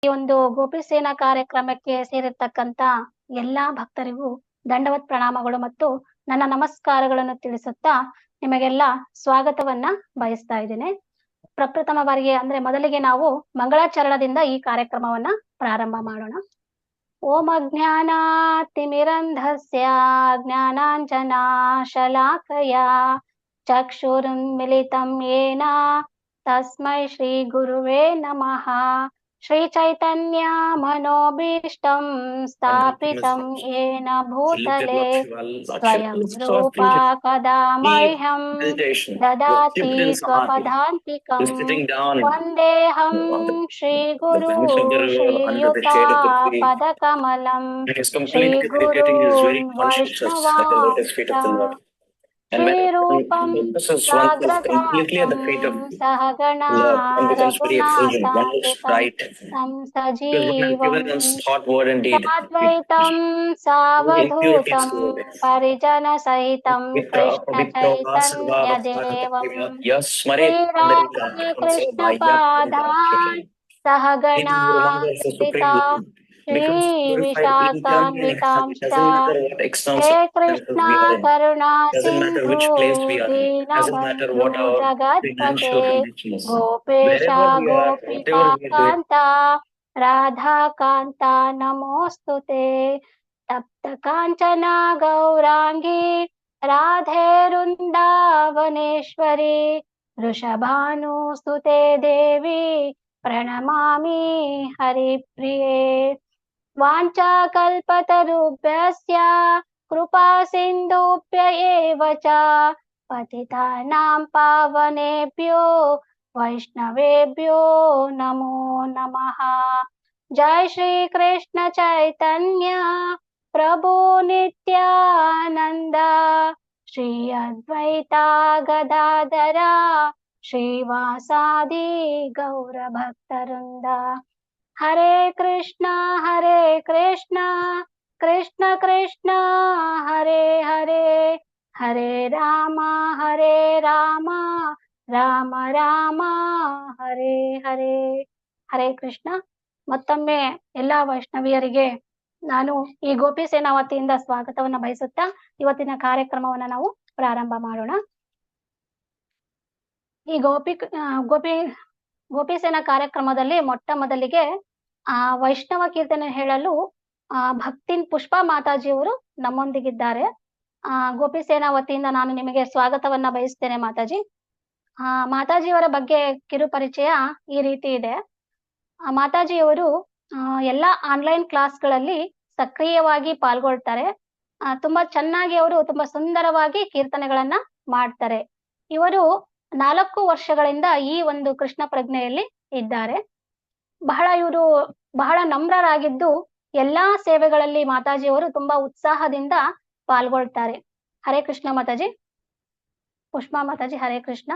ಈ ಒಂದು ಗೋಪಿಸೇನಾ ಕಾರ್ಯಕ್ರಮಕ್ಕೆ ಸೇರಿರ್ತಕ್ಕಂತ ಎಲ್ಲಾ ಭಕ್ತರಿಗೂ ದಂಡವತ್ ಪ್ರಣಾಮಗಳು ಮತ್ತು ನನ್ನ ನಮಸ್ಕಾರಗಳನ್ನು ತಿಳಿಸುತ್ತಾ ನಿಮಗೆಲ್ಲ ಸ್ವಾಗತವನ್ನ ಬಯಸ್ತಾ ಇದ್ದೇನೆ. ಪ್ರಪ್ರಥಮ ಬಾರಿಗೆ ಅಂದ್ರೆ ಮೊದಲಿಗೆ ನಾವು ಮಂಗಳಾಚರಣದಿಂದ ಈ ಕಾರ್ಯಕ್ರಮವನ್ನ ಪ್ರಾರಂಭ ಮಾಡೋಣ. ಓಂ ಅಜ್ಞಾನಾತಿಮಿರಂಧಸ್ಯ ಜ್ಞಾನಾಂಜನಾ ಶಲಾಕಯ ಚಕ್ಷುರುನ್ಮಿಲಿತಂ ಯೇನ ತಸ್ಮೈ ಶ್ರೀ ಗುರುವೇ ನಮಃ. ಶ್ರೀ ಚೈತನ್ಯ ಮನೋಭೀಷ್ಟಂ ಸ್ಥಾಪಿತಂ ಯೇನ ಭೂತಲೆ ಸ್ವಯಂ ರೂಪ ಕದಾ ಮಹ್ಯಂ ದದಾತಿ ಸ್ವಪದಾಂತಿಕಂ. ವಂದೇಹಂ ಶ್ರೀ ಗುರು ಶ್ರೀಯುತಾ ಪದಕಮಲಂ ಶ್ರೀ ಗುರುನ್ ವೈಷ್ಣವಾಂಶ್ಚ ಶ್ರೀರೂಪಂ ಸಾಗ್ರಜಾತಂ ಸಹಗಣಾ ರಘುನಾಥಾನ್ವಿತಂ ಸಜೀವಂ ಸಾದ್ವೈತಂ ಸಾವಧೂತಂ ಪರಿಜನ ಸಹಿತಂ ಕೃಷ್ಣ ಚೈತನ್ಯ ದೇವಂ ಶ್ರೀರಾಧೆ ಕೃಷ್ಣ ಪಾದಾನ್ ಸಹಗಣಾ ಲಲಿತಾ ಶ್ರೀ ವಿಶಾಖಾನ್ವಿತಾಂಶ್ಚ ಹೇ ಕೃಷ್ಣ ಕರುಣಾ ಸಿಂಧು ದೀನಬಂಧು ಜಗತ್ಪತೆ ಗೋಪೇಶ ಗೋಪಿಕಾ ಕಾಂತ ರಾಧಾ ಕಾಂತ ನಮೋಸ್ತುತೆ. ತಪ್ತ ಕಾಂಚನ ಗೌರಾಂಗಿ ರಾಧೆ ವೃಂದಾವನೇಶ್ವರಿ ವೃಷಭಾನುಸುತೆ ದೇವಿ ಪ್ರಣಮಾಮಿ ಹರಿಪ್ರಿಯೇ. ವಾಂಛಾಕಲ್ಪತರುಭ್ಯಶ್ಚ ಕೃಪಾ ಸಿಂಧುಭ್ಯ ಏವ ಚ ಪತಿತಾನಾಂ ಪಾವನೇಭ್ಯೋ ವೈಷ್ಣವೇಭ್ಯೋ ನಮೋ ನಮಃ. ಜೈ ಶ್ರೀ ಕೃಷ್ಣ ಚೈತನ್ಯ ಪ್ರಭು ನಿತ್ಯಾನಂದ ಶ್ರೀ ಅದ್ವೈತ ಗದಾಧರ ಶ್ರೀವಾಸಾದಿ ಗೌರ ಭಕ್ತವೃಂದ. ಹರೇ ಕೃಷ್ಣ ಕೃಷ್ಣ ಕೃಷ್ಣ ಹರೇ ಹರೇ ಹರೇ ರಾಮ ರಾಮ ರಾಮ ಹರೇ ಹರೇ. ಹರೇ ಕೃಷ್ಣ. ಮತ್ತೊಮ್ಮೆ ಎಲ್ಲಾ ವೈಷ್ಣವಿಯರಿಗೆ ನಾನು ಈ ಗೋಪಿ ಸೇನಾ ವತಿಯಿಂದ ಸ್ವಾಗತವನ್ನ ಬಯಸುತ್ತಾ ಇವತ್ತಿನ ಕಾರ್ಯಕ್ರಮವನ್ನ ನಾವು ಪ್ರಾರಂಭ ಮಾಡೋಣ. ಈ ಗೋಪಿ ಸೇನಾ ಕಾರ್ಯಕ್ರಮದಲ್ಲಿ ಮೊಟ್ಟ ಮೊದಲಿಗೆ ವೈಷ್ಣವ ಕೀರ್ತನೆ ಹೇಳಲು ಭಕ್ತಿನ್ ಪುಷ್ಪಾ ಮಾತಾಜಿಯವರು ನಮ್ಮೊಂದಿಗಿದ್ದಾರೆ. ಗೋಪಿ ಸೇನಾ ವತಿಯಿಂದ ನಾನು ನಿಮಗೆ ಸ್ವಾಗತವನ್ನ ಬಯಸ್ತೇನೆ ಮಾತಾಜಿ. ಮಾತಾಜಿಯವರ ಬಗ್ಗೆ ಕಿರು ಪರಿಚಯ ಈ ರೀತಿ ಇದೆ. ಮಾತಾಜಿಯವರು ಎಲ್ಲಾ ಆನ್ಲೈನ್ ಕ್ಲಾಸ್ಗಳಲ್ಲಿ ಸಕ್ರಿಯವಾಗಿ ಪಾಲ್ಗೊಳ್ತಾರೆ. ತುಂಬಾ ಚೆನ್ನಾಗಿ ಅವರು ತುಂಬಾ ಸುಂದರವಾಗಿ ಕೀರ್ತನೆಗಳನ್ನ ಮಾಡ್ತಾರೆ. ಇವರು 4 ವರ್ಷಗಳಿಂದ ಈ ಒಂದು ಕೃಷ್ಣ ಪ್ರಜ್ಞೆಯಲ್ಲಿ ಇದ್ದಾರೆ. ಇವರು ಬಹಳ ನಮ್ರರಾಗಿದ್ದು ಎಲ್ಲಾ ಸೇವೆಗಳಲ್ಲಿ ಮಾತಾಜಿಯವರು ತುಂಬಾ ಉತ್ಸಾಹದಿಂದ ಪಾಲ್ಗೊಳ್ತಾರೆ. ಹರೇ ಕೃಷ್ಣ ಮಾತಾಜಿ. ಪುಷ್ಪಾ ಮಾತಾಜಿ ಹರೇ ಕೃಷ್ಣ.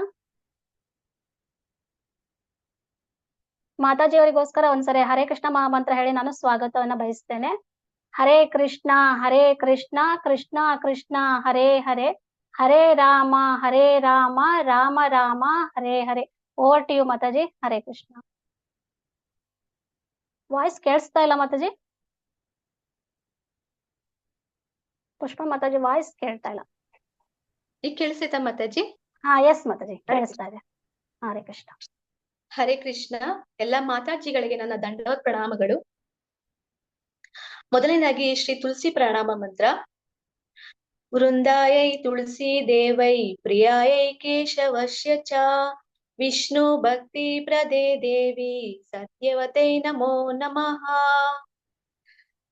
ಮಾತಾಜಿಯವರಿಗೋಸ್ಕರ ಒಂದ್ಸರಿ ಹರೇ ಕೃಷ್ಣ ಮಹಾಮಂತ್ರ ಹೇಳಿ ನಾನು ಸ್ವಾಗತವನ್ನ ಬಯಸ್ತೇನೆ. Hare Krishna Krishna Krishna Hare Hare Hare Rama Rama Rama Hare Hare. Over to you ಮಾತಾಜಿ. ಹರೇ ಕೃಷ್ಣ. ವಾಯ್ಸ್ ಕೇಳಿಸ್ತಾ ಇಲ್ಲ ಮಾತಾಜಿ. ಪುಷ್ಪಾ ಮಾತಾಜಿ ವಾಯ್ಸ್ ಕೇಳ್ತಾ ಇಲ್ಲ. ಈಗ ಕೇಳಿಸ್ತಾ ಮಾತಾಜಿ? ಎಸ್ ಮಾತಾಜಿ ಕೇಳಿಸ್ತಾ ಇದೆ. ಹರೇ ಕೃಷ್ಣ. ಹರೇ ಕೃಷ್ಣ. ಎಲ್ಲಾ ಮಾತಾಜಿಗಳಿಗೆ ನನ್ನ ದಂಡವತ್ ಪ್ರಣಾಮಗಳು. ಮೊದಲನೇದಾಗಿ ಶ್ರೀ ತುಳಸಿ ಪ್ರಣಾಮ ಮಂತ್ರ. ವೃಂದಾಯೈ ತುಳಸಿ ದೇವೈ ಪ್ರಿಯಾಯೈ ಕೇಶವಶ್ಯ ಚ ವಿಷ್ಣು ಭಕ್ತಿ ಪ್ರದೇ ದೇವಿ ಸತ್ಯವತೈ ನಮೋ ನಮಃ.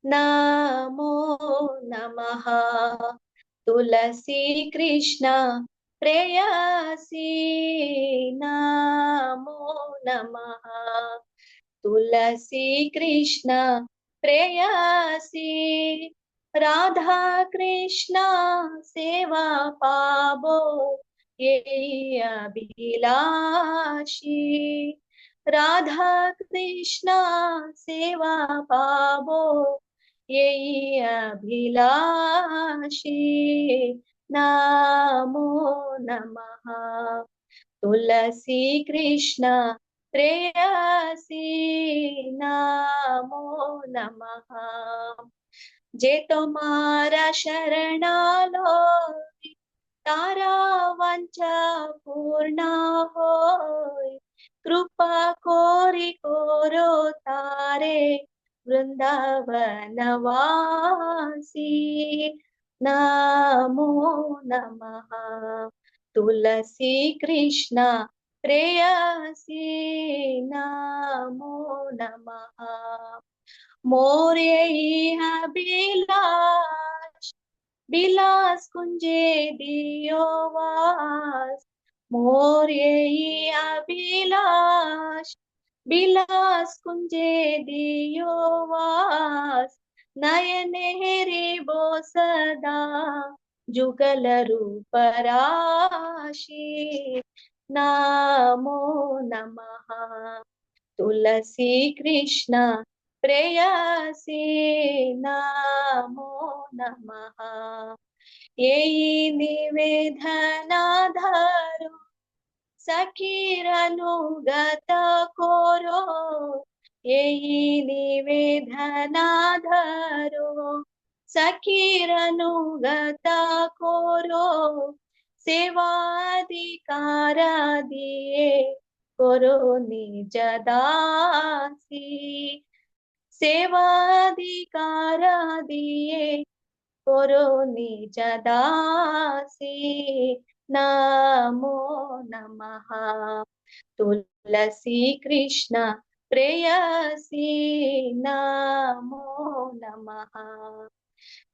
ನಮೋ ನಮಃ. ತುಳಸಿ ಕೃಷ್ಣ ಪ್ರೇಯಸಿ ನಮೋ ನಮಃ. ತುಳಸಿ ಕೃಷ್ಣ ಪ್ರೇಯಸಿ ರಾಧಾ ಕೃಷ್ಣ ಸೇವಾ ಪಾವೋ ಯೇ ಅಭಿಲಾಷಿ. ರಾಧಾ ಕೃಷ್ಣ ಸೇವಾ ಪಾವೋ ಯೇ ಅಭಿಲಾಷಿ. ನಮೋ ನಮಃ. ತುಳಸಿ ಕೃಷ್ಣ प्रेयसी नमो नमः। जे तुम्हारा शरणालो तारा वांछा पूर्ण होय। कृपा कोरी कोरो तारे वृंदावन वासी। नमो नमः। तुलसी कृष्ण प्रेयसी नमो नमः। मोरे अभिलाष बिलास कुंजे दियो वास। मोरे अभिलाष बिलास कुंजे दियो वास। नयने रे बो सदा जुगल रूप राशि। नमो नमः। तुलसी कृष्ण प्रेयसी नमो नमः। येई निवेदनाधारो सखीरनुगत कोरो। येई निवेदनाधारो सखीरनुगत कोरो। सेवाधिकार दिए कोरो निज दासी। सेवाधिकार दिए कोरो निज दासी। नमो नमः। तुलसी कृष्ण प्रेयसी नमो नमः।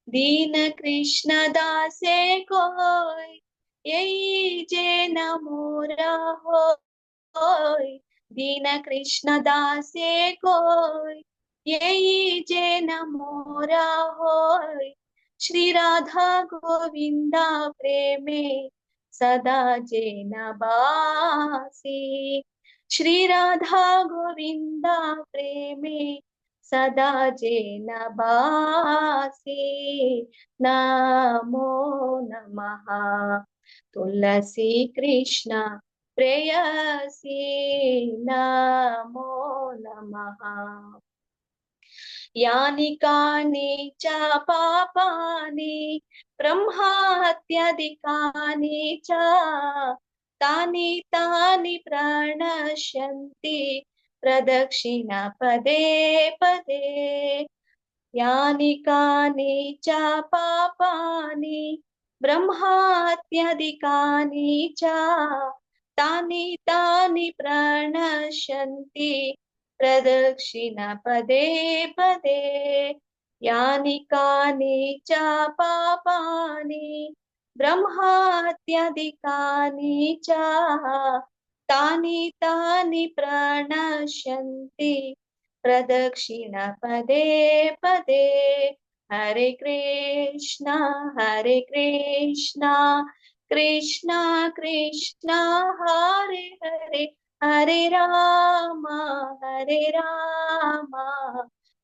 दीन कृष्ण दासे कोय यही जे नमोरा होय। दीन कृष्ण दासे कोय यही जे नमोरा होय। श्री राधा गोविंदा प्रेमे सदा जे नबासी। श्री राधा गोविंदा प्रेमे सदा जे नबासी। नमो नमः। तुलसी कृष्ण प्रेयसी नमो नमः। यानि कानि च पापानि ब्रह्मात्यधिकानि च तानि तानि प्रणश्यन्ति प्रदक्षिण पदे पदे। यानि कानि च पापानि ब्रह्मात्यधिकानि च तानि तानि प्रणश्यन्ति प्रदक्षिण पदे पदे। यानि कानि च पापानि ब्रह्मात्यधिकानि च तानि तानि प्रणश्यन्ति प्रदक्षिण पदे पदे। हरे कृष्ण कृष्ण कृष्ण हरे हरे हरे राम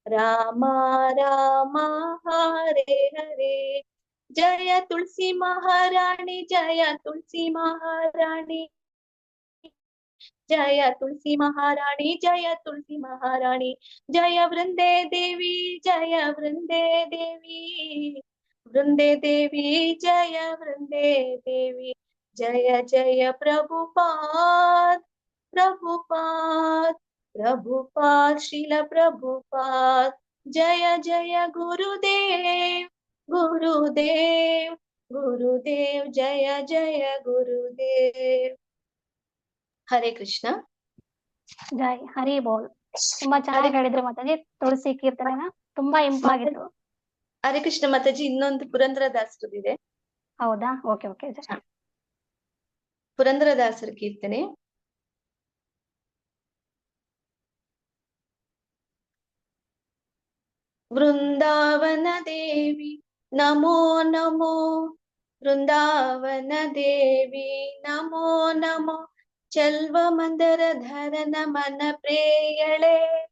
राम राम हरे हरे। जय तुलसी महारानी जय तुलसी महारानी। जय तुलसी महारानी जय तुलसी महारानी। जय वृंदे देवी जय वृंदे देवी। वृंदे देवी जय वृंदे देवी। जय जय प्रभुपाद प्रभुपाद प्रभुपाद श्रील प्रभुपाद। जय जय गुरुदेव गुरुदेव गुरुदेव जय जय गुरुदेव। ಹರೇ ಕೃಷ್ಣ. ಜೈ ಹರಿ ಬೋಲ್. ತುಂಬಾ ಚೆನ್ನಾಗಿ ಹೇಳಿದ್ರು ಮಾತಾಜಿ. ತುಳಸಿ ಕೀರ್ತನೆನ ತುಂಬಾ ಇಂಪಾಗಿತ್ತು. ಹರೇ ಕೃಷ್ಣ ಮಾತಾಜಿ. ಇನ್ನೊಂದು ಪುರಂದರದಾಸರದಿದೆ. ಹೌದಾ? Okay okay. ಪುರಂದರದಾಸರ ಕೀರ್ತನೆ. ವೃಂದಾವನ ದೇವಿ ನಮೋ ನಮೋ. ವೃಂದಾವನ ದೇವಿ ನಮೋ ನಮೋ. ಚಲ್ವ ಮಂದರ ಧರನ ಮನ ಪ್ರಿಯಳೆ.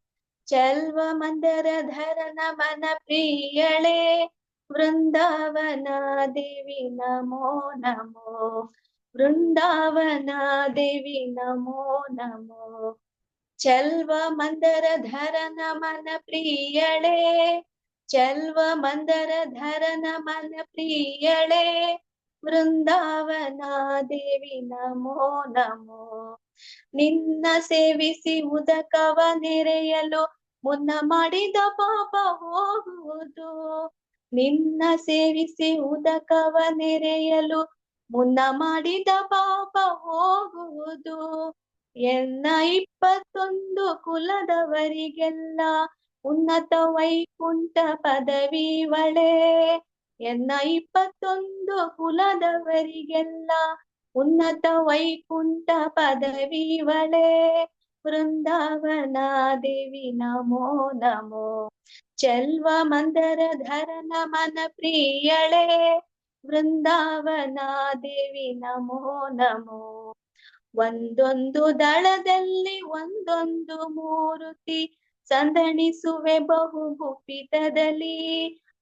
ಚಲ್ವ ಮಂದರ ಧರನ ಮನ ಪ್ರಿಯಳೆ. ವೃಂದಾವನ ದೇವಿ ನಮೋ ನಮೋ. ವೃಂದಾವನ ದೇವಿ ನಮೋ ನಮೋ. ಚಲ್ವ ಮಂದರ ಧರ ನಮನ ಪ್ರಿಯಳೇ, ಚಲ್ವ ಮಂದರ ಧರ ನಮನ ಪ್ರಿಯಳೇ, ವೃಂದಾವನ ದೇವಿ ನಮೋ ನಮೋ. ನಿನ್ನ ಸೇವಿಸಿ ಉದಕವ ನೆರೆಯಲು ಮುನ್ನ ಮಾಡಿದ ಪಾಪ ಹೋಗುವುದು, ನಿನ್ನ ಸೇವಿಸಿ ಉದಕವ ನೆರೆಯಲು ಮುನ್ನ ಮಾಡಿದ ಪಾಪ ಹೋಗುವುದು. ಎನ್ನ 21 ಕುಲದವರಿಗೆಲ್ಲ ಉನ್ನತ ವೈಕುಂಠ ಪದವಿವಳೆ, ಎನ್ನ 21 ಕುಲದವರಿಗೆಲ್ಲ ಉನ್ನತ ವೈಕುಂಠ ಪದವಿವಳೆ, ವೃಂದಾವನ ದೇವಿ ನಮೋ ನಮೋ. ಚಲ್ವ ಮಂದರ ಧರ ನಮನ ಪ್ರಿಯಳೇ, ವೃಂದಾವನ ದೇವಿ ನಮೋ ನಮೋ. ಒಂದೊಂದು ದಳದಲ್ಲಿ ಒಂದೊಂದು ಮೂರುತಿ ಸಂದಣಿಸುವೆ ಬಹು ಗುಪಿತದಲ್ಲಿ,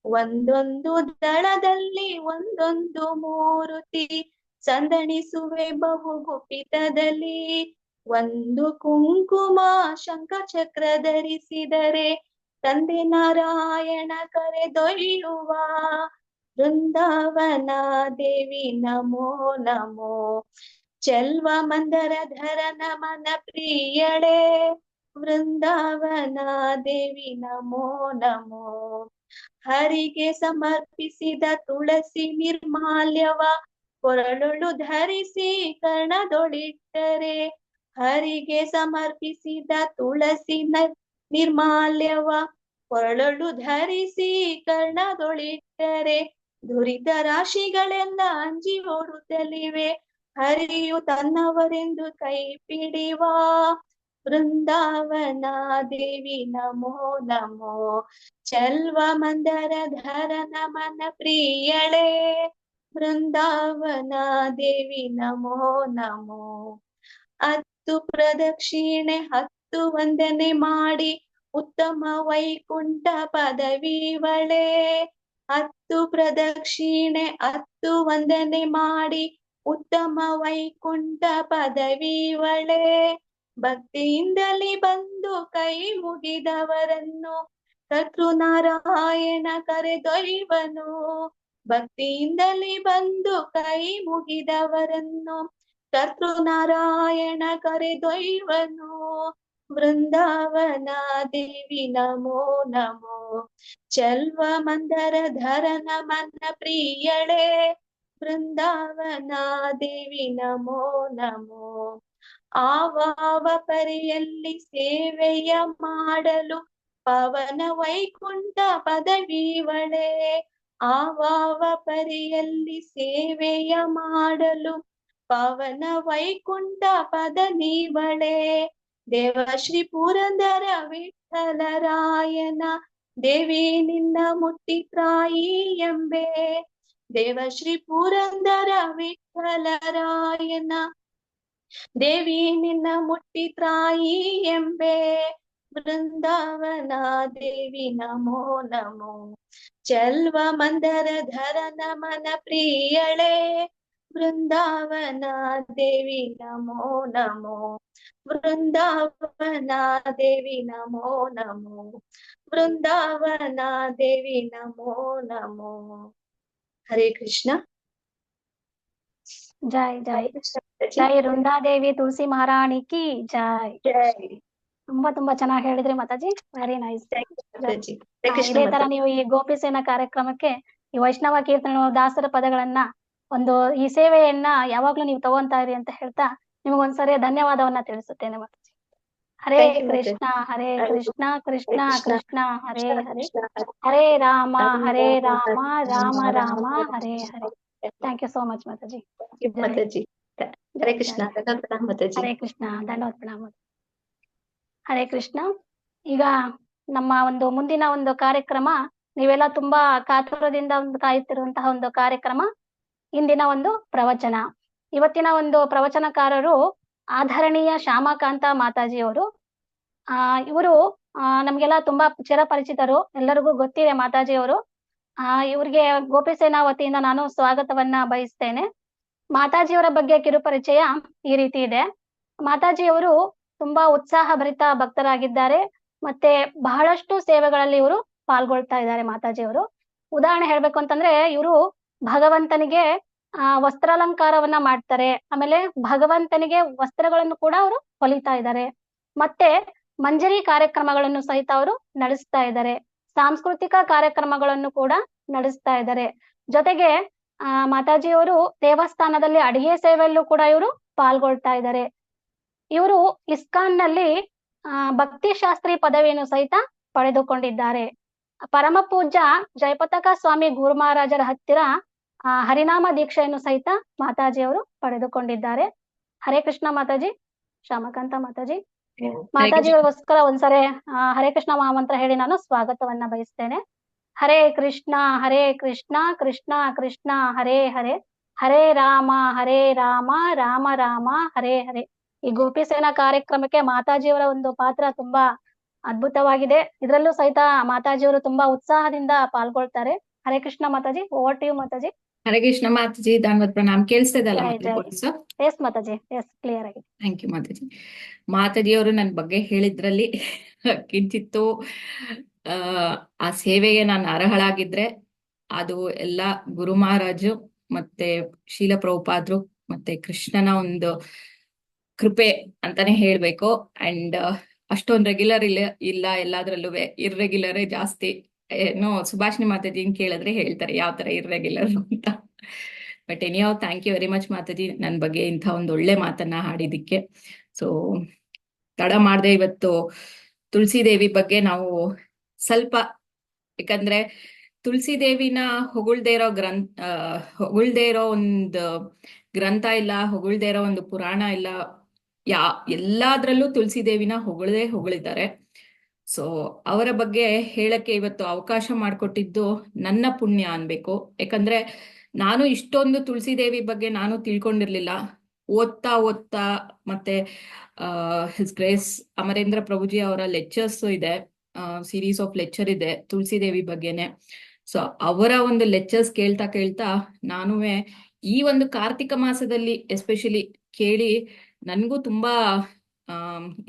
ಒಂದೊಂದು ದಳದಲ್ಲಿ ಒಂದೊಂದು ಮೂರುತಿ ಸಂದಣಿಸುವೆ ಬಹು ಗುಪಿತದಲ್ಲಿ. ಒಂದು ಕುಂಕುಮ ಶಂಖ ಚಕ್ರ ಧರಿಸಿದರೆ ತಂದೆ ನಾರಾಯಣ ಕರೆದೊಯ್ಯುವ, ವೃಂದಾವನ ದೇವಿ ನಮೋ ನಮೋ. ಚಲ್ವ ಮಂದರ ಧರ ನಮನ ಪ್ರಿಯಳೇ, ವೃಂದಾವನ ದೇವಿ ನಮೋ ನಮೋ. ಹರಿಗೆ ಸಮರ್ಪಿಸಿದ ತುಳಸಿ ನಿರ್ಮಾಲ್ಯವ ಕೊರಳೊಳು ಧರಿಸಿ ಕರ್ಣದೊಳಿಟ್ಟರೆ, ಹರಿಗೆ ಸಮರ್ಪಿಸಿದ ತುಳಸಿ ನಿರ್ಮಾಲ್ಯವ ಕೊರಳೊಳು ಧರಿಸಿ ಕರ್ಣದೊಳಿಟ್ಟರೆ, ದುರಿತ ರಾಶಿಗಳೆಲ್ಲ ಅಂಜಿ ಓಡುತ್ತಲಿವೆ, ಹರಿಯು ತನ್ನವರೆಂದು ಕೈ ಪಿಡಿವ, ವೃಂದಾವನ ದೇವಿ ನಮೋ ನಮೋ. ಚಲ್ವ ಮಂದರ ಧರ ನಮನ ಪ್ರಿಯಳೇ, ವೃಂದಾವನ ದೇವಿ ನಮೋ ನಮೋ. 10 ಪ್ರದಕ್ಷಿಣೆ 10 ವಂದನೆ ಮಾಡಿ ಉತ್ತಮ ವೈಕುಂಠ ಪದವಿವಳೆ, 10 ಪ್ರದಕ್ಷಿಣೆ 10 ವಂದನೆ ಮಾಡಿ ಉತ್ತಮ ವೈಕುಂಠ ಪದವಿವಳೆ. ಭಕ್ತಿಯಿಂದಲೇ ಬಂದು ಕೈ ಮುಗಿದವರನ್ನು ಕರ್ತೃನಾರಾಯಣ ಕರೆದೊಯ್ವನು, ಭಕ್ತಿಯಿಂದಲೇ ಬಂದು ಕೈ ಮುಗಿದವರನ್ನು ಕರ್ತೃನಾರಾಯಣ ಕರೆದೊಯ್ವನು, ವೃಂದಾವನ ದೇವಿ ನಮೋ ನಮೋ. ಚಲ್ವ ಮಂದರ ಧರ ನಮನ ಪ್ರಿಯಳೇ, ವೃಂದಾವನ ದೇವಿ ನಮೋ ನಮೋ. ಆವಾವ ಪರಿಯಲ್ಲಿ ಸೇವೆಯ ಮಾಡಲು ಪವನ ವೈಕುಂಠ ಪದವಿವಳೆ, ಆವಾವ ಪರಿಯಲ್ಲಿ ಸೇವೆಯ ಮಾಡಲು ಪವನ ವೈಕುಂಠ ಪದವಿವಳೆ. ದೇವಶ್ರೀ ಪುರಂದರ ವಿಠಲರಾಯನ ದೇವಿ ನಿನ್ನ ಮುಟ್ಟಿತ್ರಾಯಿ ಎಂಬೆ, ದೇವಶ್ರೀ ಪುರಂದರ ವಿಠಲರಾಯನ ದೇವಿ ನಿನ್ನ ಮುಟ್ಟಿತ್ರಾಯಿ ಎಂಬೆ, ವೃಂದಾವನ ದೇವಿ ನಮೋ ನಮೋ. ಚಲ್ವ ಮಂದರ ಧರ ನಮನ ಪ್ರಿಯಳೇ, ವೃಂದಾವನ ದೇವಿ ನಮೋ ನಮೋ. ವೃಂದಾವನ ದೇವಿ ನಮೋ ನಮೋ, ವೃಂದಾವನ ದೇವಿ ನಮೋ ನಮೋ. ಹರೇ ಕೃಷ್ಣ. ಜೈ ಜೈ ಜೈ ವೃಂದಾದೇವಿ ತುಳಸಿ ಮಹಾರಾಣಿ ಕಿ ಜೈ. ತುಂಬಾ ಚೆನ್ನಾಗಿ ಹೇಳಿದ್ರಿ ಮಾತಾಜಿ, ವೆರಿ ನೈಸ್. ಇದೇ ತರ ನೀವು ಈ ಗೋಪಿಸೇನ ಕಾರ್ಯಕ್ರಮಕ್ಕೆ ಈ ವೈಷ್ಣವ ಕೀರ್ತನ ದಾಸರ ಪದಗಳನ್ನ ಒಂದು ಈ ಸೇವೆಯನ್ನ ಯಾವಾಗ್ಲೂ ನೀವು ತಗೊಂತಾ ಇರಿ ಅಂತ ಹೇಳ್ತಾ ನಿಮಗೊಂದ್ಸರಿ ಧನ್ಯವಾದವನ್ನ ತಿಳಿಸುತ್ತೇನೆ ಮಾತಾಜಿ. Hare Krishna Hare Krishna Krishna Krishna Hare Hare, Hare Rama Rama Rama Hare Hare. Thank you so much Mataji. Hare Krishna. Hare Krishna, ಧನ್ಯವಾದ ಪ್ರಣಾಮ. ಹರೇ ಕೃಷ್ಣ. ಈಗ ನಮ್ಮ ಒಂದು ಮುಂದಿನ ಒಂದು ಕಾರ್ಯಕ್ರಮ, ನೀವೆಲ್ಲ ತುಂಬಾ ಕಾತುರದಿಂದ ಕಾಯುತ್ತಿರುವಂತಹ ಒಂದು ಕಾರ್ಯಕ್ರಮ, ಇಂದಿನ ಒಂದು ಪ್ರವಚನ. ಇವತ್ತಿನ ಒಂದು ಪ್ರವಚನಕಾರರು ಆಧರಣೀಯ ಶ್ಯಾಮಕಾಂತ ಮಾತಾಜಿಯವರು. ಇವರು ನಮ್ಗೆಲ್ಲ ತುಂಬಾ ಚಿರಪರಿಚಿತರು, ಎಲ್ಲರಿಗೂ ಗೊತ್ತಿದೆ ಮಾತಾಜಿಯವರು. ಇವ್ರಿಗೆ ಗೋಪಿಸೇನಾ ವತಿಯಿಂದ ನಾನು ಸ್ವಾಗತವನ್ನ ಬಯಸ್ತೇನೆ. ಮಾತಾಜಿಯವರ ಬಗ್ಗೆ ಕಿರುಪರಿಚಯ ಈ ರೀತಿ ಇದೆ. ಮಾತಾಜಿಯವರು ತುಂಬಾ ಉತ್ಸಾಹಭರಿತ ಭಕ್ತರಾಗಿದ್ದಾರೆ. ಮತ್ತೆ ಬಹಳಷ್ಟು ಸೇವೆಗಳಲ್ಲಿ ಇವರು ಪಾಲ್ಗೊಳ್ತಾ ಇದ್ದಾರೆ ಮಾತಾಜಿಯವರು. ಉದಾಹರಣೆ ಹೇಳ್ಬೇಕು ಅಂತಂದ್ರೆ ಇವರು ಭಗವಂತನಿಗೆ ವಸ್ತ್ರಾಲಂಕಾರವನ್ನ ಮಾಡ್ತಾರೆ. ಆಮೇಲೆ ಭಗವಂತನಿಗೆ ವಸ್ತ್ರಗಳನ್ನು ಕೂಡ ಅವರು ಹೊಲಿತಾ ಇದ್ದಾರೆ. ಮತ್ತೆ ಮಂಜರಿ ಕಾರ್ಯಕ್ರಮಗಳನ್ನು ಸಹಿತ ಅವರು ನಡೆಸ್ತಾ ಇದ್ದಾರೆ. ಸಾಂಸ್ಕೃತಿಕ ಕಾರ್ಯಕ್ರಮಗಳನ್ನು ಕೂಡ ನಡೆಸ್ತಾ ಇದ್ದಾರೆ. ಜೊತೆಗೆ ಮಾತಾಜಿಯವರು ದೇವಸ್ಥಾನದಲ್ಲಿ ಅಡಿಗೆ ಸೇವೆಯಲ್ಲೂ ಕೂಡ ಇವರು ಪಾಲ್ಗೊಳ್ತಾ ಇದ್ದಾರೆ. ಇವರು ಇಸ್ಕಾನ್ ನಲ್ಲಿ ಭಕ್ತಿ ಶಾಸ್ತ್ರಿ ಪದವಿಯನ್ನು ಸಹಿತ ಪಡೆದುಕೊಂಡಿದ್ದಾರೆ. ಪರಮ ಪೂಜ್ಯ ಜಯಪತಾಕ ಸ್ವಾಮಿ ಗುರು ಮಹಾರಾಜರ ಹತ್ತಿರ ಹರಿನಾಮ ದೀಕ್ಷೆಯನ್ನು ಸಹಿತ ಮಾತಾಜಿಯವರು ಪಡೆದುಕೊಂಡಿದ್ದಾರೆ. ಹರೇ ಕೃಷ್ಣ ಮಾತಾಜಿ. ಶ್ಯಾಮಕಾಂತ ಮಾತಾಜಿ. ಮಾತಾಜಿಗೋಸ್ಕರ ಒಂದ್ಸರಿ ಹರೇ ಕೃಷ್ಣ ಮಹಾಮಂತ್ರ ಹೇಳಿ ನಾನು ಸ್ವಾಗತವನ್ನ ಬಯಸ್ತೇನೆ. ಹರೇ ಕೃಷ್ಣ ಕೃಷ್ಣ ಕೃಷ್ಣ ಹರೇ ಹರೇ, ಹರೇ ರಾಮ ರಾಮ ರಾಮ ಹರೇ ಹರೇ. ಈ ಗೋಪಿ ಸೇನಾ ಕಾರ್ಯಕ್ರಮಕ್ಕೆ ಮಾತಾಜಿಯವರ ಒಂದು ಪಾತ್ರ ತುಂಬಾ ಅದ್ಭುತವಾಗಿದೆ. ಇದರಲ್ಲೂ ಸಹಿತ ಮಾತಾಜಿಯವರು ತುಂಬಾ ಉತ್ಸಾಹದಿಂದ ಪಾಲ್ಗೊಳ್ತಾರೆ. ಹರೇ ಕೃಷ್ಣ ಮಾತಾಜಿ. ಓವರ್ ಟು ಯು ಮಾತಾಜಿ. ಹರೇ ಕೃಷ್ಣ ಮಾತಾಜಿ. ಧನ್ಯವಾದ ಪ್ರಣಾಮ್. ಕೇಳಿಸ್ತಿದಲ್ಲ ಎಸ್ ಮಾತಾಜಿ. ಎಸ್ ಕ್ಲಿಯರ್ ಆಗಿದೆ. ಥ್ಯಾಂಕ್ ಯು ಮಾತಾಜಿ. ಮಾತಾಜಿಯವರು ನನ್ನ ಬಗ್ಗೆ ಹೇಳಿದ್ರಲ್ಲಿ ಕಿಂಚಿತ್ತು ಆ ಸೇವೆಗೆ ನಾನು ಅರ್ಹಳಾಗಿದ್ರೆ ಅದು ಎಲ್ಲ ಗುರು ಮಹಾರಾಜು ಮತ್ತೆ ಶೀಲ ಪ್ರಭುಪಾದ್ರು ಮತ್ತೆ ಕೃಷ್ಣನ ಒಂದು ಕೃಪೆ ಅಂತಾನೆ ಹೇಳ್ಬೇಕು. ಅಂಡ್ ಅಷ್ಟೊಂದು ರೆಗ್ಯುಲರ್ ಇಲ್ಲ ಎಲ್ಲಾದ್ರಲ್ಲೂ ಇರ್ರೆಗ್ಯುಲರೇ ಜಾಸ್ತಿ. ಏನೋ ಸುಭಾಷಿಣಿ ಮಾತಾಜಿನ್ ಕೇಳಿದ್ರೆ ಹೇಳ್ತಾರೆ ಯಾವ ತರ ಇರ್ರೆಗ್ಯುಲರ್ ಅಂತ. But anyhow thank you very much ಮಾತಾಜಿ ನನ್ನ ಬಗ್ಗೆ ಇಂಥ ಒಂದು ಒಳ್ಳೆ ಮಾತನ್ನ ಹಾಡಿದಿಕ್ಕೆ. ಸೊ ತಡ ಮಾಡದೆ ಇವತ್ತು ತುಳಸಿ ದೇವಿ ಬಗ್ಗೆ ನಾವು ಸ್ವಲ್ಪ, ಯಾಕಂದ್ರೆ ತುಳಸಿ ದೇವಿನ ಹೊಗಳ್ದೇ ಇರೋ ಒಂದು ಗ್ರಂಥ ಇಲ್ಲ, ಹೊಗಳ್ದೇ ಇರೋ ಒಂದು ಪುರಾಣ ಇಲ್ಲ. ಎಲ್ಲಾದ್ರಲ್ಲೂ ತುಳಸಿ ದೇವಿನ ಹೊಗಳಿದ್ದಾರೆ. ಸೊ ಅವರ ಬಗ್ಗೆ ಹೇಳಕ್ಕೆ ಇವತ್ತು ಅವಕಾಶ ಮಾಡಿಕೊಟ್ಟಿದ್ದು ನನ್ನ ಪುಣ್ಯ ಅನ್ಬೇಕು. ಯಾಕಂದ್ರೆ ನಾನು ಇಷ್ಟೊಂದು ತುಳಸಿ ದೇವಿ ಬಗ್ಗೆ ನಾನು ತಿಳ್ಕೊಂಡಿರ್ಲಿಲ್ಲ. ಓದ್ತಾ ಮತ್ತೆ ಹಿಸ್ ಗ್ರೇಸ್ ಅಮರೇಂದ್ರ ಪ್ರಭುಜಿ ಅವರ ಲೆಕ್ಚರ್ಸ್ ಇದೆ, ಸೀರೀಸ್ ಆಫ್ ಲೆಕ್ಚರ್ ಇದೆ ತುಳಸಿ ದೇವಿ ಬಗ್ಗೆನೆ. ಸೊ ಅವರ ಒಂದು ಲೆಕ್ಚರ್ಸ್ ಕೇಳ್ತಾ ನಾನು ಈ ಒಂದು ಕಾರ್ತಿಕ ಮಾಸದಲ್ಲಿ ಎಸ್ಪೆಷಲಿ ಕೇಳಿ ನನ್ಗೂ ತುಂಬಾ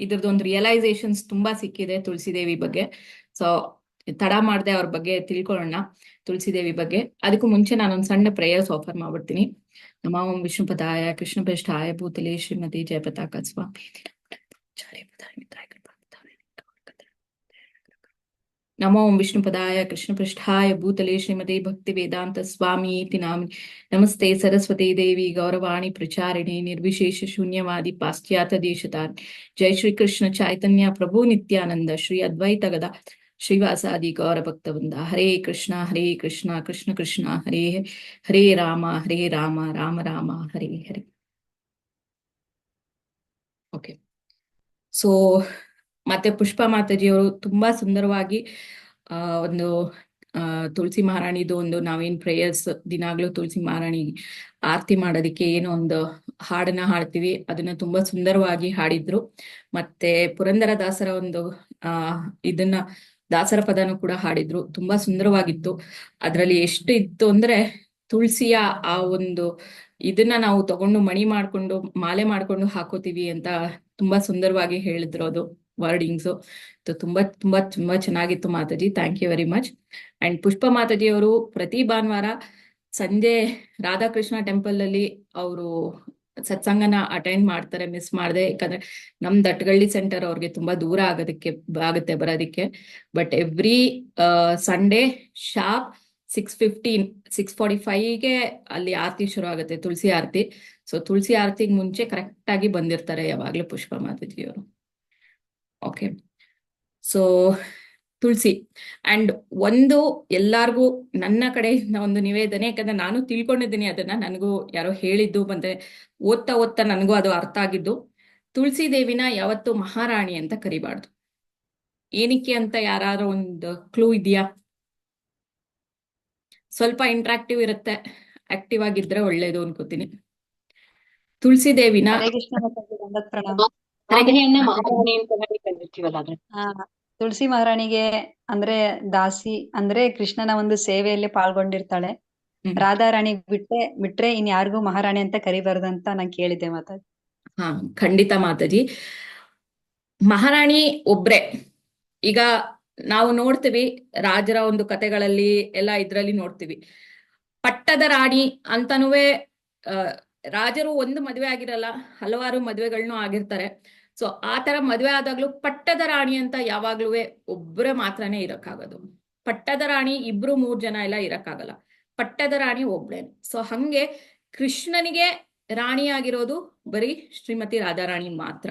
ಇದ್ರದ್ದೊಂದು ರಿಯಲೈಸೇಷನ್ಸ್ ತುಂಬಾ ಸಿಕ್ಕಿದೆ ತುಳಸಿ ದೇವಿ ಬಗ್ಗೆ. ಸೊ ತಡ ಮಾಡದೆ ಅವ್ರ ಬಗ್ಗೆ ತಿಳ್ಕೊಳ್ಳೋಣ ತುಳಸಿ ದೇವಿ ಬಗ್ಗೆ. ಅದಕ್ಕೂ ಮುಂಚೆ ನಾನೊಂದು ಸಣ್ಣ ಪ್ರೇಯರ್ಸ್ ಆಫರ್ ಮಾಡ್ಬಿಡ್ತೀನಿ. ನಮೋ ಓಂ ವಿಷ್ಣುಪದಾಯ ಕೃಷ್ಣಪೃಷ್ಠಾಯ ಭೂತಲೆ ಶ್ರೀಮತಿ ಜಯಪತಾಕ ಸ್ವಾಮಿ. ನಮೋ ಓಂ ವಿಷ್ಣುಪದಾಯ ಕೃಷ್ಣಪೃಷ್ಠಾಯ ಭೂತಲೆ ಶ್ರೀಮತಿ ಭಕ್ತಿ ವೇದಾಂತ ಸ್ವಾಮಿ ಇತಿ ನಾಮಿನಿ. ನಮಸ್ತೆ ಸರಸ್ವತಿ ದೇವಿ ಗೌರವಾಣಿ ಪ್ರಚಾರಿಣಿ ನಿರ್ವಿಶೇಷ ಶೂನ್ಯವಾದಿ ಪಾಶ್ಚಾತ್ಯ ದೇಶತಾನ್. ಜೈ ಶ್ರೀ ಕೃಷ್ಣ ಚೈತನ್ಯ ಪ್ರಭು ನಿತ್ಯಾನಂದ ಶ್ರೀ ಅದ್ವೈತ ಗದಾ ಶ್ರೀವಾಸಾದಿ ಗೌರ ಭಕ್ತವೃಂದ. ಹರೇ ಕೃಷ್ಣ ಕೃಷ್ಣ ಕೃಷ್ಣ ಹರೇ ಹರೇ ರಾಮ ರಾಮ ರಾಮ ಹರೇ ಹರೇ. ಓಕೆ, ಸೊ ಮತ್ತೆ ಪುಷ್ಪ ಮಾತಾಜಿಯವರು ತುಂಬಾ ಸುಂದರವಾಗಿ ಒಂದು ತುಳಸಿ ಮಹಾರಾಣಿದು ಒಂದು ನಾವೇನ್ ಪ್ರೇಯರ್ಸ್ ದಿನಾಗ್ಲೂ ತುಳಸಿ ಮಹಾರಾಣಿ ಆರತಿ ಮಾಡೋದಕ್ಕೆ ಏನೋ ಒಂದು ಹಾಡನ್ನ ಹಾಡ್ತೀವಿ, ಅದನ್ನ ತುಂಬಾ ಸುಂದರವಾಗಿ ಹಾಡಿದ್ರು. ಮತ್ತೆ ಪುರಂದರ ದಾಸರ ಒಂದು ಇದನ್ನ ದಾಸರ ಪದನೂ ಕೂಡ ಹಾಡಿದ್ರು, ತುಂಬಾ ಸುಂದರವಾಗಿತ್ತು. ಅದ್ರಲ್ಲಿ ಎಷ್ಟು ಇತ್ತು ಅಂದ್ರೆ ತುಳಸಿಯ ಆ ಒಂದು ಇದನ್ನ ನಾವು ತಗೊಂಡು ಮಣಿ ಮಾಡ್ಕೊಂಡು ಮಾಲೆ ಮಾಡ್ಕೊಂಡು ಹಾಕೋತೀವಿ ಅಂತ ತುಂಬಾ ಸುಂದರವಾಗಿ ಹೇಳಿದ್ರು ಅದು ವರ್ಡಿಂಗ್ಸು. ತುಂಬಾ ತುಂಬಾ ತುಂಬಾ ಚೆನ್ನಾಗಿತ್ತು ಮಾತಾಜಿ. Thank you very much. And Pushpa ಮಾತಾಜಿ ಅವರು ಪ್ರತಿ ಭಾನುವಾರ ಸಂಜೆ ರಾಧಾಕೃಷ್ಣ ಟೆಂಪಲ್ ಅಲ್ಲಿ ಅವರು ಸತ್ಸಂಗನ ಅಟೆಂಡ್ ಮಾಡ್ತಾರೆ, ಮಿಸ್ ಮಾಡದೆ. ಯಾಕಂದ್ರೆ ನಮ್ ದಟ್ಗಳ್ಳಿ ಸೆಂಟರ್ ಅವ್ರಿಗೆ ತುಂಬಾ ದೂರ ಆಗುತ್ತೆ ಬರೋದಿಕ್ಕೆ. ಬಟ್ ಎವ್ರಿ ಸಂಡೇ ಶಾರ್ಪ್ 6:15 6:45ಗೆ ಅಲ್ಲಿ ಆರತಿ ಶುರು ಆಗುತ್ತೆ, ತುಳಸಿ ಆರತಿ. ಸೊ ತುಳಸಿ ಆರತಿಗೆ ಮುಂಚೆ ಕರೆಕ್ಟ್ ಆಗಿ ಬಂದಿರ್ತಾರೆ ಯಾವಾಗ್ಲೂ ಪುಷ್ಪ ಮಾತಾಜಿಯವರು. ಓಕೆ, ಸೊ ತುಳಸಿ ಅಂಡ್ ಒಂದು ಎಲ್ಲಾರ್ಗೂ ನನ್ನ ಕಡೆಯಿಂದ ಒಂದು ನಿವೇದನೆ, ಯಾಕಂದ್ರೆ ನಾನು ತಿಳ್ಕೊಂಡಿದ್ದೀನಿ ಅದನ್ನ, ನನಗೂ ಯಾರೋ ಹೇಳಿದ್ದು ಮತ್ತೆ ಓದ್ತಾ ನನಗೂ ಅದು ಅರ್ಥ ಆಗಿದ್ದು. ತುಳಸಿ ದೇವಿನ ಯಾವತ್ತು ಮಹಾರಾಣಿ ಅಂತ ಕರಿಬಾರ್ದು. ಏನಕ್ಕೆ ಅಂತ ಯಾರು ಒಂದು ಕ್ಲೂ ಇದೆಯಾ? ಸ್ವಲ್ಪ ಇಂಟ್ರಾಕ್ಟಿವ್ ಇರುತ್ತೆ, ಆಕ್ಟಿವ್ ಆಗಿದ್ರೆ ಒಳ್ಳೇದು ಅನ್ಕೋತೀನಿ. ತುಳಸಿ ದೇವಿನ ತುಳಸಿ ಮಹಾರಾಣಿಗೆ ಅಂದ್ರೆ ದಾಸಿ ಅಂದ್ರೆ ಕೃಷ್ಣನ ಒಂದು ಸೇವೆಯಲ್ಲಿ ಪಾಲ್ಗೊಂಡಿರ್ತಾಳೆ. ರಾಧಾರಾಣಿ ಬಿಟ್ರೆ ಇನ್ ಯಾರಿಗೂ ಮಹಾರಾಣಿ ಅಂತ ಕರಿಬಾರ್ದು ಅಂತ ನಾನ್ ಕೇಳಿದ್ದೆ ಮಾತಾಜಿ. ಖಂಡಿತ ಮಾತಾಜಿ. ಮಹಾರಾಣಿ ಒಬ್ರೆ. ಈಗ ನಾವು ನೋಡ್ತೀವಿ ರಾಜರ ಒಂದು ಕತೆಗಳಲ್ಲಿ ಎಲ್ಲ ಇದ್ರಲ್ಲಿ ನೋಡ್ತೀವಿ, ಪಟ್ಟದ ರಾಣಿ ಅಂತನೂವೆ ರಾಜರು ಒಂದು ಮದುವೆ ಆಗಿರಲ್ಲ, ಹಲವಾರು ಮದುವೆಗಳನ್ನೂ ಆಗಿರ್ತಾರೆ. ಸೊ ಆ ತರ ಮದುವೆ ಆದಾಗ್ಲೂ ಪಟ್ಟದ ರಾಣಿ ಅಂತ ಯಾವಾಗ್ಲೂ ಒಬ್ರೆ ಮಾತ್ರನೇ ಇರಕ್ಕಾಗೋದು. ಪಟ್ಟದ ರಾಣಿ 2-3 ಜನ ಎಲ್ಲ ಇರಕ್ಕಾಗಲ್ಲ, ಪಟ್ಟದ ರಾಣಿ ಒಬ್ಳೇನೆ. ಸೊ ಹಂಗೆ ಕೃಷ್ಣನಿಗೆ ರಾಣಿಯಾಗಿರೋದು ಬರೀ ಶ್ರೀಮತಿ ರಾಧಾರಾಣಿ ಮಾತ್ರ.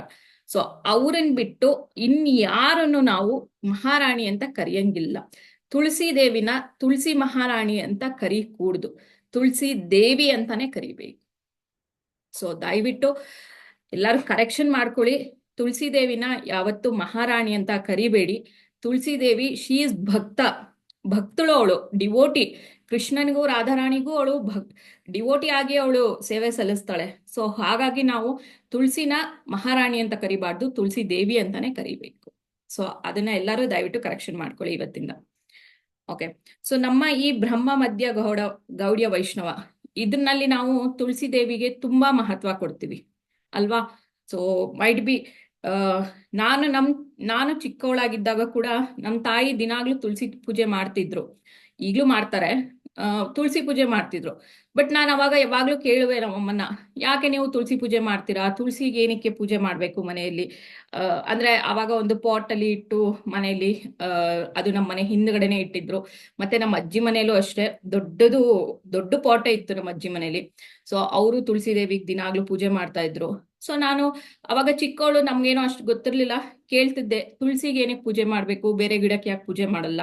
ಸೊ ಅವ್ರನ್ ಬಿಟ್ಟು ಇನ್ಯಾರನ್ನು ನಾವು ಮಹಾರಾಣಿ ಅಂತ ಕರೆಯಂಗಿಲ್ಲ. ತುಳಸಿ ದೇವಿನ ತುಳಸಿ ಮಹಾರಾಣಿ ಅಂತ ಕರೀಕೂಡ್ದು, ತುಳಸಿ ದೇವಿ ಅಂತಾನೆ ಕರಿಬೇಕು. ಸೊ ದಯವಿಟ್ಟು ಎಲ್ಲರೂ ಕರೆಕ್ಷನ್ ಮಾಡ್ಕೊಳ್ಳಿ, ತುಳಸಿ ದೇವಿನ ಯಾವತ್ತು ಮಹಾರಾಣಿ ಅಂತ ಕರಿಬೇಡಿ. ತುಳಸಿ ದೇವಿ ಶಿ ಇಸ್ ಭಕ್ತಳು, ಅವಳು ಡಿವೋಟಿ. ಕೃಷ್ಣನಿಗೂ ರಾಧಾರಾಣಿಗೂ ಅವಳು ಡಿವೋಟಿ ಆಗಿ ಅವಳು ಸೇವೆ ಸಲ್ಲಿಸ್ತಾಳೆ. ಸೊ ಹಾಗಾಗಿ ನಾವು ತುಳಸಿನ ಮಹಾರಾಣಿ ಅಂತ ಕರಿಬಾರ್ದು, ತುಳಸಿ ದೇವಿ ಅಂತಾನೆ ಕರಿಬೇಕು. ಸೊ ಅದನ್ನ ಎಲ್ಲರೂ ದಯವಿಟ್ಟು ಕರೆಕ್ಷನ್ ಮಾಡ್ಕೊಳ್ಳಿ ಇವತ್ತಿಂದ. ಓಕೆ, ಸೊ ನಮ್ಮ ಈ ಬ್ರಹ್ಮ ಮಧ್ಯ ಗೌಡಿಯ ವೈಷ್ಣವ ಇದನ್ನಲ್ಲಿ ನಾವು ತುಳಸಿ ದೇವಿಗೆ ತುಂಬಾ ಮಹತ್ವ ಕೊಡ್ತೀವಿ ಅಲ್ವಾ. ಸೊ ಮೈಟ್ ಬಿ ನಾನು ಚಿಕ್ಕವಳಾಗಿದ್ದಾಗ ಕೂಡ ನಮ್ಮ ತಾಯಿ ದಿನಾಗ್ಲೂ ತುಳಸಿ ಪೂಜೆ ಮಾಡ್ತಿದ್ರು, ಈಗ್ಲೂ ಮಾಡ್ತಾರೆ, ತುಳಸಿ ಪೂಜೆ ಮಾಡ್ತಿದ್ರು. ಬಟ್ ನಾನು ಅವಾಗ ಯಾವಾಗ್ಲೂ ಕೇಳುವೆ ನಮ್ಮಮ್ಮನ್ನ, ಯಾಕೆ ನೀವು ತುಳಸಿ ಪೂಜೆ ಮಾಡ್ತೀರಾ, ತುಳಸಿಗೆ ಏನಕ್ಕೆ ಪೂಜೆ ಮಾಡ್ಬೇಕು ಮನೆಯಲ್ಲಿ? ಅಂದ್ರೆ ಅವಾಗ ಒಂದು ಪಾಟ್ ಅಲ್ಲಿ ಇಟ್ಟು ಮನೆಯಲ್ಲಿ ಅದು ನಮ್ಮ ಮನೆ ಹಿಂದ್ಗಡೆನೆ ಇಟ್ಟಿದ್ರು. ಮತ್ತೆ ನಮ್ಮ ಅಜ್ಜಿ ಮನೆಯಲ್ಲೂ ಅಷ್ಟೇ ದೊಡ್ಡ ಪಾಟೇ ಇತ್ತು ನಮ್ಮ ಅಜ್ಜಿ ಮನೆಯಲ್ಲಿ. ಸೊ ಅವರು ತುಳಸಿ ದೇವಿಗೆ ದಿನಾಗ್ಲೂ ಪೂಜೆ ಮಾಡ್ತಾ ಇದ್ರು. ಸೊ ನಾನು ಅವಾಗ ಚಿಕ್ಕವಳು, ನಮ್ಗೇನೋ ಅಷ್ಟು ಗೊತ್ತಿರ್ಲಿಲ್ಲ, ಕೇಳ್ತಿದ್ದೆ ತುಳಸಿಗೆ ಏನಕ್ಕೆ ಪೂಜೆ ಮಾಡ್ಬೇಕು, ಬೇರೆ ಗಿಡಕ್ಕೆ ಯಾಕೆ ಪೂಜೆ ಮಾಡಲ್ಲ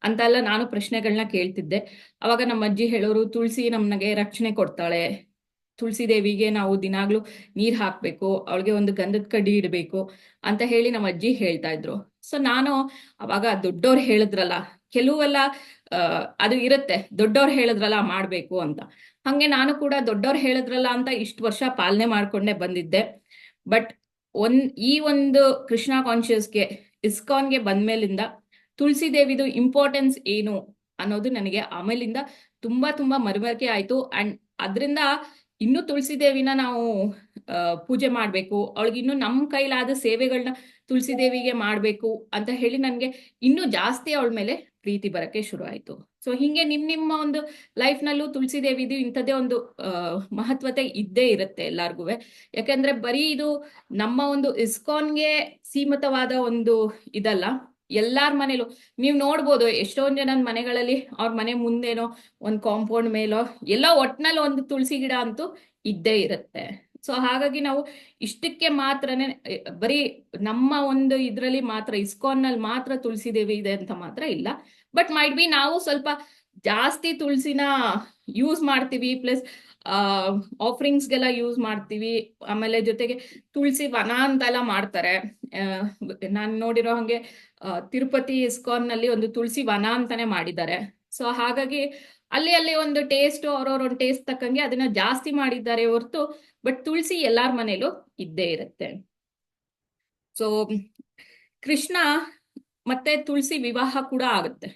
ಅಂತೆಲ್ಲ ನಾನು ಪ್ರಶ್ನೆಗಳನ್ನ ಕೇಳ್ತಿದ್ದೆ. ಅವಾಗ ನಮ್ಮ ಅಜ್ಜಿ ಹೇಳೋರು, ತುಳಸಿ ನಮ್ಗೆ ರಕ್ಷಣೆ ಕೊಡ್ತಾಳೆ, ತುಳಸಿ ದೇವಿಗೆ ನಾವು ದಿನಾಗ್ಲೂ ನೀರ್ ಹಾಕ್ಬೇಕು, ಅವಳಿಗೆ ಒಂದು ಗಂಧದ ಕಡ್ಡಿ ಇಡಬೇಕು ಅಂತ ಹೇಳಿ ನಮ್ಮ ಅಜ್ಜಿ ಹೇಳ್ತಾ ಇದ್ರು. ಸೊ ನಾನು ಅವಾಗ ದೊಡ್ಡವ್ರು ಹೇಳಿದ್ರಲ್ಲ, ಕೆಲವೆಲ್ಲ ಅದು ಇರುತ್ತೆ, ದೊಡ್ಡವ್ರು ಹೇಳಿದ್ರಲ್ಲ ಮಾಡ್ಬೇಕು ಅಂತ. ಹಂಗೆ ನಾನು ಕೂಡ ದೊಡ್ಡವ್ರು ಹೇಳಿದ್ರಲ್ಲ ಅಂತ ಇಷ್ಟು ವರ್ಷ ಪಾಲನೆ ಮಾಡ್ಕೊಂಡೇ ಬಂದಿದ್ದೆ. ಬಟ್ ಈ ಒಂದು ಕೃಷ್ಣ ಕಾನ್ಶಿಯಸ್ಗೆ ಇಸ್ಕಾನ್ಗೆ ಬಂದ್ಮೇಲಿಂದ ತುಳಸಿ ದೇವಿದು ಇಂಪಾರ್ಟೆನ್ಸ್ ಏನು ಅನ್ನೋದು ನನಗೆ ಆಮೇಲಿಂದ ತುಂಬಾ ಮರುವರಿಕೆ ಆಯ್ತು. ಅಂಡ್ ಅದರಿಂದ ಇನ್ನೂ ತುಳಸಿ ದೇವಿನ ನಾವು ಪೂಜೆ ಮಾಡ್ಬೇಕು, ಅವಳಿಗೆ ಇನ್ನೂ ನಮ್ಮ ಕೈಲಾದ ಸೇವೆಗಳನ್ನ ತುಳಸಿ ದೇವಿಗೆ ಮಾಡ್ಬೇಕು ಅಂತ ಹೇಳಿ ನನ್ಗೆ ಇನ್ನೂ ಜಾಸ್ತಿ ಅವಳ ಮೇಲೆ ಪ್ರೀತಿ ಬರಕ್ಕೆ ಶುರು ಆಯ್ತು. ಸೊ ಹಿಂಗೆ ನಿಮ್ಮ ಒಂದು ಲೈಫ್ ನಲ್ಲೂ ತುಳಸಿ ದೇವಿದು ಇಂಥದ್ದೇ ಒಂದು ಮಹತ್ವತೆ ಇದ್ದೇ ಇರುತ್ತೆ ಎಲ್ಲಾರ್ಗು. ಯಾಕಂದ್ರೆ ಬರೀ ಇದು ನಮ್ಮ ಒಂದು ಇಸ್ಕಾನ್ಗೆ ಸೀಮಿತವಾದ ಒಂದು ಇದಲ್ಲ, ಎಲ್ಲಾರ ಮನೇಲೂ ನೀವು ನೋಡ್ಬೋದು, ಎಷ್ಟೊಂದ್ ಜನ ಮನೆಗಳಲ್ಲಿ ಅವ್ರ ಮನೆ ಮುಂದೇನೋ ಒಂದ್ ಕಾಂಪೌಂಡ್ ಮೇಲೋ ಎಲ್ಲೋ ಒಟ್ನಲ್ಲಿ ಒಂದು ತುಳಸಿ ಗಿಡ ಅಂತೂ ಇದ್ದೇ ಇರುತ್ತೆ. ಸೊ ಹಾಗಾಗಿ ನಾವು ಇಷ್ಟಕ್ಕೆ ಮಾತ್ರನೇ, ಬರೀ ನಮ್ಮ ಒಂದು ಇದ್ರಲ್ಲಿ ಮಾತ್ರ ಇಸ್ಕಾನ್ ನಲ್ಲಿ ಮಾತ್ರ ತುಳಸಿ ದೇವಿ ಇದೆ ಅಂತ ಮಾತ್ರ ಇಲ್ಲ. ಬಟ್ ಮೈಟ್ ಬಿ ನಾವು ಸ್ವಲ್ಪ ಜಾಸ್ತಿ ತುಳಸಿನ ಯೂಸ್ ಮಾಡ್ತೀವಿ, ಪ್ಲಸ್ ಆಫರಿಂಗ್ಸ್ಗೆಲ್ಲ ಯೂಸ್ ಮಾಡ್ತೀವಿ. ಆಮೇಲೆ ಜೊತೆಗೆ ತುಳಸಿ ವನ ಅಂತೆಲ್ಲ ಮಾಡ್ತಾರೆ. ನಾನು ನೋಡಿರೋ ಹಂಗೆ ತಿರುಪತಿ ಇಸ್ಕಾನ್ ನಲ್ಲಿ ಒಂದು ತುಳಸಿ ವನ ಅಂತಾನೆ ಮಾಡಿದ್ದಾರೆ. ಸೊ ಹಾಗಾಗಿ ಅಲ್ಲಿ ಒಂದು ಟೇಸ್ಟ್, ಅವ್ರವ್ರ ಒಂದು ಟೇಸ್ಟ್ ತಕ್ಕಂಗೆ ಅದನ್ನ ಜಾಸ್ತಿ ಮಾಡಿದ್ದಾರೆ ಹೊರತು, ಬಟ್ ತುಳಸಿ ಎಲ್ಲಾರ ಮನೇಲೂ ಇದ್ದೇ ಇರುತ್ತೆ. ಸೊ ಕೃಷ್ಣ ಮತ್ತೆ ತುಳಸಿ ವಿವಾಹ ಕೂಡ ಆಗುತ್ತೆ,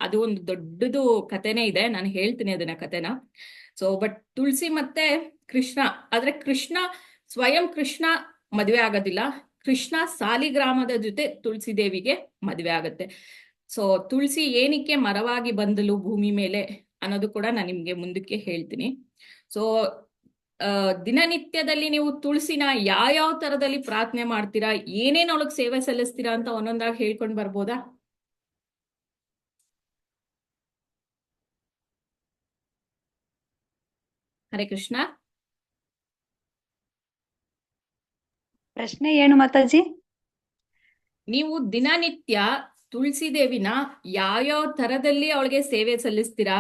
ಅದು ಒಂದು ದೊಡ್ಡದು ಕಥೆನೇ ಇದೆ, ನಾನು ಹೇಳ್ತೀನಿ ಅದನ್ನ ಕಥೆನ. ಸೊ ಬಟ್ ತುಳಸಿ ಮತ್ತೆ ಕೃಷ್ಣ, ಆದ್ರೆ ಕೃಷ್ಣ ಸ್ವಯಂ ಕೃಷ್ಣ ಮದುವೆ ಆಗೋದಿಲ್ಲ, ಕೃಷ್ಣ ಸಾಲಿಗ್ರಾಮದ ಜೊತೆ ತುಳಸಿ ದೇವಿಗೆ ಮದುವೆ ಆಗತ್ತೆ. ಸೊ ತುಳಸಿ ಏನಕ್ಕೆ ಮರವಾಗಿ ಬಂದಲು ಭೂಮಿ ಮೇಲೆ ಅನ್ನೋದು ಕೂಡ ನಾನು ನಿಮ್ಗೆ ಮುಂದಕ್ಕೆ ಹೇಳ್ತೀನಿ. ಸೊ ದಿನನಿತ್ಯದಲ್ಲಿ ನೀವು ತುಳಸಿನ ಯಾವ ತರದಲ್ಲಿ ಪ್ರಾರ್ಥನೆ ಮಾಡ್ತೀರಾ, ಏನೇನ್ ಅವಳಗ್ ಸೇವೆ ಸಲ್ಲಿಸ್ತೀರಾ ಅಂತ ಒಂದೊಂದಾಗಿ ಹೇಳ್ಕೊಂಡ್ ಬರ್ಬೋದಾ? ಹರೇ ಕೃಷ್ಣ. ಪ್ರಶ್ನೆ ಏನು ಮಾತಾಜಿ? ನೀವು ದಿನನಿತ್ಯ ತುಳಸಿ ದೇವಿನ ಯಾವ್ಯಾವ ತರದಲ್ಲಿ ಅವಳಿಗೆ ಸೇವೆ ಸಲ್ಲಿಸ್ತೀರಾ,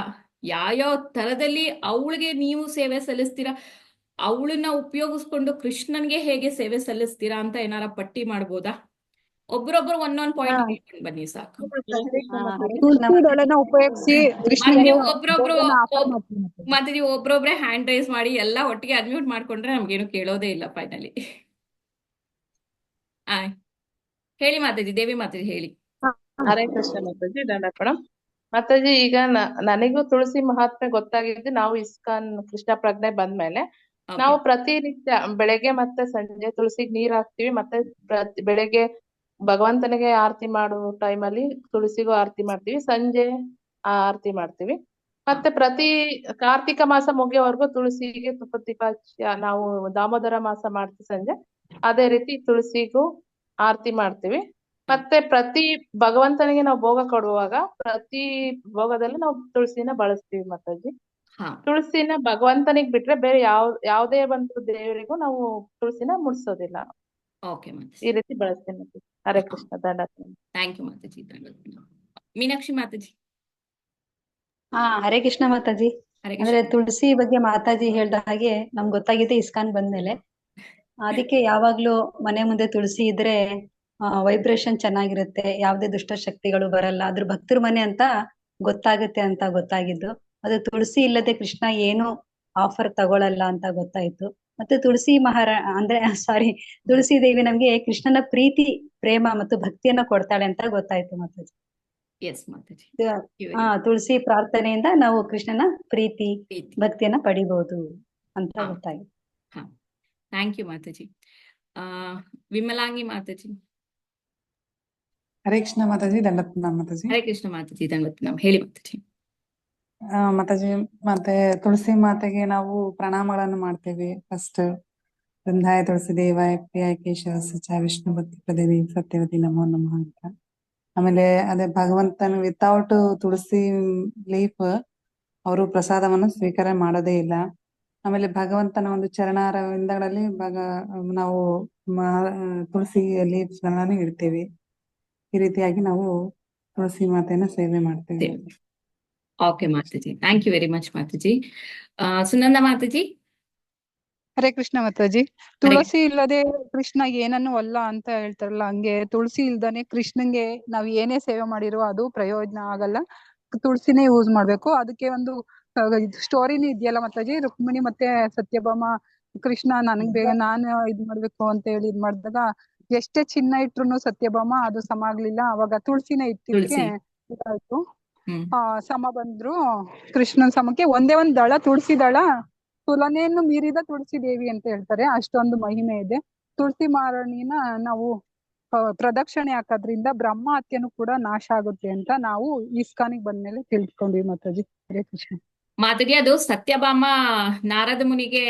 ಯಾವ್ಯಾವ ತರದಲ್ಲಿ ಅವಳಿಗೆ ನೀವು ಸೇವೆ ಸಲ್ಲಿಸ್ತೀರಾ, ಅವಳನ್ನ ಉಪಯೋಗಿಸ್ಕೊಂಡು ಕೃಷ್ಣನ್ಗೆ ಹೇಗೆ ಸೇವೆ ಸಲ್ಲಿಸ್ತೀರಾ ಅಂತ ಏನಾರ ಪಟ್ಟಿ ಮಾಡ್ಬೋದಾ? ಒಬ್ರೊಬ್ರು ಒಂದೊಂದ್ ಪಾಯಿಂಟ್ ಹೇಳ್ಕೊಂಡು ಬನ್ನಿ ಸಾಕು. ಉಪಯೋಗಿಸಿ ಮತ್ತೆ ನೀವು ಒಬ್ರೊಬ್ರೆ ಹ್ಯಾಂಡ್ ರೈಸ್ ಮಾಡಿ ಎಲ್ಲ ಒಟ್ಟಿಗೆ ಅನ್ಮ್ಯೂಟ್ ಮಾಡ್ಕೊಂಡ್ರೆ ನಮ್ಗೇನು ಕೇಳೋದೇ ಇಲ್ಲ ಫೈನಲಿ. ಹೇಳಿ ಮಾತಾಜಿ, ದೇವಿ ಮಾತಾಜಿ ಹೇಳಿ. ಹರೇ ಕೃಷ್ಣ ಮಾತಾಜಿ, ದಂಡಕಣ ಮಾತಾಜಿ. ಈಗ ನನಗೂ ತುಳಸಿ ಮಹಾತ್ಮೆ ಗೊತ್ತಾಗಿದ್ದು ನಾವು ಇಸ್ಕಾನ್ ಕೃಷ್ಣ ಪ್ರಜ್ಞೆ ಬಂದ್ಮೇಲೆ. ನಾವು ಪ್ರತಿನಿತ್ಯ ಬೆಳಗ್ಗೆ ಮತ್ತೆ ಸಂಜೆ ತುಳಸಿಗೆ ನೀರ್ ಹಾಕ್ತಿವಿ, ಮತ್ತೆ ಬೆಳಗ್ಗೆ ಭಗವಂತನಿಗೆ ಆರತಿ ಮಾಡುವ ಟೈಮಲ್ಲಿ ತುಳಸಿಗೂ ಆರತಿ ಮಾಡ್ತೀವಿ, ಸಂಜೆ ಆರತಿ ಮಾಡ್ತೀವಿ. ಮತ್ತೆ ಪ್ರತಿ ಕಾರ್ತಿಕ ಮಾಸ ಮುಗಿಯೋವರೆಗೂ ತುಳಸಿಗೆ ತುಪ್ಪ ದೀಪ ಹಚ್ಚಿ ನಾವು ದಾಮೋದರ ಮಾಸ ಮಾಡ್ತೀವಿ ಸಂಜೆ, ಅದೇ ರೀತಿ ತುಳಸಿಗೂ ಆರತಿ ಮಾಡ್ತೀವಿ. ಮತ್ತೆ ಪ್ರತಿ ಭಗವಂತನಿಗೆ ನಾವು ಭೋಗ ಕೊಡುವಾಗ ಪ್ರತಿ ಭೋಗದಲ್ಲಿ ನಾವು ತುಳಸಿನ ಬಳಸ್ತೀವಿ ಮಾತಾಜಿ. ಹಾ ತುಳಸಿನ ಭಗವಂತನಿಗೆ ಬಿಟ್ರೆ ಬೇರೆ ಯಾವುದೇ ಒಂದು ದೇವರಿಗೂ ನಾವು ತುಳಸಿನ ಮುಡ್ಸೋದಿಲ್ಲ. ಓಕೆ ಈ ಮಾತಾಜಿ, ರೀತಿ ಬಳಸ್ತೀನಿ ಮಾತಾಜಿ. ಹರೇ ಕೃಷ್ಣ, ದಂಡಾತ್ಮನ. ಥ್ಯಾಂಕ್ ಯು ಮಾತಾಜಿ. ಮೀನಾಕ್ಷಿ ಮಾತಾಜಿ. ಹರೇ ಕೃಷ್ಣ ಮಾತಾಜಿ. ಹರೇ ಅಂದ್ರೆ ಕೃಷ್ಣ. ತುಳಸಿ ಬಗ್ಗೆ ಮಾತಾಜಿ ಹೇಳ್ದ ಹಾಗೆ ನಮ್ಗೆ ಗೊತ್ತಾಗಿದೆ ಇಸ್ಕಾನ್ ಬಂದ್ಮೇಲೆ. ಅದಕ್ಕೆ ಯಾವಾಗ್ಲೂ ಮನೆ ಮುಂದೆ ತುಳಸಿ ಇದ್ರೆ ವೈಬ್ರೇಷನ್ ಚೆನ್ನಾಗಿರುತ್ತೆ, ಯಾವ್ದೇ ದುಷ್ಟ ಶಕ್ತಿಗಳು ಬರಲ್ಲ, ಅದ್ರ ಭಕ್ತರ ಮನೆ ಅಂತ ಗೊತ್ತಾಗುತ್ತೆ ಅಂತ ಗೊತ್ತಾಗಿದ್ದು. ಅದು ತುಳಸಿ ಇಲ್ಲದೆ ಕೃಷ್ಣ ಏನು ಆಫರ್ ತಗೊಳಲ್ಲ ಅಂತ ಗೊತ್ತಾಯ್ತು. ಮತ್ತೆ ತುಳಸಿ ತುಳಸಿ ದೇವಿ ನಮ್ಗೆ ಕೃಷ್ಣನ ಪ್ರೀತಿ, ಪ್ರೇಮ ಮತ್ತು ಭಕ್ತಿಯನ್ನ ಕೊಡ್ತಾಳೆ ಅಂತ ಗೊತ್ತಾಯ್ತು ಮಾತಾಜಿ. ಎಸ್ ಮಾತಾಜಿ, ತುಳಸಿ ಪ್ರಾರ್ಥನೆಯಿಂದ ನಾವು ಕೃಷ್ಣನ ಪ್ರೀತಿ ಭಕ್ತಿಯನ್ನ ಪಡಿಬಹುದು ಅಂತ ಹಾ. ಗೊತ್ತಾಯ್ತು. ಹಾ, ಥ್ಯಾಂಕ್ ಯು ಮಾತಾಜಿ. ವಿಮಲಾಂಗಿ ಮಾತಾಜಿ. ಹರೇ ಕೃಷ್ಣ ಮಾತಾಜಿ, ದಂಡಪ್ರಣಾಮ ಮಾತಾಜಿ. ಹರೇ ಕೃಷ್ಣ ಮಾತಾಜಿ, ದಂಡವತ್ ಹೇಳಿ ಮಾತಾಜಿ. ಮಾತಾಜಿ, ಮತ್ತೆ ತುಳಸಿ ಮಾತೆಗೆ ನಾವು ಪ್ರಣಾಮಗಳನ್ನು ಮಾಡ್ತೇವೆ. ಫಸ್ಟ್ ವೃಂದಾಯ ತುಳಸಿ ದೇವಾಯ ಪ್ರಿಯಾಯ ಕೇಶವ ಸಚ ವಿಷ್ಣು ಭಕ್ತಿ ಪ್ರದೇವಿ ಸತ್ಯವತಿ ನಮೋ ನಮಃ ಅಂತ. ಆಮೇಲೆ ಅದೇ ಭಗವಂತನ ವಿತೌಟ್ ತುಳಸಿ ಲೀಫ್ ಅವರು ಪ್ರಸಾದವನ್ನು ಸ್ವೀಕಾರ ಮಾಡೋದೇ ಇಲ್ಲ. ಆಮೇಲೆ ಭಗವಂತನ ಒಂದು ಚರಣಾರವಿಂದಗಳಲ್ಲಿ ನಾವು ತುಳಸಿ ಲೀವ್ಸ್ ಗಳನ್ನು ಇಡ್ತೇವೆ. ಈ ರೀತಿಯಾಗಿ ನಾವು ತುಳಸಿ ಮಾತೆಯನ್ನ ಸೇವೆ ಮಾಡ್ತೇವೆ. ಓಕೆ ಮಾತಾಜಿ, ಥ್ಯಾಂಕ್ ಯು ವೆರಿ ಮಚ್ ಮಾತಾಜಿ. ಸುನಂದ ಮಾತಾಜಿ. ಹರೇ ಕೃಷ್ಣ ಮಾತಾಜಿ. ತುಳಸಿ ಇಲ್ಲದೆ ಕೃಷ್ಣ ಏನನ್ನು ಅಲ್ಲ ಅಂತ ಹೇಳ್ತಾರಲ್ಲ, ಹಂಗೆ ತುಳಸಿ ಇಲ್ದಾನೆ ಕೃಷ್ಣಂಗೆ ನಾವ್ ಏನೇ ಸೇವೆ ಮಾಡಿರೋ ಅದು ಪ್ರಯೋಜನ ಆಗಲ್ಲ. ತುಳಸಿನೇ ಯೂಸ್ ಮಾಡ್ಬೇಕು. ಅದಕ್ಕೆ ಒಂದು ಸ್ಟೋರಿನೂ ಇದೆಯಲ್ಲ ಮಾತಾಜಿ, ರುಕ್ಮಿಣಿ ಮತ್ತೆ ಸತ್ಯಭಾಮ ಕೃಷ್ಣ ನನಗ್ ಬೇಗ ನಾನು ಇದ್ ಮಾಡ್ಬೇಕು ಅಂತ ಹೇಳಿ ಇದ್ ಮಾಡಿದಾಗ ಎಷ್ಟೇ ಚಿನ್ನ ಇಟ್ರು ಸತ್ಯಭಾಮ ಅದು ಸಮ ಆಗ್ಲಿಲ್ಲ. ಅವಾಗ ತುಳಸಿನ ಇಟ್ಟಿದ್ಕೆ ಇದಾಯ್ತು, ಸಮ ಬಂದ್ರು ಕೃಷ್ಣನ್ ಸಮಕ್ಕೆ. ಒಂದೇ ಒಂದ್ ದಳ ತುಳಸಿ ದಳ ತುಲನೆಯನ್ನು ಮೀರಿದ ತುಳಸಿ ದೇವಿ ಅಂತ ಹೇಳ್ತಾರೆ, ಅಷ್ಟೊಂದು ಮಹಿಮೆ ಇದೆ. ತುಳಸಿ ಮಾರಣಿನ ನಾವು ಪ್ರದಕ್ಷಿಣೆ ಹಾಕೋದ್ರಿಂದ ಬ್ರಹ್ಮ ಹತ್ಯೆನೂ ಕೂಡ ನಾಶ ಆಗುತ್ತೆ ಅಂತ ನಾವು ಇಸ್ಕಾನಿಗೆ ಬಂದ್ಮೇಲೆ ತಿಳ್ಕೊಂಡ್ವಿ ಮಾತಾಜಿ. ಹರೇ ಕೃಷ್ಣ ಮಾತಾಜಿ. ಅದು ಸತ್ಯಭಾಮ ನಾರದ ಮುನಿಗೆ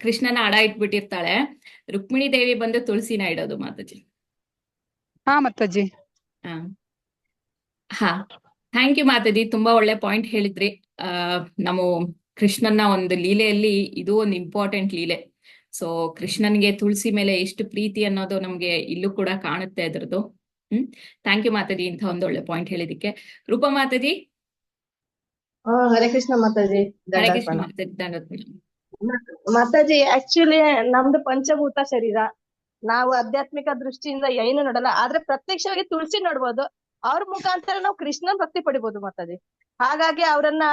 ಕೃಷ್ಣನ ಅಡ ಇಟ್ಬಿಟ್ಟಿರ್ತಾಳೆ, ರುಕ್ಮಿಣಿ ದೇವಿ ಬಂದು ತುಳಸಿನ ಇಡೋದು ಮಾತಾಜಿ. ಹಾ ಮಾತಾಜಿ. ಹಾ, ಥ್ಯಾಂಕ್ ಯು ಮಾತಾಜಿ, ತುಂಬಾ ಒಳ್ಳೆ ಪಾಯಿಂಟ್ ಹೇಳಿದ್ರಿ. ನಾವು ಕೃಷ್ಣನ ಒಂದು ಲೀಲೆಯಲ್ಲಿ ಇದು ಒಂದು ಇಂಪಾರ್ಟೆಂಟ್ ಲೀಲೆ. ಸೊ ಕೃಷ್ಣನ್ಗೆ ತುಳಸಿ ಮೇಲೆ ಎಷ್ಟು ಪ್ರೀತಿ ಅನ್ನೋದು ನಮ್ಗೆ ಇಲ್ಲೂ ಕೂಡ ಕಾಣುತ್ತೆ ಅದ್ರದ್ದು. ಥ್ಯಾಂಕ್ ಯು ಮಾತಾಜಿ, ಇಂಥ ಒಂದು ಒಳ್ಳೆ ಪಾಯಿಂಟ್ ಹೇಳಿದಕ್ಕೆ. ರೂಪಾ ಮಾತಾಜಿ. ಹರೇ ಕೃಷ್ಣ ಮಾತಾಜಿ. ಹರೇ ಕೃಷ್ಣ ಮಾತಾಜಿ, ದಂಡವತ್ ಮಾತಾಜಿ. ಆಕ್ಚುಲಿ ನಮ್ದು ಪಂಚಭೂತ ಶರೀರ, ನಾವು ಆಧ್ಯಾತ್ಮಿಕ ದೃಷ್ಟಿಯಿಂದ ಏನು ನೋಡಲ್ಲ, ಆದ್ರೆ ಪ್ರತ್ಯಕ್ಷವಾಗಿ ತುಳಸಿ ನೋಡ್ಬೋದು. ಅವ್ರ ಮುಖಾಂತರ ನಾವು ಕೃಷ್ಣ ಭಕ್ತಿ ಪಡಿಬಹುದು ಮಾತಾಜಿ. ಹಾಗಾಗಿ ಅವ್ರನ್ನ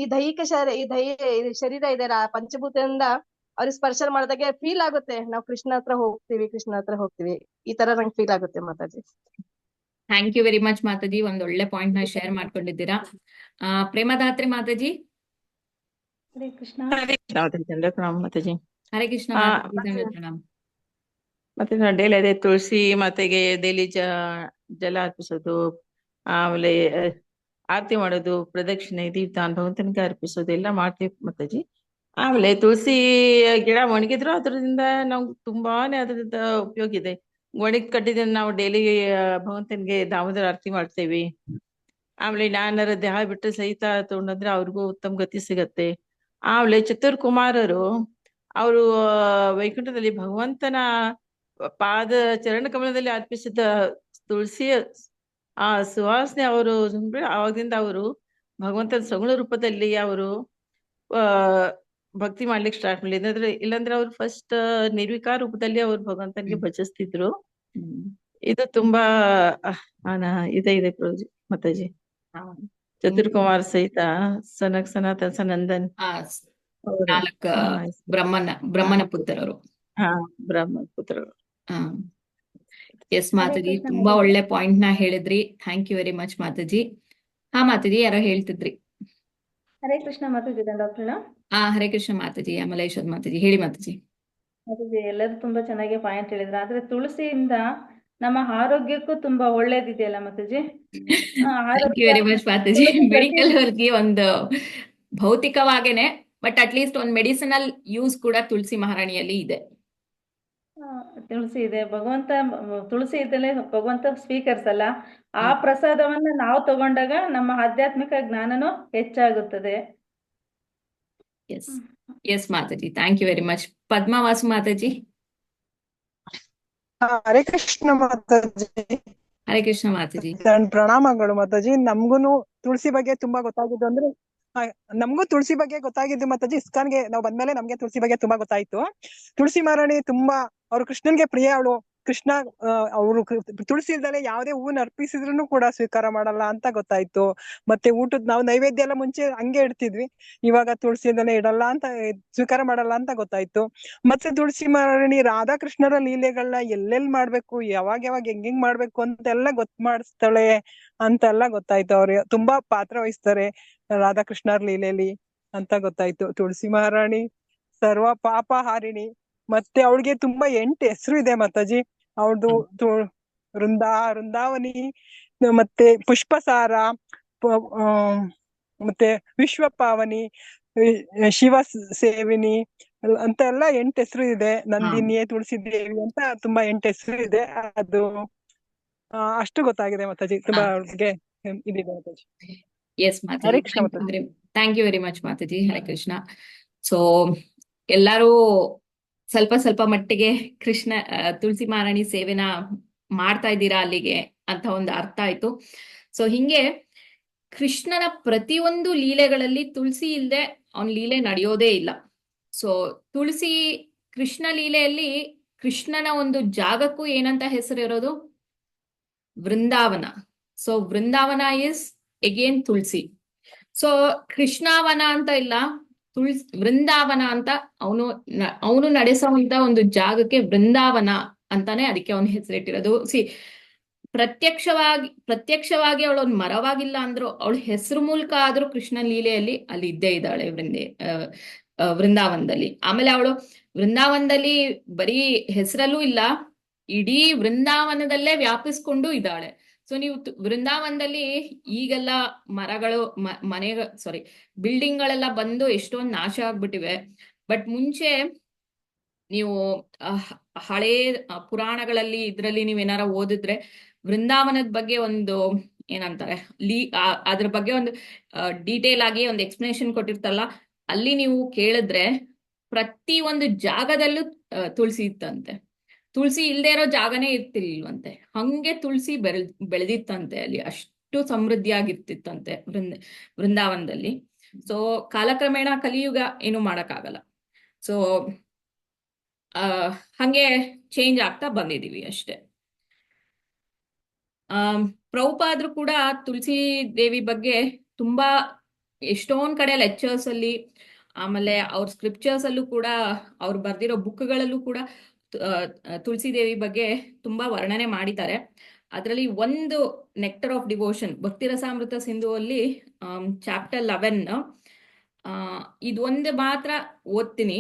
ಈ ದೈಹಿಕ ಶರೀರ ಇದೆ ಪಂಚಭೂತದಿಂದ ಅವ್ರಿಗೆ ಸ್ಪರ್ಶ ಮಾಡಿದಾಗೆ ಫೀಲ್ ಆಗುತ್ತೆ, ನಾವು ಕೃಷ್ಣ ಹತ್ರ ಹೋಗ್ತೀವಿ ಈ ತರ ನಂಗೆ ಫೀಲ್ ಆಗುತ್ತೆ Mataji. Thank you very much Mataji, ಒಂದ್ ಒಳ್ಳೆ ಪಾಯಿಂಟ್ ನ ಶೇರ್ ಮಾಡ್ಕೊಂಡಿದ್ದೀರಾ. ಪ್ರೇಮದಾತ್ರಿ ಮಾತಾಜಿ. ಹರೇ ಕೃಷ್ಣ ಮಾತಾಜಿ, ದಂಡಪ್ರಣಾಮ ಮಾತಾಜಿ. ಹರೇ ಕೃಷ್ಣ ಪ್ರಣಾಮ. ಮತ್ತೆ ಡೈಲಿ ಅದೇ ತುಳಸಿ ಮಾತೆಗೆ ಡೈಲಿ ಜಲ ಅರ್ಪಿಸೋದು, ಆಮೇಲೆ ಆರತಿ ಮಾಡೋದು, ಪ್ರದಕ್ಷಿಣೆ, ದೀಪ್ತಾನ್ ಭಗವಂತನಿಗೆ ಅರ್ಪಿಸೋದು ಎಲ್ಲ ಮಾಡ್ತೀವಿ ಮಾತಾಜಿ. ಆಮೇಲೆ ತುಳಸಿ ಗಿಡ ಒಣಗಿದ್ರು ಅದರಿಂದ ನಾವು ತುಂಬಾನೇ ಅದರಿಂದ ಉಪಯೋಗ ಇದೆ. ಒಣಗಿ ಕಟ್ಟಿದಿಂದ ನಾವು ಡೈಲಿ ಭಗವಂತನಿಗೆ ದಾಮೋದರ ಆರತಿ ಮಾಡ್ತೇವಿ. ಆಮೇಲೆ ನಾನರ ದೇಹ ಬಿಟ್ಟು ಸಹಿತ ತಗೊಂಡ್ರೆ ಅವ್ರಿಗೂ ಉತ್ತಮ ಗತಿ ಸಿಗತ್ತೆ. ಆಮೇಲೆ ಚತುರ್ ಕುಮಾರರು ಅವರು ವೈಕುಂಠದಲ್ಲಿ ಭಗವಂತನ ಪಾದ ಚರಣ ಕಮಲದಲ್ಲಿ ಅರ್ಪಿಸಿದ ತುಳಸಿಯ ಆ ಸುವಾಸನೆ ಅವರು ಆವಾಗಿಂದ ಅವರು ಭಗವಂತನ ಸಗುಣ ರೂಪದಲ್ಲಿ ಅವರು ಭಕ್ತಿ ಮಾಡ್ಲಿಕ್ಕೆ ಸ್ಟಾರ್ಟ್ ಮಾಡಿದ್ರು. ಇಲ್ಲಾಂದ್ರೆ ಅವ್ರು ಫಸ್ಟ್ ನಿರ್ವಿಕಾರ ರೂಪದಲ್ಲಿ ಅವ್ರು ಭಗವಂತನಿಗೆ ಭಜಿಸ್ತಿದ್ರು. ಇದು ತುಂಬಾ ಇದೆ ಮಾತಾಜಿ. ಚತುರ್ಕುಮಾರ್ ಸಹಿತ ಸನಾತನ ಸನಂದನ್ ಬ್ರಹ್ಮನ ಪುತ್ರರು. ಬ್ರಹ್ಮನ ಪುತ್ರರು. ಎಸ್ ಮಾತಾಜಿ, ತುಂಬಾ ಒಳ್ಳೆ ಪಾಯಿಂಟ್ ನ ಹೇಳಿದ್ರಿ. Thank you very much Mataji. ಹಾ ಮಾತಾಜಿ, ಯಾರೋ ಹೇಳ್ತಿದ್ರಿ. ಹರೇ ಕೃಷ್ಣ ಮಾತಾಜಿ, ದಂಡಪ್ರಣಾಮ. ಹರೇ ಕೃಷ್ಣ ಮಾತಾಜಿ. ಅಮಲೇಶ್ವರ್ ಮಾತಾಜಿ, ಹೇಳಿ ಮಾತಾಜಿ. ಮಾತಾಜಿ, ಎಲ್ಲರೂ ತುಂಬಾ ಚೆನ್ನಾಗಿ ಪಾಯಿಂಟ್ ಹೇಳಿದ್ರು. ಆದ್ರೆ ತುಳಸಿಯಿಂದ ನಮ್ಮ ಆರೋಗ್ಯಕ್ಕೂ ತುಂಬಾ ಒಳ್ಳೇದಿದೆಯಲ್ಲ ಮಾತಾಜಿ. ಥ್ಯಾಂಕ್ ಯು ಆರೋಗ್ಯ ವೆರಿ ಮಚ್ ಮಾತಾಜಿ. ತುಳಸಿ ಪ್ರತಿ ಮೆಡಿಕಲ್ ವರ್ಗೆ ಒಂದು ಭೌತಿಕವಾಗೇನೆ, ಬಟ್ ಅಟ್ಲೀಸ್ಟ್ ಒಂದು ಮೆಡಿಸಿನಲ್ ಯೂಸ್ ಕೂಡ ತುಳಸಿ ಮಹಾರಾಣಿಯಲ್ಲಿ ಇದೆ. ತುಳಸಿ ಇದೆ, ಭಗವಂತ ತುಳಸಿ ಇದ್ದಲೇ ಭಗವಂತ ಸ್ವೀಕರಿಸಲ್ಲ. ಆ ಪ್ರಸಾದವನ್ನ ನಾವು ತಗೊಂಡಾಗ ನಮ್ಮ ಆಧ್ಯಾತ್ಮಿಕ ಜ್ಞಾನನೂ ಹೆಚ್ಚಾಗುತ್ತದೆ. ಎಸ್ ಎಸ್ ಮಾತಾಜಿ, thank you very much. Padmavasu ಮಾತಾಜಿ. ಹರೇ ಕೃಷ್ಣ ಮಾತಾಜಿ. ಹರೇ ಕೃಷ್ಣ ಮಾತಾಜಿ. ಪ್ರಣಾಮಗಳು ಮಾತಾಜಿ. ನಮ್ಗೂನು ತುಳಸಿ ಬಗ್ಗೆ ತುಂಬಾ ಗೊತ್ತಾಗಿದ್ದು ಅಂದ್ರೆ ನಮಗೂ ತುಳಸಿ ಬಗ್ಗೆ ಗೊತ್ತಾಗಿದ್ದು ಮಾತಾಜಿ. ಇಸ್ಕಾನ್ಗೆ ನಾವು ಬಂದ್ಮೇಲೆ ನಮ್ಗೆ ತುಳಸಿ ಬಗ್ಗೆ ತುಂಬಾ ಗೊತ್ತಾಯ್ತು. ತುಳಸಿ ಮಹಾರಾಣಿ ತುಂಬಾ ಅವ್ರು ಕೃಷ್ಣನ್ಗೆ ಪ್ರಿಯ. ಅವಳು ಕೃಷ್ಣ ಅವರು ತುಳಸಿ ಇಲ್ದಲೆ ಯಾವುದೇ ಹೂವನ್ನ ಅರ್ಪಿಸಿದ್ರು ಕೂಡ ಸ್ವೀಕಾರ ಮಾಡಲ್ಲ ಅಂತ ಗೊತ್ತಾಯ್ತು. ಮತ್ತೆ ಊಟದ್ ನಾವು ನೈವೇದ್ಯ ಎಲ್ಲ ಮುಂಚೆ ಹಂಗೆ ಇಡ್ತಿದ್ವಿ, ಇವಾಗ ತುಳಸಿ ಇಲ್ದಲೆ ಇಡಲ್ಲ ಅಂತ, ಸ್ವೀಕಾರ ಮಾಡಲ್ಲ ಅಂತ ಗೊತ್ತಾಯ್ತು. ಮತ್ತೆ ತುಳಸಿ ಮಹಾರಾಣಿ ರಾಧಾಕೃಷ್ಣರ ಲೀಲೆಗಳನ್ನ ಎಲ್ಲೆಲ್ ಮಾಡ್ಬೇಕು, ಯಾವಾಗ ಹೆಂಗ್ ಮಾಡ್ಬೇಕು ಅಂತೆಲ್ಲ ಮಾಡಿಸ್ತಾಳೆ ಅಂತೆಲ್ಲ ಗೊತ್ತಾಯ್ತು. ಅವ್ರು ತುಂಬಾ ಪಾತ್ರ ವಹಿಸ್ತಾರೆ ರಾಧಾಕೃಷ್ಣರ ಲೀಲೆಯಲ್ಲಿ ಅಂತ ಗೊತ್ತಾಯ್ತು. ತುಳಸಿ ಮಹಾರಾಣಿ ಸರ್ವ ಪಾಪ ಹಾರಿಣಿ. ಮತ್ತೆ ಅವಳಿಗೆ ತುಂಬಾ 8 ಹೆಸರು ಇದೆ ಮಾತಾಜಿ. ಅವಳದು ವೃಂದಾವನಿ, ಮತ್ತೆ ಪುಷ್ಪಸಾರ, ಮತ್ತೆ ವಿಶ್ವಪಾವನಿ, ಶಿವ ಸೇವಿನಿ ಅಂತ ಎಲ್ಲ 8 ಹೆಸರು ಇದೆ. ನಂದಿನಿ, ತುಳಸಿ ದೇವಿ ಅಂತ ತುಂಬಾ 8 ಹೆಸರು ಇದೆ. ಅದು ಅಷ್ಟು ಗೊತ್ತಾಗಿದೆ ಮಾತಾಜಿ. ತುಂಬಾ ಅವ್ರಿಗೆ ಇದಿದೆ Mataji. Yes Mataji, Hare Krishna Mataji. Thank you very much Mataji. Hare Krishna. So ಎಲ್ಲರೂ ಸ್ವಲ್ಪ ಮಟ್ಟಿಗೆ ತುಳಸಿ ಮಹಾರಾಣಿ ಸೇವೆನ ಮಾಡ್ತಾ ಇದ್ದೀರಾ ಅಲ್ಲಿಗೆ ಅಂತ ಒಂದು ಅರ್ಥ ಆಯ್ತು. ಸೊ ಹಿಂಗೆ ಕೃಷ್ಣನ ಪ್ರತಿಯೊಂದು ಲೀಲೆಗಳಲ್ಲಿ ತುಳಸಿ ಇಲ್ಲದೆ ಅವನ ಲೀಲೆ ನಡೆಯೋದೇ ಇಲ್ಲ. ಸೊ ತುಳಸಿ ಕೃಷ್ಣ ಲೀಲೆಯಲ್ಲಿ ಕೃಷ್ಣನ ಒಂದು ಜಾಗಕ್ಕೂ ಏನಂತ ಹೆಸರಿರೋದು? Vrindavan. So Vrindavan is again Tulasi. So Krishnavan ಅಂತ ಇಲ್ಲ, ವೃಂದಾವನ ಅಂತ ಅವನು ನಡೆಸುವಂತ ಒಂದು ಜಾಗಕ್ಕೆ ವೃಂದಾವನ ಅಂತಾನೆ ಅದಕ್ಕೆ ಅವನ ಹೆಸರಿಟ್ಟಿರೋದು. ಪ್ರತ್ಯಕ್ಷವಾಗಿ ಅವಳು ಒಂದು ಮರವಾಗಿಲ್ಲ ಅಂದ್ರು ಅವಳ ಹೆಸರು ಮೂಲಕ ಆದ್ರೂ ಕೃಷ್ಣ ಲೀಲೆಯಲ್ಲಿ ಅಲ್ಲಿ ಇದ್ದೇ ಇದ್ದಾಳೆ ವೃಂದಾವನದಲ್ಲಿ. ಆಮೇಲೆ ಅವಳು ವೃಂದಾವನದಲ್ಲಿ ಬರೀ ಹೆಸರಲ್ಲೂ ಇಲ್ಲ, ಇಡೀ ವೃಂದಾವನದಲ್ಲೇ ವ್ಯಾಪಿಸ್ಕೊಂಡು ಇದ್ದಾಳೆ. ಸೊ ನೀವು ವೃಂದಾವನದಲ್ಲಿ ಈಗೆಲ್ಲ ಬಿಲ್ಡಿಂಗ್ ಗಳೆಲ್ಲ ಬಂದು ಎಷ್ಟೊಂದು ನಾಶ ಆಗ್ಬಿಟ್ಟಿವೆ. ಬಟ್ ಮುಂಚೆ ನೀವು ಹಳೇ ಪುರಾಣಗಳಲ್ಲಿ ಇದ್ರಲ್ಲಿ ನೀವೇನಾರ ಓದಿದ್ರೆ ವೃಂದಾವನದ ಬಗ್ಗೆ ಒಂದು ಏನಂತಾರೆ ಅದ್ರ ಬಗ್ಗೆ ಒಂದು ಡೀಟೇಲ್ ಆಗಿ ಒಂದು ಎಕ್ಸ್ಪ್ಲನೇಷನ್ ಕೊಟ್ಟಿರ್ತಲ್ಲ, ಅಲ್ಲಿ ನೀವು ಕೇಳಿದ್ರೆ ಪ್ರತಿ ಒಂದು ಜಾಗದಲ್ಲೂ ತುಳಸಿ ಇತ್ತಂತೆ. ತುಳಸಿ ಇಲ್ದೇ ಇರೋ ಜಾಗನೇ ಇರ್ತಿಲ್ವಂತೆ. ಹಂಗೆ ತುಳಸಿ ಬೆಳೆದಿತ್ತಂತೆ ಅಲ್ಲಿ, ಅಷ್ಟು ಸಮೃದ್ಧಿಯಾಗಿರ್ತಿತ್ತಂತೆ ವೃಂದಾವನದಲ್ಲಿ. ಸೊ ಕಾಲಕ್ರಮೇಣ ಕಲಿಯುಗ ಏನು ಮಾಡಕ್ಕಾಗಲ್ಲ. ಸೊ ಹಂಗೆ ಚೇಂಜ್ ಆಗ್ತಾ ಬಂದಿದೀವಿ ಅಷ್ಟೇ. ಪ್ರಭುಪಾದ್ರು ಕೂಡ ತುಳಸಿ ದೇವಿ ಬಗ್ಗೆ ತುಂಬಾ ಎಷ್ಟೊಂದ್ ಕಡೆ ಲೆಕ್ಚರ್ಸ್ ಅಲ್ಲಿ, ಆಮೇಲೆ ಅವ್ರ ಸ್ಕ್ರಿಪ್ಚರ್ಸ್ ಅಲ್ಲೂ ಕೂಡ, ಅವ್ರು ಬರ್ದಿರೋ ಬುಕ್ಗಳಲ್ಲೂ ಕೂಡ ತುಳಸಿ ದೇವಿ ಬಗ್ಗೆ ತುಂಬಾ ವರ್ಣನೆ ಮಾಡಿದ್ದಾರೆ. ಅದರಲ್ಲಿ ಒಂದು ನೆಕ್ಟರ್ ಆಫ್ ಡಿವೋಷನ್ ಭಕ್ತಿರಸಾಮೃತ ಸಿಂಧುವಲ್ಲಿ ಚಾಪ್ಟರ್ 11 ಇದೊಂದು ಮಾತ್ರ ಓದ್ತೀನಿ.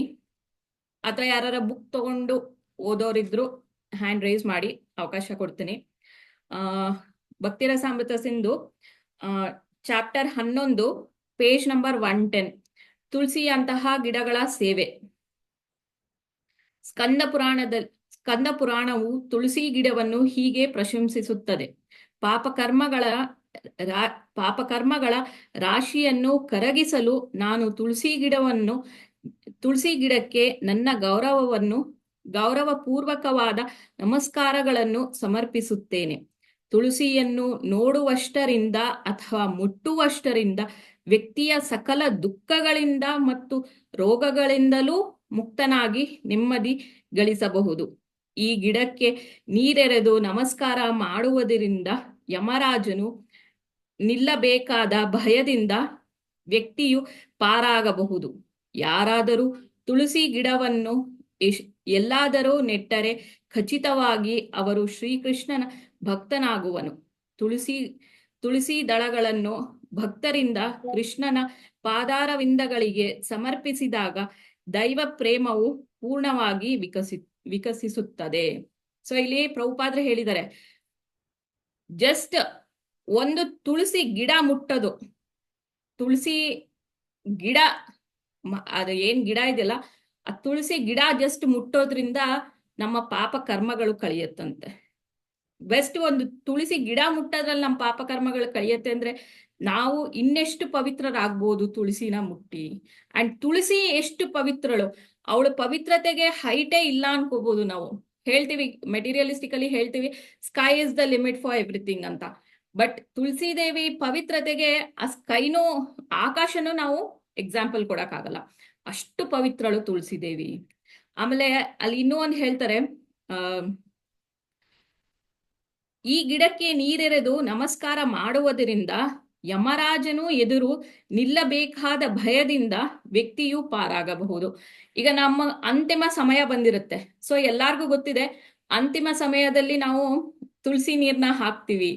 ಅಥವಾ ಯಾರ ಬುಕ್ ತಗೊಂಡು ಓದೋರಿದ್ರು ಹ್ಯಾಂಡ್ ರೈಸ್ ಮಾಡಿ, ಅವಕಾಶ ಕೊಡ್ತೀನಿ. ಭಕ್ತಿರಸಾಮೃತ ಸಿಂಧು ಚಾಪ್ಟರ್ 11 ಪೇಜ್ ನಂಬರ್ 110, ತುಳಸಿಯಂತಹ ಗಿಡಗಳ ಸೇವೆ. ಸ್ಕಂದ ಪುರಾಣವು ತುಳಸಿ ಗಿಡವನ್ನು ಹೀಗೆ ಪ್ರಶಂಸಿಸುತ್ತದೆ: ಪಾಪಕರ್ಮಗಳ ರಾಶಿಯನ್ನು ಕರಗಿಸಲು ನಾನು ತುಳಸಿ ಗಿಡಕ್ಕೆ ನನ್ನ ಗೌರವಪೂರ್ವಕವಾದ ನಮಸ್ಕಾರಗಳನ್ನು ಸಮರ್ಪಿಸುತ್ತೇನೆ. ತುಳಸಿಯನ್ನು ನೋಡುವಷ್ಟರಿಂದ ಅಥವಾ ಮುಟ್ಟುವಷ್ಟರಿಂದ ವ್ಯಕ್ತಿಯ ಸಕಲ ದುಃಖಗಳಿಂದ ಮತ್ತು ರೋಗಗಳಿಂದಲೂ ಮುಕ್ತನಾಗಿ ನೆಮ್ಮದಿ ಗಳಿಸಬಹುದು. ಈ ಗಿಡಕ್ಕೆ ನೀರೆರೆದು ನಮಸ್ಕಾರ ಮಾಡುವುದರಿಂದ ಯಮರಾಜನು ನಿಲ್ಲಬೇಕಾದ ಭಯದಿಂದ ವ್ಯಕ್ತಿಯು ಪಾರಾಗಬಹುದು. ಯಾರಾದರೂ ತುಳಸಿ ಗಿಡವನ್ನು ಎಲ್ಲಾದರೂ ನೆಟ್ಟರೆ ಖಚಿತವಾಗಿ ಅವರು ಶ್ರೀಕೃಷ್ಣನ ಭಕ್ತನಾಗುವನು. ತುಳಸಿ ದಳಗಳನ್ನು ಭಕ್ತರಿಂದ ಕೃಷ್ಣನ ಪಾದಾರವಿಂದಗಳಿಗೆ ಸಮರ್ಪಿಸಿದಾಗ ದೈವ ಪ್ರೇಮವು ಪೂರ್ಣವಾಗಿ ವಿಕಸಿಸುತ್ತದೆ. ಸೊ ಇಲ್ಲಿ ಪ್ರಭುಪಾದ್ರು ಹೇಳಿದ್ದಾರೆ, ಜಸ್ಟ್ ಒಂದು ತುಳಸಿ ಗಿಡ ಮುಟ್ಟೋದು, ತುಳಸಿ ಗಿಡ ಅದು ಏನ್ ಗಿಡ ಇದೆಯಲ್ಲ, ಆ ತುಳಸಿ ಗಿಡ ಜಸ್ಟ್ ಮುಟ್ಟೋದ್ರಿಂದ ನಮ್ಮ ಪಾಪ ಕರ್ಮಗಳು ಕಳಿಯತ್ತಂತೆ. ಬೆಸ್ಟ್ ಒಂದು ತುಳಸಿ ಗಿಡ ಮುಟ್ಟೋದ್ರಲ್ಲಿ ನಮ್ಮ ಪಾಪ ಕರ್ಮಗಳು ಕಳಿಯತ್ತೆ ಅಂದ್ರೆ ನಾವು ಇನ್ನೆಷ್ಟು ಪವಿತ್ರರಾಗ್ಬೋದು ತುಳಸಿನ ಮುಟ್ಟಿ. ಅಂಡ್ ತುಳಸಿ ಎಷ್ಟು ಪವಿತ್ರಳು, ಅವಳ ಪವಿತ್ರತೆಗೆ ಹೈಟೇ ಇಲ್ಲ ಅನ್ಕೋಬಹುದು. ನಾವು ಹೇಳ್ತೀವಿ ಮೆಟೀರಿಯಲಿಸ್ಟಿಕಲಿ ಹೇಳ್ತೀವಿ sky is the limit for everything ಅಂತ. ಬಟ್ ತುಳಸಿ ದೇವಿ ಪವಿತ್ರತೆಗೆ ಆ ಸ್ಕೈನೂ ಆಕಾಶನೂ ನಾವು ಎಕ್ಸಾಂಪಲ್ ಕೊಡಕ್ಕಾಗಲ್ಲ, ಅಷ್ಟು ಪವಿತ್ರಳು ತುಳಸಿ ದೇವಿ. ಆಮೇಲೆ ಅಲ್ಲಿ ಇನ್ನೂ ಒಂದು ಹೇಳ್ತಾರೆ, ಈ ಗಿಡಕ್ಕೆ ನೀರೆರೆದು ನಮಸ್ಕಾರ ಮಾಡುವುದರಿಂದ ಯಮರಾಜನು ಎದುರು ನಿಲ್ಲಬೇಕಾದ ಭಯದಿಂದ ವ್ಯಕ್ತಿಯು ಪಾರಾಗಬಹುದು. ಈಗ ನಮ್ಮ ಅಂತಿಮ ಸಮಯ ಬಂದಿರುತ್ತೆ. ಸೊ ಎಲ್ಲಾರ್ಗೂ ಗೊತ್ತಿದೆ, ಅಂತಿಮ ಸಮಯದಲ್ಲಿ ನಾವು ತುಳಸಿ ನೀರ್ನ ಹಾಕ್ತಿವಿ.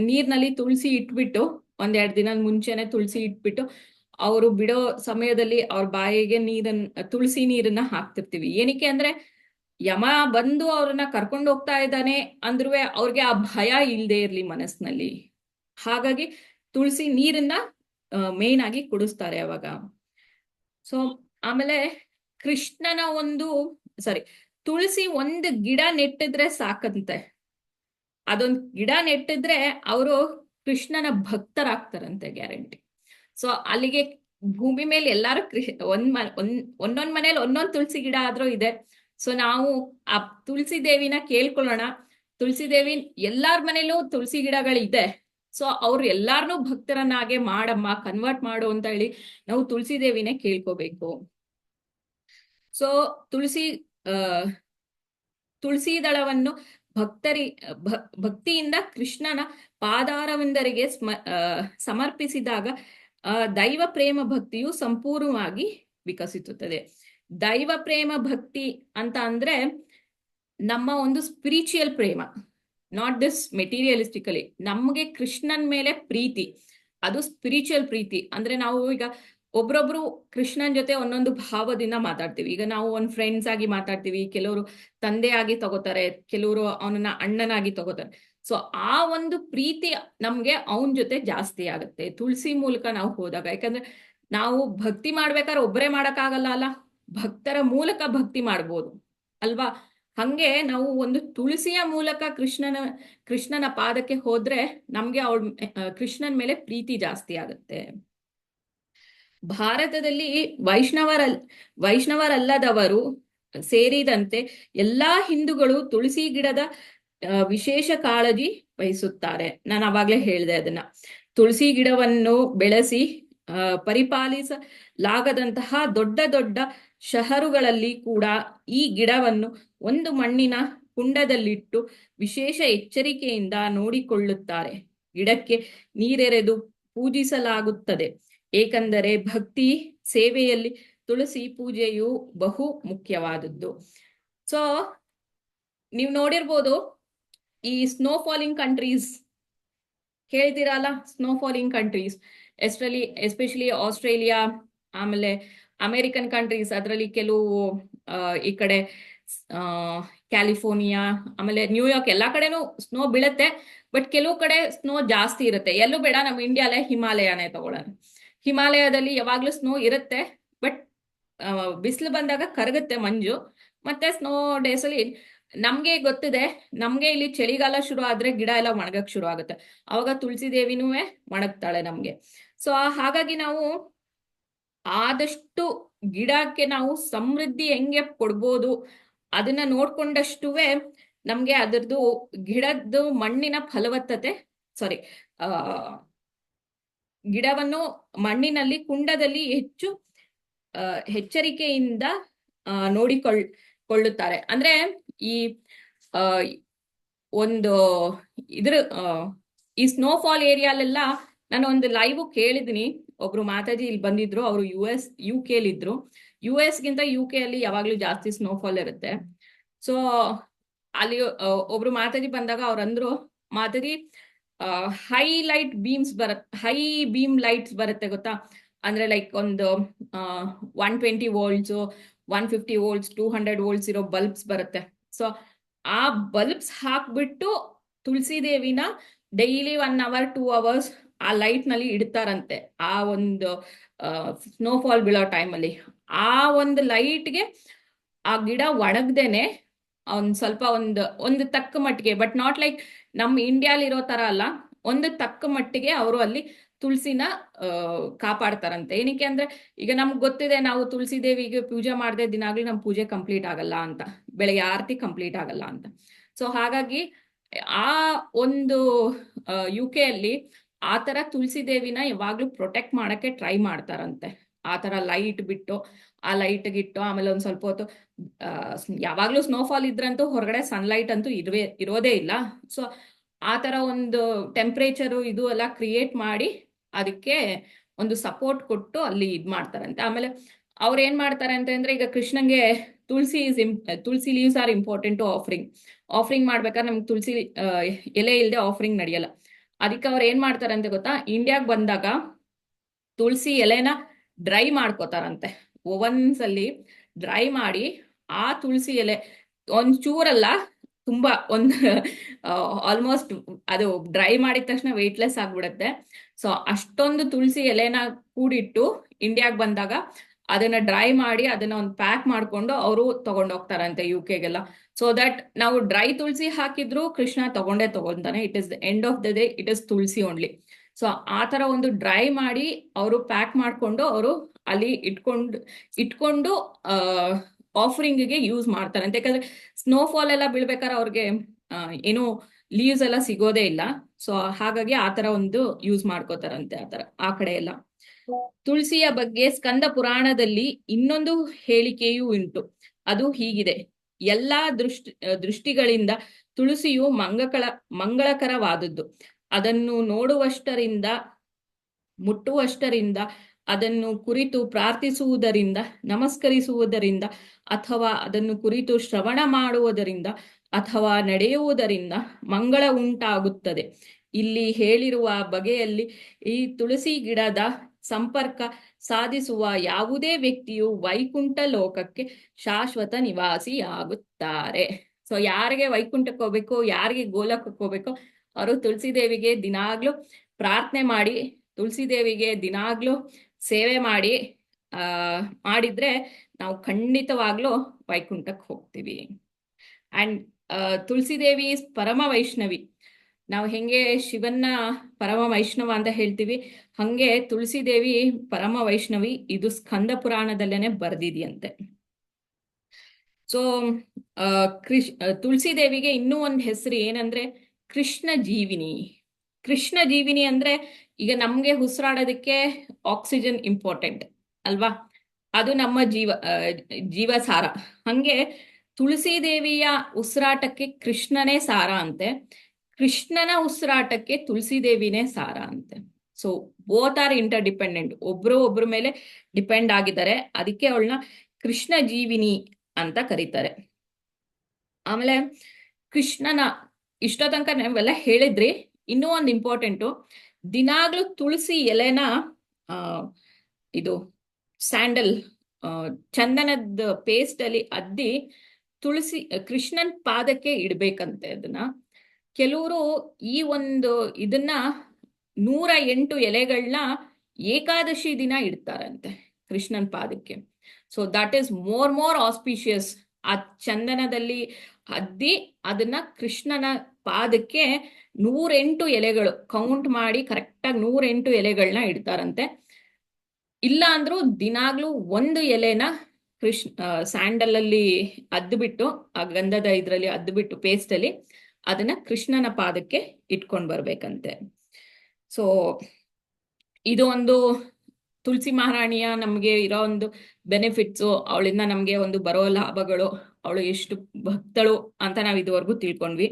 ನೀರ್ನಲ್ಲಿ ತುಳಸಿ ಇಟ್ಬಿಟ್ಟು ಒಂದೆರಡು ದಿನದ ಮುಂಚೆನೆ ತುಳಸಿ ಇಟ್ಬಿಟ್ಟು ಅವರು ಬಿಡೋ ಸಮಯದಲ್ಲಿ ಅವ್ರ ಬಾಯಿಗೆ ತುಳಸಿ ನೀರನ್ನ ಹಾಕ್ತಿರ್ತೀವಿ. ಏನಕ್ಕೆ ಅಂದ್ರೆ ಯಮ ಬಂದು ಅವ್ರನ್ನ ಕರ್ಕೊಂಡು ಹೋಗ್ತಾ ಇದ್ದಾನೆ ಅಂದ್ರೂ ಅವ್ರಿಗೆ ಆ ಭಯ ಇಲ್ಲದೆ ಇರ್ಲಿ ಮನಸ್ಸಿನಲ್ಲಿ. ಹಾಗಾಗಿ ತುಳಸಿ ನೀರನ್ನ ಮೇನ್ ಆಗಿ ಕುಡಿಸ್ತಾರೆ ಅವಾಗ. ಸೊ ಆಮೇಲೆ ಕೃಷ್ಣನ ತುಳಸಿ ಒಂದು ಗಿಡ ನೆಟ್ಟಿದ್ರೆ ಸಾಕಂತೆ. ಅದೊಂದು ಗಿಡ ನೆಟ್ಟಿದ್ರೆ ಅವರು ಕೃಷ್ಣನ ಭಕ್ತರಾಗ್ತಾರಂತೆ, ಗ್ಯಾರಂಟಿ. ಸೊ ಅಲ್ಲಿಗೆ ಭೂಮಿ ಮೇಲೆ ಎಲ್ಲಾರು ಒಂದೊಂದ್ ಮನೇಲಿ ಒಂದೊಂದ್ ತುಳಸಿ ಗಿಡ ಆದ್ರೂ ಇದೆ. ಸೊ ನಾವು ಆ ತುಳಸಿ ದೇವಿನ ಕೇಳ್ಕೊಳ್ಳೋಣ. ತುಳಸಿ ದೇವಿ ಎಲ್ಲಾರ ಮನೇಲೂ ತುಳಸಿ ಗಿಡಗಳಿದೆ. ಸೊ ಅವ್ರು ಎಲ್ಲಾರನ್ನೂ ಭಕ್ತರನ್ನಾಗೆ ಮಾಡಮ್ಮ, ಕನ್ವರ್ಟ್ ಮಾಡು ಅಂತ ಹೇಳಿ ನಾವು ತುಳಸಿ ದೇವಿನೇ ಕೇಳ್ಕೋಬೇಕು. ಸೊ ತುಳಸಿ ದಳವನ್ನು ಭಕ್ತಿಯಿಂದ ಕೃಷ್ಣನ ಪಾದಾರವಿಂದರಿಗೆ ಸಮರ್ಪಿಸಿದಾಗ ದೈವ ಪ್ರೇಮ ಭಕ್ತಿಯು ಸಂಪೂರ್ಣವಾಗಿ ವಿಕಸಿಸುತ್ತದೆ. ದೈವ ಪ್ರೇಮ ಭಕ್ತಿ ಅಂತ ಅಂದ್ರೆ ನಮ್ಮ ಒಂದು ಸ್ಪಿರಿಚುವಲ್ ಪ್ರೇಮ, ನಾಟ್ ದಿಸ್ ಮೆಟೀರಿಯಲಿಸ್ಟಿಕಲಿ. ನಮ್ಗೆ ಕೃಷ್ಣನ್ ಮೇಲೆ ಪ್ರೀತಿ, ಅದು ಸ್ಪಿರಿಚುವಲ್ ಪ್ರೀತಿ. ಅಂದ್ರೆ ನಾವು ಈಗ ಒಬ್ರೊಬ್ರು ಕೃಷ್ಣನ್ ಜೊತೆ ಒಂದೊಂದು ಭಾವದಿಂದ ಮಾತಾಡ್ತೀವಿ. ಈಗ ನಾವು ಒಂದು ಫ್ರೆಂಡ್ಸ್ ಆಗಿ ಮಾತಾಡ್ತೀವಿ, ಕೆಲವರು ತಂದೆಯಾಗಿ ತಗೋತಾರೆ, ಕೆಲವರು ಅವನನ್ನ ಅಣ್ಣನಾಗಿ ತಗೋತಾರೆ. ಸೊ ಆ ಒಂದು ಪ್ರೀತಿ ನಮ್ಗೆ ಅವನ ಜೊತೆ ಜಾಸ್ತಿ ಆಗುತ್ತೆ ತುಳಸಿ ಮೂಲಕ ನಾವು ಹೋದಾಗ. ಯಾಕಂದ್ರೆ ನಾವು ಭಕ್ತಿ ಮಾಡ್ಬೇಕಾದ್ರೆ ಒಬ್ಬರೇ ಮಾಡಕ್ಕಾಗಲ್ಲ ಅಲ್ಲ, ಭಕ್ತರ ಮೂಲಕ ಭಕ್ತಿ ಮಾಡ್ಬೋದು ಅಲ್ವಾ. ಹಂಗೆ ನಾವು ಒಂದು ತುಳಸಿಯ ಮೂಲಕ ಕೃಷ್ಣನ ಪಾದಕ್ಕೆ ಹೋದ್ರೆ ನಮ್ಗೆ ಕೃಷ್ಣನ ಮೇಲೆ ಪ್ರೀತಿ ಜಾಸ್ತಿ ಆಗುತ್ತೆ. ಭಾರತದಲ್ಲಿ ವೈಷ್ಣವರಲ್ಲದವರು ಸೇರಿದಂತೆ ಎಲ್ಲಾ ಹಿಂದೂಗಳು ತುಳಸಿ ಗಿಡದ ವಿಶೇಷ ಕಾಳಜಿ ವಹಿಸುತ್ತಾರೆ. ನಾನು ಅವಾಗ್ಲೇ ಹೇಳಿದೆ ಅದನ್ನ. ತುಳಸಿ ಗಿಡವನ್ನು ಬೆಳೆಸಿ ಪರಿಪಾಲಿಸಲಾಗದಂತಹ ದೊಡ್ಡ ದೊಡ್ಡ ಶಹರುಗಳಲ್ಲಿ ಕೂಡ ಈ ಗಿಡವನ್ನು ಒಂದು ಮಣ್ಣಿನ ಕುಂಡದಲ್ಲಿಟ್ಟು ವಿಶೇಷ ಎಚ್ಚರಿಕೆಯಿಂದ ನೋಡಿಕೊಳ್ಳುತ್ತಾರೆ. ಗಿಡಕ್ಕೆ ನೀರೆರೆದು ಪೂಜಿಸಲಾಗುತ್ತದೆ, ಏಕೆಂದರೆ ಭಕ್ತಿ ಸೇವೆಯಲ್ಲಿ ತುಳಸಿ ಪೂಜೆಯು ಬಹು ಮುಖ್ಯವಾದದ್ದು. ಸೊ ನೀವು ನೋಡಿರ್ಬೋದು, ಈ ಸ್ನೋ ಫಾಲಿಂಗ್ ಕಂಟ್ರೀಸ್ ಕೇಳ್ತೀರಲ್ಲ, snow falling countries especially Australia, ಆಮೇಲೆ ಅಮೆರಿಕನ್ ಕಂಟ್ರೀಸ್, ಅದರಲ್ಲಿ ಕೆಲವು ಈ ಕಡೆ ಕ್ಯಾಲಿಫೋರ್ನಿಯಾ, ಆಮೇಲೆ ನ್ಯೂಯಾರ್ಕ್, ಎಲ್ಲಾ ಕಡೆನೂ ಸ್ನೋ ಬೀಳುತ್ತೆ. ಬಟ್ ಕೆಲವು ಕಡೆ ಸ್ನೋ ಜಾಸ್ತಿ ಇರುತ್ತೆ. ಎಲ್ಲೂ ಬೇಡ, ನಮ್ಮ ಇಂಡಿಯಾಲೇ ಹಿಮಾಲಯನೇ ತಗೊಳ್ಳೋಣ. ಹಿಮಾಲಯದಲ್ಲಿ ಯಾವಾಗ್ಲೂ ಸ್ನೋ ಇರುತ್ತೆ, ಬಟ್ ಬಿಸಿಲು ಬಂದಾಗ ಕರಗುತ್ತೆ ಮಂಜು. ಮತ್ತೆ ಸ್ನೋ ಡೇಸ್ ಅಲ್ಲಿ ನಮ್ಗೆ ಗೊತ್ತಿದೆ, ನಮ್ಗೆ ಇಲ್ಲಿ ಚಳಿಗಾಲ ಶುರು ಆದ್ರೆ ಗಿಡ ಎಲ್ಲ ಒಣಗಕ್ ಶುರು ಆಗುತ್ತೆ. ಅವಾಗ ತುಳಸಿ ದೇವಿನೂ ಒಣಗ್ತಾಳೆ ನಮ್ಗೆ. ಸೊ ಹಾಗಾಗಿ ನಾವು ಆದಷ್ಟು ಗಿಡಕ್ಕೆ ನಾವು ಸಮೃದ್ಧಿ ಹೆಂಗೆ ಕೊಡ್ಬೋದು ಅದನ್ನ ನೋಡ್ಕೊಂಡಷ್ಟುವೆ ನಮ್ಗೆ ಅದರದ್ದು ಗಿಡದ್ದು ಮಣ್ಣಿನ ಫಲವತ್ತತೆ ಗಿಡವನ್ನು ಮಣ್ಣಿನಲ್ಲಿ ಕುಂಡದಲ್ಲಿ ಹೆಚ್ಚು ಎಚ್ಚರಿಕೆಯಿಂದ ನೋಡಿಕೊಳ್ಳುತ್ತಾರೆ. ಅಂದ್ರೆ ಈ ಒಂದು ಈ ಸ್ನೋಫಾಲ್ ಏರಿಯಾಲೆಲ್ಲ ನಾನು ಒಂದು ಲೈವ್ ಕೇಳಿದೀನಿ. ಒಬ್ರು ಮಾತಾಜಿ ಇಲ್ಲಿ ಬಂದಿದ್ರು, ಅವರು UK ಇದ್ರು. US ಗಿಂತ UK ಅಲ್ಲಿ ಯಾವಾಗ್ಲೂ ಜಾಸ್ತಿ ಸ್ನೋಫಾಲ್ ಇರುತ್ತೆ. ಸೊ ಅಲ್ಲಿ ಒಬ್ರು ಮಾತಾಜಿ ಬಂದಾಗ ಅವ್ರಂದ್ರು, ಮಾತಾಜಿ ಹೈ ಬೀಮ್ ಲೈಟ್ಸ್ ಬರುತ್ತೆ ಗೊತ್ತಾ, ಅಂದ್ರೆ ಲೈಕ್ ಒಂದು 120 ವೋಲ್ಟ್ಸ್ 150 ವೋಲ್ಟ್ಸ್ 200 ವೋಲ್ಟ್ಸ್ ಇರೋ ಬಲ್ಬ್ಸ್ ಬರುತ್ತೆ. ಸೊ ಆ ಬಲ್ಬ್ಸ್ ಹಾಕ್ಬಿಟ್ಟು ತುಳಸಿ ದೇವಿನ ಡೈಲಿ 1 hour 2 hours ಆ ಲೈಟ್ ನಲ್ಲಿ ಇಡ್ತಾರಂತೆ. ಆ ಒಂದು ಸ್ನೋಫಾಲ್ ಬೀಳೋ ಟೈಮಲ್ಲಿ ಆ ಒಂದು ಲೈಟ್ಗೆ ಆ ಗಿಡ ಒಣಗ್ದೇನೆ ಸ್ವಲ್ಪ ಒಂದು ತಕ್ಕ ಮಟ್ಟಿಗೆ, ಬಟ್ ನಾಟ್ ಲೈಕ್ ನಮ್ಮ ಇಂಡಿಯಾಲಿ ಇರೋ ತರ ಅಲ್ಲ, ಒಂದು ತಕ್ಕ ಮಟ್ಟಿಗೆ ಅವರು ಅಲ್ಲಿ ತುಳಸಿನ ಕಾಪಾಡ್ತಾರಂತೆ. ಏನಕ್ಕೆ ಅಂದ್ರೆ ಈಗ ನಮ್ಗೆ ಗೊತ್ತಿದೆ, ನಾವು ತುಳಸಿ ದೇವಿಗೆ ಪೂಜೆ ಮಾಡದೆ ದಿನಾಗ್ಲೂ ನಮ್ ಪೂಜೆ ಕಂಪ್ಲೀಟ್ ಆಗಲ್ಲ ಅಂತ, ಬೆಳಗ್ಗೆ ಆರತಿ ಕಂಪ್ಲೀಟ್ ಆಗಲ್ಲ ಅಂತ. ಸೊ ಹಾಗಾಗಿ ಆ ಒಂದು UK ಅಲ್ಲಿ ಆ ತರ ತುಳಸಿ ದೇವಿನ ಯಾವಾಗ್ಲೂ ಪ್ರೊಟೆಕ್ಟ್ ಮಾಡಕ್ಕೆ ಟ್ರೈ ಮಾಡ್ತಾರಂತೆ. ಆ ತರ ಲೈಟ್ ಬಿಟ್ಟು ಆ ಲೈಟ್ಗಿಟ್ಟು ಆಮೇಲೆ ಒಂದ್ ಸ್ವಲ್ಪ ಹೊತ್ತು ಯಾವಾಗ್ಲೂ ಸ್ನೋಫಾಲ್ ಇದ್ರಂತೂ ಹೊರಗಡೆ ಸನ್ಲೈಟ್ ಅಂತೂ ಇರೋದೇ ಇಲ್ಲ. ಸೊ ಆ ತರ ಒಂದು ಟೆಂಪ್ರೇಚರು ಇದು ಎಲ್ಲ ಕ್ರಿಯೇಟ್ ಮಾಡಿ ಅದಕ್ಕೆ ಒಂದು ಸಪೋರ್ಟ್ ಕೊಟ್ಟು ಅಲ್ಲಿ ಇದ್ ಮಾಡ್ತಾರಂತೆ. ಆಮೇಲೆ ಅವ್ರು ಏನ್ ಮಾಡ್ತಾರೆ ಅಂತಂದ್ರೆ, ಈಗ ಕೃಷ್ಣಂಗೆ Tulasi leaves are important to offering ಮಾಡ್ಬೇಕಾದ್ರೆ ನಮ್ಗೆ ತುಳಸಿ ಎಲೆ ಇಲ್ಲದೆ ಆಫರಿಂಗ್ ನಡೆಯಲ್ಲ. ಅದಕ್ಕೆ ಅವ್ರು ಏನ್ ಮಾಡ್ತಾರಂತೆ ಗೊತ್ತಾ, ಇಂಡಿಯಾಗ್ ಬಂದಾಗ ತುಳಸಿ ಎಲೆನ ಡ್ರೈ ಮಾಡ್ಕೋತಾರಂತೆ. ಓವನ್ಸ್ ಅಲ್ಲಿ ಡ್ರೈ ಮಾಡಿ ಆ ತುಳಸಿ ಎಲೆ ಒಂಚೂರಲ್ಲ, ತುಂಬಾ ಆಲ್ಮೋಸ್ಟ್ ಅದು ಡ್ರೈ ಮಾಡಿದ ತಕ್ಷಣ ವೆಯ್ಟ್ಲೆಸ್ ಆಗ್ಬಿಡುತ್ತೆ. ಸೊ ಅಷ್ಟೊಂದು ತುಳಸಿ ಎಲೆನ ಕೂಡಿಟ್ಟು ಇಂಡಿಯಾಗ್ ಬಂದಾಗ ಅದನ್ನ ಡ್ರೈ ಮಾಡಿ ಅದನ್ನ ಒಂದು ಪ್ಯಾಕ್ ಮಾಡ್ಕೊಂಡು ಅವರು ತಗೊಂಡೋಗ್ತಾರಂತೆ UKಗೆಲ್ಲ. ಸೊ ದಟ್ ನಾವು ಡ್ರೈ ತುಳಸಿ ಹಾಕಿದ್ರು ಕೃಷ್ಣ ತಗೊಂತಾನೆ. It is the end of the day it is Tulasi only. So ಆ ತರ ಒಂದು ಡ್ರೈ ಮಾಡಿ ಅವರು ಪ್ಯಾಕ್ ಮಾಡ್ಕೊಂಡು ಅವರು ಅಲ್ಲಿ ಇಟ್ಕೊಂಡು ಆಫರಿಂಗ್ಗೆ ಯೂಸ್ ಮಾಡ್ತಾರಂತೆ. ಯಾಕಂದ್ರೆ ಸ್ನೋಫಾಲ್ ಎಲ್ಲ ಬೀಳ್ಬೇಕಾದ್ರೆ ಅವ್ರಿಗೆ ಏನು ಲೀವ್ಸ್ ಎಲ್ಲ ಸಿಗೋದೇ ಇಲ್ಲ. ಸೊ ಹಾಗಾಗಿ ಆ ತರ ಒಂದು ಯೂಸ್ ಮಾಡ್ಕೋತಾರಂತೆ ಆ ಕಡೆ ಎಲ್ಲ. ತುಳಸಿಯ ಬಗ್ಗೆ ಸ್ಕಂದ ಪುರಾಣದಲ್ಲಿ ಇನ್ನೊಂದು ಹೇಳಿಕೆಯೂ ಉಂಟು. ಅದು ಹೀಗಿದೆ: ಎಲ್ಲಾ ದೃಷ್ಟಿಗಳಿಂದ ತುಳಸಿಯು ಮಂಗಳಕರವಾದದ್ದು. ಅದನ್ನು ನೋಡುವಷ್ಟರಿಂದ, ಮುಟ್ಟುವಷ್ಟರಿಂದ, ಅದನ್ನು ಕುರಿತು ಪ್ರಾರ್ಥಿಸುವುದರಿಂದ, ನಮಸ್ಕರಿಸುವುದರಿಂದ, ಅಥವಾ ಅದನ್ನು ಕುರಿತು ಶ್ರವಣ ಮಾಡುವುದರಿಂದ ಅಥವಾ ನಡೆಯುವುದರಿಂದ ಮಂಗಳ ಉಂಟಾಗುತ್ತದೆ. ಇಲ್ಲಿ ಹೇಳಿರುವ ಬಗೆಯಲ್ಲಿ ಈ ತುಳಸಿ ಗಿಡದ ಸಂಪರ್ಕ ಸಾಧಿಸುವ ಯಾವುದೇ ವ್ಯಕ್ತಿಯು ವೈಕುಂಠ ಲೋಕಕ್ಕೆ ಶಾಶ್ವತ ನಿವಾಸಿಯಾಗುತ್ತಾರೆ. ಸೊ ಯಾರಿಗೆ ವೈಕುಂಠಕ್ಕೆ ಹೋಗ್ಬೇಕು, ಯಾರಿಗೆ ಗೋಲಕಕ್ಕೆ ಹೋಗ್ಬೇಕು, ಅವರು ತುಳಸಿ ದೇವಿಗೆ ದಿನಾಗ್ಲೂ ಪ್ರಾರ್ಥನೆ ಮಾಡಿ, ತುಳಸಿ ದೇವಿಗೆ ದಿನಾಗ್ಲೂ ಸೇವೆ ಮಾಡಿದ್ರೆ ನಾವು ಖಂಡಿತವಾಗ್ಲೂ ವೈಕುಂಠಕ್ಕೆ ಹೋಗ್ತೀವಿ. ಅಂಡ್ ತುಳಸಿ ದೇವಿ ಪರಮ ವೈಷ್ಣವಿ. ನಾವು ಹೆಂಗೆ ಶಿವನ್ನ ಪರಮ ವೈಷ್ಣವ ಅಂತ ಹೇಳ್ತೀವಿ, ಹಂಗೆ ತುಳಸಿ ದೇವಿ ಪರಮ ವೈಷ್ಣವಿ. ಇದು ಸ್ಕಂದ ಪುರಾಣದಲ್ಲೇನೆ ಬರ್ದಿದೆಯಂತೆ. ಸೊ ತುಳಸಿ ದೇವಿಗೆ ಇನ್ನೂ ಒಂದು ಹೆಸರು ಏನಂದ್ರೆ ಕೃಷ್ಣ ಜೀವಿನಿ. ಕೃಷ್ಣ ಜೀವಿನಿ ಅಂದ್ರೆ ಈಗ ನಮ್ಗೆ ಉಸಿರಾಡೋದಕ್ಕೆ ಆಕ್ಸಿಜನ್ ಇಂಪಾರ್ಟೆಂಟ್ ಅಲ್ವಾ, ಅದು ನಮ್ಮ ಜೀವಸಾರ. ಹಂಗೆ ತುಳಸಿ ದೇವಿಯ ಉಸಿರಾಟಕ್ಕೆ ಕೃಷ್ಣನೇ ಸಾರ ಅಂತೆ, ಕೃಷ್ಣನ ಉಸಿರಾಟಕ್ಕೆ ತುಳಸಿ ದೇವಿನೇ ಸಾರ ಅಂತೆ. So both are inter dependent, ಒಬ್ರ ಮೇಲೆ ಡಿಪೆಂಡ್ ಆಗಿದ್ದಾರೆ. ಅದಕ್ಕೆ ಅವಳನ್ನ ಕೃಷ್ಣ ಜೀವಿನಿ ಅಂತ ಕರೀತಾರೆ. ಆಮೇಲೆ ಕೃಷ್ಣನ ಇಷ್ಟೋ ತನಕ ನಾವೆಲ್ಲ ಹೇಳಿದ್ರಿ. ಇನ್ನೂ ಒಂದು ಇಂಪಾರ್ಟೆಂಟು, ದಿನಾಗ್ಲೂ ತುಳಸಿ ಎಲೆನ ಇದು ಸ್ಯಾಂಡಲ್ ಚಂದನದ ಪೇಸ್ಟ್ ಅಲ್ಲಿ ಅದ್ದಿ ಕೃಷ್ಣನ್ ಪಾದಕ್ಕೆ ಇಡ್ಬೇಕಂತೆ. ಅದನ್ನ ಕೆಲವರು ಈ ಒಂದು ಇದನ್ನ 108 ಎಲೆಗಳನ್ನ ಏಕಾದಶಿ ದಿನ ಇಡ್ತಾರಂತೆ ಕೃಷ್ಣನ್ ಪಾದಕ್ಕೆ. So that is more auspicious. ಆ ಚಂದನದಲ್ಲಿ ಅದ್ದಿ ಅದನ್ನ ಕೃಷ್ಣನ ಪಾದಕ್ಕೆ 108 ಎಲೆಗಳು ಕೌಂಟ್ ಮಾಡಿ ಕರೆಕ್ಟಾಗಿ 108 ಎಲೆಗಳನ್ನ ಇಡ್ತಾರಂತೆ. ಇಲ್ಲ ಅಂದ್ರೂ ದಿನಾಗ್ಲೂ ಒಂದು ಎಲೆನ ಸ್ಯಾಂಡಲ್ ಅಲ್ಲಿ ಅದ್ಬಿಟ್ಟು, ಆ ಗಂಧದ ಇದ್ರಲ್ಲಿ ಅದ್ಬಿಟ್ಟು ಪೇಸ್ಟ್ ಅಲ್ಲಿ ಅದನ್ನ ಕೃಷ್ಣನ ಪಾದಕ್ಕೆ ಇಟ್ಕೊಂಡ್ ಬರ್ಬೇಕಂತೆ. ಸೊ ಇದು ಒಂದು ತುಳಸಿ ಮಹಾರಾಣಿಯ ನಮ್ಗೆ ಇರೋ ಒಂದು ಬೆನಿಫಿಟ್ಸು, ಅವಳಿಂದ ನಮ್ಗೆ ಒಂದು ಬರೋ ಲಾಭಗಳು, ಅವಳು ಎಷ್ಟು ಭಕ್ತಳು ಅಂತ ನಾವ್ ಇದುವರೆಗೂ ತಿಳ್ಕೊಂಡ್ವಿ.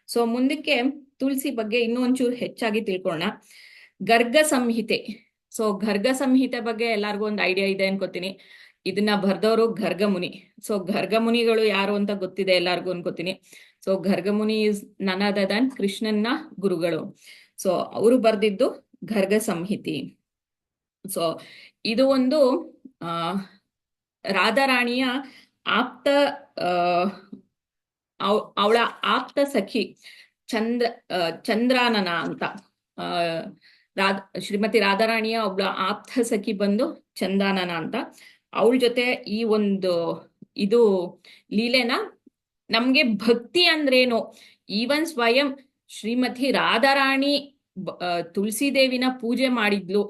ಸೊ ಮುಂದಕ್ಕೆ ತುಳಸಿ ಬಗ್ಗೆ ಇನ್ನೂ ಒಂಚೂರು ಹೆಚ್ಚಾಗಿ ತಿಳ್ಕೊಳ್ಳೋಣ. ಗರ್ಗ ಸಂಹಿತೆ. ಸೊ ಗರ್ಗ ಸಂಹಿತೆ ಬಗ್ಗೆ ಎಲ್ಲಾರ್ಗು ಒಂದು ಐಡಿಯಾ ಇದೆ ಅನ್ಕೋತೀನಿ. ಇದನ್ನ ಬರ್ದವರು ಗರ್ಗಮುನಿ. ಸೊ ಗರ್ಗಮುನಿಗಳು ಯಾರು ಅಂತ ಗೊತ್ತಿದೆ ಎಲ್ಲಾರ್ಗು ಅನ್ಕೋತೀನಿ. So Gargamuni is none other than ಕೃಷ್ಣನ್ನ ಗುರುಗಳು. ಸೊ ಅವರು ಬರ್ದಿದ್ದು ಗರ್ಗ ಸಂಹಿತಿ. ಸೊ ಇದು ಒಂದು ರಾಧಾರಾಣಿಯ ಆಪ್ತ ಅವಳ ಆಪ್ತ ಸಖಿ ಚಂದ್ರಾನನ ಅಂತ ಶ್ರೀಮತಿ ರಾಧಾರಾಣಿಯ ಒಬ್ಳ ಆಪ್ತ ಸಖಿ ಬಂದು ಚಂದಾನನ ಅಂತ. ಅವಳ ಜೊತೆ ಈ ಒಂದು ಇದು ಲೀಲೆನ ನಮ್ಗೆ ಭಕ್ತಿ ಅಂದ್ರೇನು, ಈವನ್ ಸ್ವಯಂ ಶ್ರೀಮತಿ ರಾಧಾರಾಣಿ ತುಳಸಿ ದೇವಿನ ಪೂಜೆ ಮಾಡಿದ್ಲು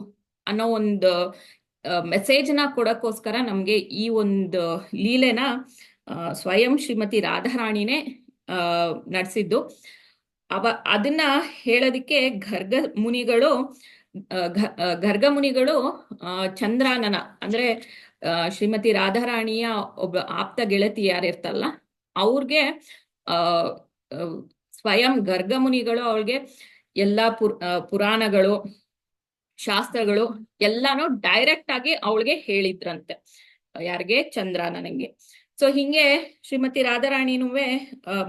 ಅನ್ನೋ ಒಂದು ಮೆಸೇಜ್ನ ಕೊಡಕ್ಕೋಸ್ಕರ ನಮ್ಗೆ ಈ ಒಂದು ಲೀಲೆನ ಸ್ವಯಂ ಶ್ರೀಮತಿ ರಾಧಾರಾಣಿನೇ ನಡೆಸಿದ್ದು. ಅದನ್ನ ಹೇಳೋದಿಕ್ಕೆ ಗರ್ಗ ಮುನಿಗಳು ಚಂದ್ರಾನನ ಅಂದ್ರೆ ಶ್ರೀಮತಿ ರಾಧಾರಾಣಿಯ ಒಬ್ಬ ಆಪ್ತ ಗೆಳತಿ ಯಾರಿರ್ತಲ್ಲ ಅವ್ರಿಗೆ ಸ್ವಯಂ ಗರ್ಗ ಮುನಿಗಳು ಅವಳಿಗೆ ಎಲ್ಲಾ ಪುರಾಣಗಳು ಶಾಸ್ತ್ರಗಳು ಎಲ್ಲಾನು ಡೈರೆಕ್ಟ್ ಆಗಿ ಅವಳಿಗೆ ಹೇಳಿದ್ರಂತೆ, ಯಾರಿಗೆ ಚಂದ್ರಾನನಿಗೆ. ಸೊ ಹಿಂಗೆ ಶ್ರೀಮತಿ ರಾಧಾರಾಣಿನುವೆ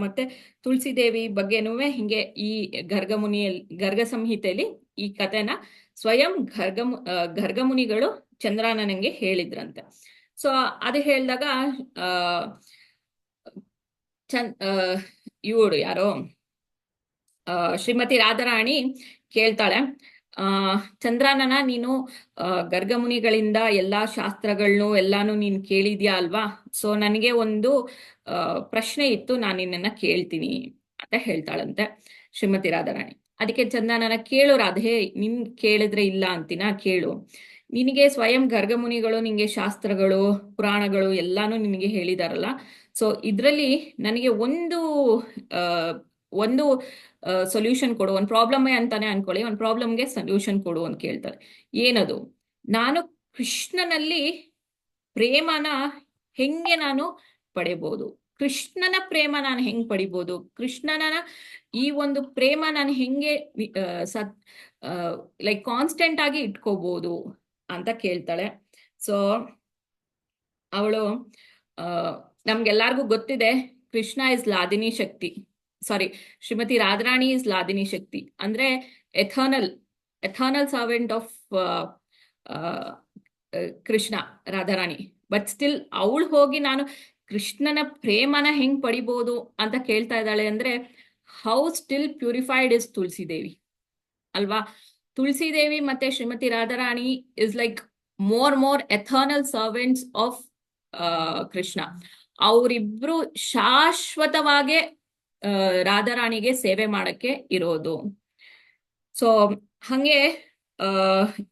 ಮತ್ತೆ ತುಳಸಿ ದೇವಿ ಬಗ್ಗೆನುವೆ ಹಿಂಗೆ ಈ ಗರ್ಗ ಸಂಹಿತೆಯಲ್ಲಿ ಈ ಕಥೆನ ಸ್ವಯಂ ಗರ್ಗ ಮುನಿಗಳು ಚಂದ್ರಾನನಿಗೆ ಹೇಳಿದ್ರಂತೆ. ಸೊ ಅದು ಹೇಳಿದಾಗ ಇವಳು ಯಾರೋ ಶ್ರೀಮತಿ ರಾಧಾರಾಣಿ ಕೇಳ್ತಾಳೆ, ಚಂದ್ರಾನನ ನೀನು ಗರ್ಗಮುನಿಗಳಿಂದ ಎಲ್ಲಾ ಶಾಸ್ತ್ರಗಳನ್ನು ಎಲ್ಲಾನು ನೀನ್ ಕೇಳಿದ್ಯಾ ಅಲ್ವಾ? ಸೊ ನನಗೆ ಒಂದು ಪ್ರಶ್ನೆ ಇತ್ತು, ನಾನು ನಿನ್ನನ್ನ ಕೇಳ್ತೀನಿ ಅಂತ ಹೇಳ್ತಾಳಂತೆ ಶ್ರೀಮತಿ ರಾಧಾರಾಣಿ. ಅದಕ್ಕೆ ಚಂದ್ರಾನನ, ಕೇಳು ರಾಧೆ, ನಿನ್ ಕೇಳಿದ್ರೆ ಇಲ್ಲ ಅಂತಿನ, ಕೇಳು. ನಿನಗೆ ಸ್ವಯಂ ಗರ್ಗಮುನಿಗಳು ನಿನ್ಗೆ ಶಾಸ್ತ್ರಗಳು ಪುರಾಣಗಳು ಎಲ್ಲಾನು ನಿನಗೆ ಹೇಳಿದಾರಲ್ಲ, ಸೊ ಇದ್ರಲ್ಲಿ ನನಗೆ ಒಂದು ಸೊಲ್ಯೂಷನ್ ಕೊಡು, ಒಂದು ಪ್ರಾಬ್ಲಮ್ ಅಂತಾನೆ ಅನ್ಕೊಳ್ಳಿ, ಒಂದು ಪ್ರಾಬ್ಲಮ್ಗೆ ಸೊಲ್ಯೂಷನ್ ಕೊಡು ಅಂತ ಕೇಳ್ತಾರೆ. ಏನದು? ನಾನು ಕೃಷ್ಣನಲ್ಲಿ ಪ್ರೇಮನ ಹೆಂಗೆ ನಾನು ಪಡಿಬಹುದು, ಕೃಷ್ಣನ ಪ್ರೇಮ ನಾನು ಹೆಂಗ್ ಪಡಿಬಹುದು, ಕೃಷ್ಣನ ಈ ಒಂದು ಪ್ರೇಮ ನಾನು ಹೆಂಗೆ ಲೈಕ್ ಕಾನ್ಸ್ಟೆಂಟ್ ಆಗಿ ಇಟ್ಕೋಬಹುದು ಅಂತ ಕೇಳ್ತಾಳೆ. ಸೊ ಅವಳು ನಮ್ಗೆಲ್ಲಾರ್ಗು ಗೊತ್ತಿದೆ, Krishna is hladini shakti, sorry Shrimati Radharani is hladini shakti, ಅಂದ್ರೆ eternal servant of Krishna Radharani. But still ಅವಳು ಹೋಗಿ ನಾನು ಕೃಷ್ಣನ ಪ್ರೇಮನ ಹೆಂಗ್ ಪಡಿಬಹುದು ಅಂತ ಕೇಳ್ತಾ ಇದ್ದಾಳೆ. ಅಂದ್ರೆ how still purified is Tulasi Devi ಅಲ್ವಾ? ತುಳಸಿ ದೇವಿ ಮತ್ತೆ Shrimati Radharani is like more eternal servants of Krishna. ಅವರಿಬ್ರು ಶಾಶ್ವತವಾಗಿ ರಾಧಾರಾಣಿಗೆ ಸೇವೆ ಮಾಡಕ್ಕೆ ಇರೋದು. ಸೊ ಹಂಗೆ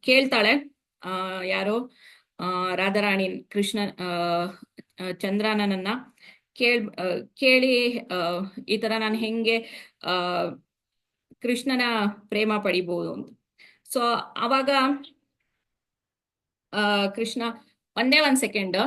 ಕೇಳ್ತಾಳೆ ಯಾರೋ ರಾಧಾರಾಣಿ ಕೃಷ್ಣ ಚಂದ್ರಾನನನ್ನ ಕೇಳಿ ಈ ತರ ನಾನು ಹೆಂಗೆ ಕೃಷ್ಣನ ಪ್ರೇಮ ಪಡಿಬಹುದು ಅಂತ. ಸೊ ಅವಾಗ ಕೃಷ್ಣ ಒಂದೇ ಒಂದ್ ಸೆಕೆಂಡ್,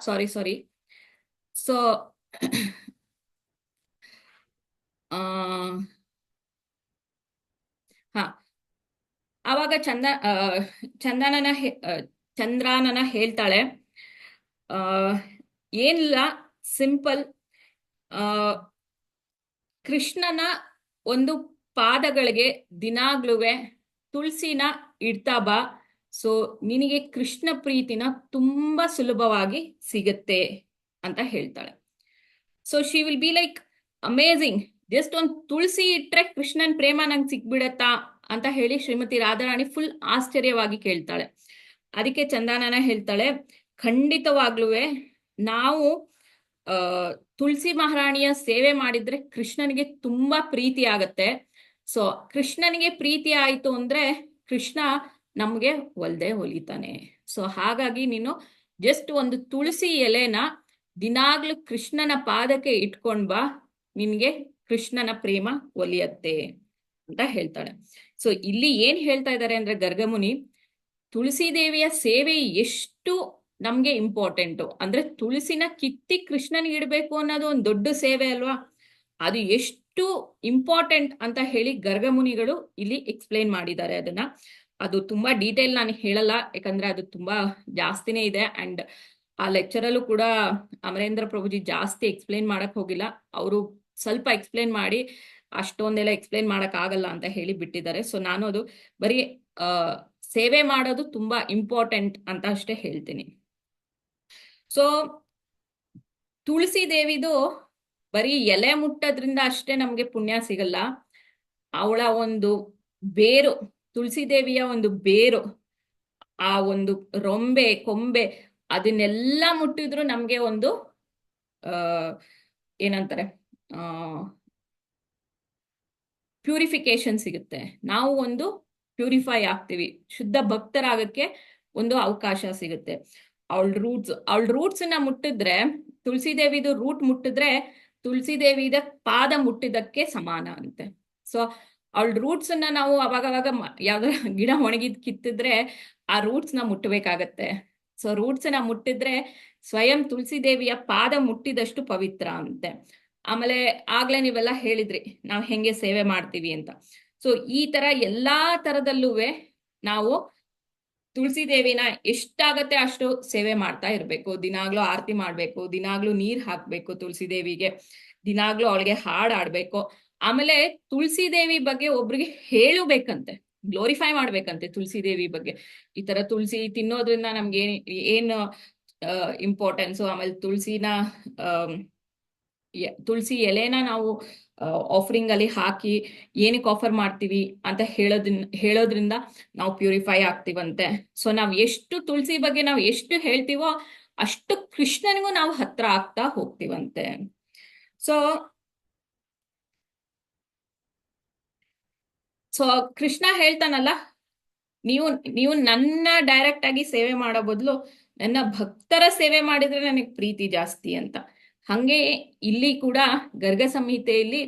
ಸಾರಿ ಸೊ ಆವಾಗ ಚಂದ್ರಾನನ ಹೇಳ್ತಾಳೆ, ಏನಿಲ್ಲ, ಸಿಂಪಲ್, ಕೃಷ್ಣನ ಒಂದು ಪಾದಗಳಿಗೆ ದಿನಾಗ್ಲುವೆ ತುಳಸಿನ ಇಡ್ತಾ ಬಾ, ಸೊ ನಿನಗೆ ಕೃಷ್ಣ ಪ್ರೀತಿನ ತುಂಬಾ ಸುಲಭವಾಗಿ ಸಿಗತ್ತೆ ಅಂತ ಹೇಳ್ತಾಳೆ. So she will be like amazing, just ಒಂದು ತುಳಸಿ ಇಟ್ರೆ ಕೃಷ್ಣನ್ ಪ್ರೇಮ ನಂಗೆ ಸಿಕ್ಬಿಡತ್ತಾ ಅಂತ ಹೇಳಿ ಶ್ರೀಮತಿ ರಾಧಾರಾಣಿ ಫುಲ್ ಆಶ್ಚರ್ಯವಾಗಿ ಕೇಳ್ತಾಳೆ. ಅದಕ್ಕೆ ಚಂದ್ರಾನನ ಹೇಳ್ತಾಳೆ, ಖಂಡಿತವಾಗ್ಲೂ ನಾವು ತುಳಸಿ ಮಹಾರಾಣಿಯ ಸೇವೆ ಮಾಡಿದ್ರೆ ಕೃಷ್ಣನಿಗೆ ತುಂಬಾ ಪ್ರೀತಿ ಆಗತ್ತೆ. ಸೊ ಕೃಷ್ಣನಿಗೆ ಪ್ರೀತಿ ಆಯ್ತು ಅಂದ್ರೆ ಕೃಷ್ಣ ನಮ್ಗೆ ಒಲ್ದೆ ಹೊಲಿತಾನೆ. ಸೊ ಹಾಗಾಗಿ ನೀನು ಜಸ್ಟ್ ಒಂದು ತುಳಸಿ ಎಲೆನ ದಿನಾಗ್ಲೂ ಕೃಷ್ಣನ ಪಾದಕ್ಕೆ ಇಟ್ಕೊಂಡ್ ಬಾ, ನಿನ್ಗೆ ಕೃಷ್ಣನ ಪ್ರೇಮ ಒಲಿಯತ್ತೆ ಅಂತ ಹೇಳ್ತಾಳೆ. ಸೊ ಇಲ್ಲಿ ಏನ್ ಹೇಳ್ತಾ ಇದ್ದಾರೆ ಅಂದ್ರೆ ಗರ್ಗಮುನಿ, ತುಳಸಿ ದೇವಿಯ ಸೇವೆ ಎಷ್ಟು ನಮ್ಗೆ ಇಂಪಾರ್ಟೆಂಟು ಅಂದ್ರೆ ತುಳಸಿನ ಕಿತ್ತಿ ಕೃಷ್ಣನಿಗೆ ಇಡ್ಬೇಕು ಅನ್ನೋದು ಒಂದು ದೊಡ್ಡ ಸೇವೆ ಅಲ್ವಾ, ಅದು ಎಷ್ಟು ಇಂಪಾರ್ಟೆಂಟ್ ಅಂತ ಹೇಳಿ ಗರ್ಗಮುನಿಗಳು ಇಲ್ಲಿ ಎಕ್ಸ್ಪ್ಲೇನ್ ಮಾಡಿದ್ದಾರೆ. ಅದು ತುಂಬಾ ಡೀಟೇಲ್ ನಾನು ಹೇಳಲ್ಲ, ಯಾಕಂದ್ರೆ ಅದು ತುಂಬಾ ಜಾಸ್ತಿನೇ ಇದೆ. ಅಂಡ್ ಆ ಲೆಕ್ಚರಲ್ಲೂ ಕೂಡ ಅಮರೇಂದ್ರ ಪ್ರಭುಜಿ ಜಾಸ್ತಿ ಎಕ್ಸ್ಪ್ಲೇನ್ ಮಾಡಕ್ ಹೋಗಿಲ್ಲ. ಅವರು ಸ್ವಲ್ಪ ಎಕ್ಸ್ಪ್ಲೇನ್ ಮಾಡಿ ಅಷ್ಟೊಂದೆಲ್ಲ ಎಕ್ಸ್ಪ್ಲೇನ್ ಮಾಡಕ್ ಆಗಲ್ಲ ಅಂತ ಹೇಳಿ ಬಿಟ್ಟಿದ್ದಾರೆ. ಸೊ ನಾನು ಅದು ಬರೀ ಸೇವೆ ಮಾಡೋದು ತುಂಬಾ ಇಂಪಾರ್ಟೆಂಟ್ ಅಂತ ಅಷ್ಟೇ ಹೇಳ್ತೀನಿ. ಸೊ ತುಳಸಿ ದೇವಿದು ಬರೀ ಎಲೆ ಮುಟ್ಟೋದ್ರಿಂದ ಅಷ್ಟೇ ನಮ್ಗೆ ಪುಣ್ಯ ಸಿಗಲ್ಲ. ಅವಳ ಒಂದು ಬೇರು, ತುಳಸಿ ದೇವಿಯ ಒಂದು ಬೇರು, ಆ ಒಂದು ರೊಂಬೆ ಕೊಂಬೆ ಅದನ್ನೆಲ್ಲ ಮುಟ್ಟಿದ್ರು ನಮ್ಗೆ ಒಂದು ಏನಂತಾರೆ ಪ್ಯೂರಿಫಿಕೇಶನ್ ಸಿಗುತ್ತೆ. ನಾವು ಒಂದು ಪ್ಯೂರಿಫೈ ಆಗ್ತೀವಿ, ಶುದ್ಧ ಭಕ್ತರಾಗಕ್ಕೆ ಒಂದು ಅವಕಾಶ ಸಿಗುತ್ತೆ. ಅವಳ ರೂಟ್ಸ್ ನ ಮುಟ್ಟಿದ್ರೆ, ತುಳಸಿ ದೇವಿದು ರೂಟ್ ಮುಟ್ಟಿದ್ರೆ ತುಳಸಿ ದೇವಿದ ಪಾದ ಮುಟ್ಟಿದಕ್ಕೆ ಸಮಾನ ಅಂತೆ. ಸೊ ಅವಳ ರೂಟ್ಸ್ ನ ನಾವು ಅವಾಗವಾಗ ಯಾವ್ದಾರ ಗಿಡ ಒಣಗಿದ್ ಕಿತ್ತಿದ್ರೆ ಆ ರೂಟ್ಸ್ ನ ಮುಟ್ಟಬೇಕಾಗತ್ತೆ. ಸೊ ರೂಟ್ಸ್ ನ ಮುಟ್ಟಿದ್ರೆ ಸ್ವಯಂ ತುಳಸಿ ದೇವಿಯ ಪಾದ ಮುಟ್ಟಿದಷ್ಟು ಪವಿತ್ರ ಅಂತೆ. ಆಮೇಲೆ ಆಗ್ಲೇ ನೀವೆಲ್ಲ ಹೇಳಿದ್ರಿ ನಾವ್ ಹೆಂಗೆ ಸೇವೆ ಮಾಡ್ತೀವಿ ಅಂತ. ಸೊ ಈ ತರ ಎಲ್ಲಾ ತರದಲ್ಲೂ ನಾವು ತುಳಸಿ ದೇವಿನ ಎಷ್ಟಾಗತ್ತೆ ಅಷ್ಟು ಸೇವೆ ಮಾಡ್ತಾ ಇರ್ಬೇಕು. ದಿನಾಗ್ಲೂ ಆರತಿ ಮಾಡ್ಬೇಕು, ದಿನಾಗ್ಲೂ ನೀರ್ ಹಾಕ್ಬೇಕು ತುಳಸಿ ದೇವಿಗೆ, ದಿನಾಗ್ಲೂ ಅವಳಿಗೆ ಹಾಡ್ ಆಡ್ಬೇಕು. ಆಮೇಲೆ ತುಳಸಿ ದೇವಿ ಬಗ್ಗೆ ಒಬ್ರಿಗೆ ಹೇಳಬೇಕಂತೆ, ಗ್ಲೋರಿಫೈ ಮಾಡ್ಬೇಕಂತೆ ತುಳಸಿ ದೇವಿ ಬಗ್ಗೆ. ಈ ತರ ತುಳಸಿ ತಿನ್ನೋದ್ರಿಂದ ನಮ್ಗೆ ಏನ್ ಇಂಪಾರ್ಟೆನ್ಸ್, ಆಮೇಲೆ ತುಳಸಿ ಎಲೆನ ನಾವು ಆಫರಿಂಗ್ ಅಲ್ಲಿ ಹಾಕಿ ಏನಕ್ಕೆ ಆಫರ್ ಮಾಡ್ತೀವಿ ಅಂತ ಹೇಳೋದ್ರಿಂದ ನಾವು ಪ್ಯೂರಿಫೈ ಆಗ್ತೀವಂತೆ. ಸೊ ನಾವ್ ಎಷ್ಟು ತುಳಸಿ ಬಗ್ಗೆ ನಾವು ಎಷ್ಟು ಹೇಳ್ತೀವೋ ಅಷ್ಟು ಕೃಷ್ಣನಿಗೂ ನಾವು ಹತ್ರ ಆಗ್ತಾ ಹೋಗ್ತೀವಂತೆ. ಸೊ ಕೃಷ್ಣ ಹೇಳ್ತಾನಲ್ಲ, ನೀವು ನನ್ನ ಡೈರೆಕ್ಟ್ ಆಗಿ ಸೇವೆ ಮಾಡೋ ಬದಲು ನನ್ನ ಭಕ್ತರ ಸೇವೆ ಮಾಡಿದ್ರೆ ನನಗೆ ಪ್ರೀತಿ ಜಾಸ್ತಿ ಅಂತ. ಹಂಗೆ ಇಲ್ಲಿ ಕೂಡ ಗರ್ಗ ಸಂಹಿತೆಯಲ್ಲಿ